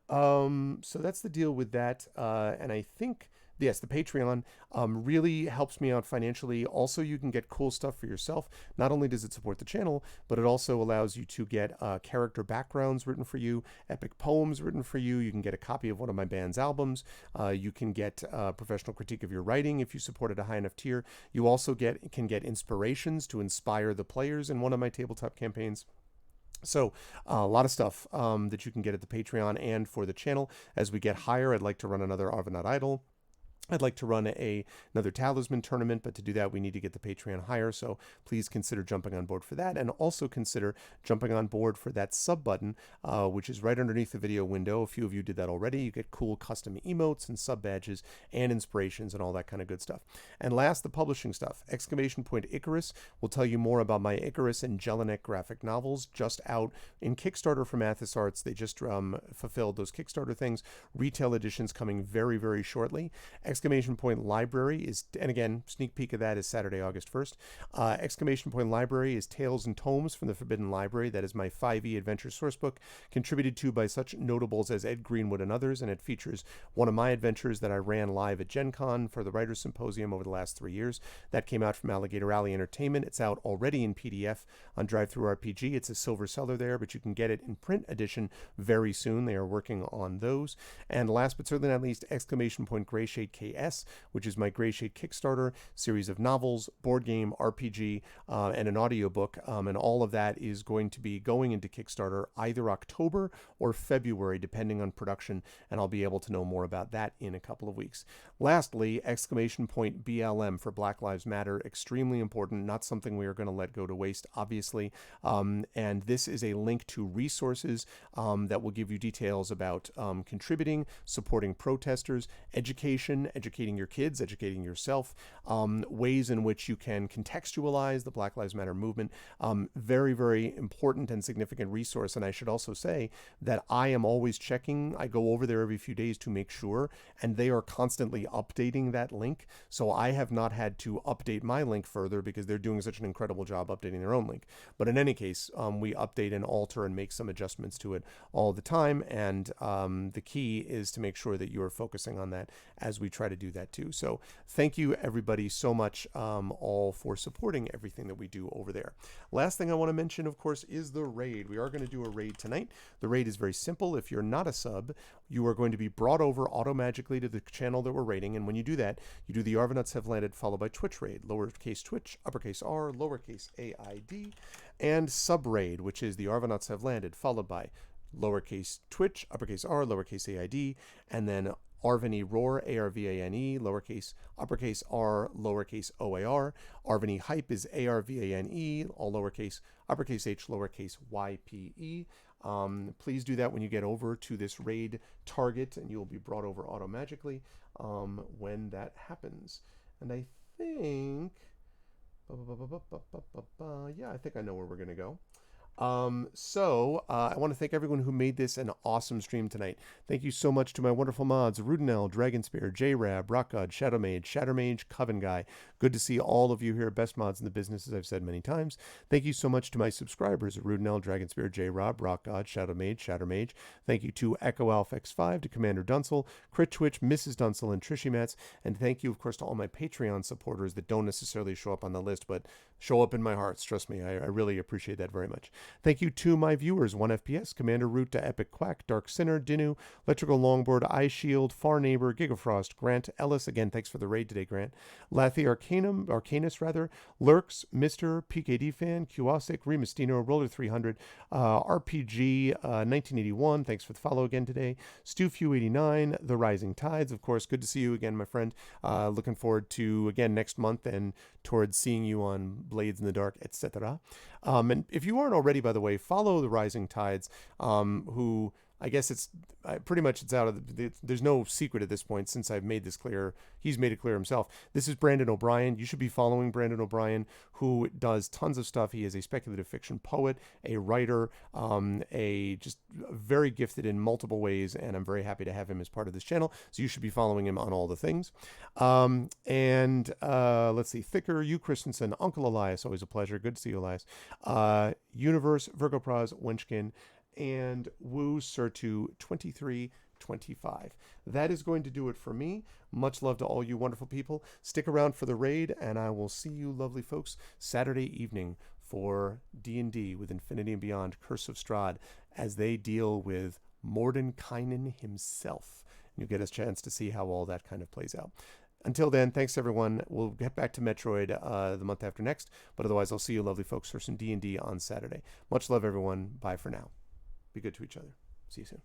that's the deal with that. And I think, yes, the Patreon really helps me out financially. Also, you can get cool stuff for yourself. Not only does it support the channel, but it also allows you to get character backgrounds written for you, epic poems written for you. You can get a copy of one of my band's albums. You can get professional critique of your writing if you support at a high enough tier. You also can get inspirations to inspire the players in one of my tabletop campaigns. So a lot of stuff that you can get at the Patreon and for the channel. As we get higher, I'd like to run another Arvanaut Idol. I'd like to run another Talisman tournament, but to do that, we need to get the Patreon higher, so please consider jumping on board for that, and also consider jumping on board for that sub button, which is right underneath the video window. A few of you did that already. You get cool custom emotes and sub badges and inspirations and all that kind of good stuff. And last, the publishing stuff. Icarus will tell you more about my Icarus and Jelinek graphic novels, just out in Kickstarter from Athos Arts. They just fulfilled those Kickstarter things. Retail editions coming very, very shortly. Library is, and again, sneak peek of that is Saturday, August 1st. Library is Tales and Tomes from the Forbidden Library. That is my 5e adventure sourcebook, contributed to by such notables as Ed Greenwood and others, and it features one of my adventures that I ran live at Gen Con for the Writers Symposium over the last 3 years. That came out from Alligator Alley Entertainment. It's out already in PDF on DriveThruRPG. It's a silver seller there, but you can get it in print edition very soon. They are working on those. And last but certainly not least, Grayshade LOWKS, which is my Gray Shade Kickstarter series of novels, board game, RPG, and an audiobook. And all of that is going to be going into Kickstarter either October or February, depending on production, and I'll be able to know more about that in a couple of weeks. Lastly, !BLM for Black Lives Matter, extremely important, not something we are going to let go to waste, obviously. And this is a link to resources that will give you details about contributing, supporting protesters, education, educating your kids, educating yourself, ways in which you can contextualize the Black Lives Matter movement. Very, very important and significant resource. And I should also say that I am always checking. I go over there every few days to make sure, and they are constantly updating that link. So I have not had to update my link further because they're doing such an incredible job updating their own link. But in any case, we update and alter and make some adjustments to it all the time. And the key is to make sure that you are focusing on that as we try to do that too. So thank you everybody so much all for supporting everything that we do over there. Last thing I want to mention, of course, is the raid. We are going to do a raid tonight. The raid is very simple. If you're not a sub, you are going to be brought over automagically to the channel that we're raiding. And when you do that, you do the Arvanauts Have Landed followed by Twitch raid, lowercase Twitch, uppercase R, lowercase AID, and sub raid, which is the Arvanauts Have Landed followed by lowercase Twitch, uppercase R, lowercase AID, and then Arvane Roar, ARVANE, lowercase uppercase R, lowercase OAR. Arvane Hype is ARVANE, all lowercase, uppercase H, lowercase YPE. Please do that when you get over to this raid target, and you'll be brought over automagically when that happens. And I think, yeah, I think I know where we're going to go. I want to thank everyone who made this an awesome stream tonight. Thank you so much to my wonderful mods, Rudenel, Dragonspear, J-Rab, Rockgod, Shadowmage, Shattermage, Coven Guy. Good to see all of you here, best mods in the business, as I've said many times. Thank you so much to my subscribers, Rudenel, Dragonspear, J-Rob, Rockgod, Shadowmage, Shattermage. Thank you to Echo Alpha X5, to Commander Dunsel, Crit Twitch, Mrs. Dunsel, and Trishy Mats. And thank you, of course, to all my Patreon supporters that don't necessarily show up on the list, but show up in my hearts. Trust me, I really appreciate that very much. Thank you to my viewers, 1FPS, Commander Root to Epic Quack, Dark Sinner, Dinu, Electrical Longboard, Eye Shield, Far Neighbor, Gigafrost, Grant Ellis, again, thanks for the raid today, Grant, Lathy Arcanus, Lurks, Mr. PKD Fan, Kiwasik, Remastino, Roller 300, RPG 1981, thanks for the follow again today, StewFew89, The Rising Tides, of course, good to see you again, my friend. Looking forward to, again, next month and towards seeing you on Blades in the Dark, etc. And if you aren't already, by the way, follow the Rising Tides, who I guess it's pretty much it's out of there's no secret at this point since I've made this clear. He's made it clear himself. This is Brandon O'Brien. You should be following Brandon O'Brien, who does tons of stuff. He is a speculative fiction poet, a writer, just very gifted in multiple ways, and I'm very happy to have him as part of this channel. So you should be following him on all the things. Let's see, Thicker, you Christensen, Uncle Elias, always a pleasure. Good to see you, Elias. Universe, Virgo Praz, Wenchkin, and Woo Surtu 2325. That is going to do it for me. Much love to all you wonderful people. Stick around for the raid, and I will see you lovely folks Saturday evening for D&D with Infinity and Beyond Curse of Strahd as they deal with Mordenkainen himself. And you get a chance to see how all that kind of plays out. Until then, thanks everyone. We'll get back to Metroid the month after next, but otherwise I'll see you lovely folks for some D&D on Saturday. Much love everyone. Bye for now. Be good to each other. See you soon.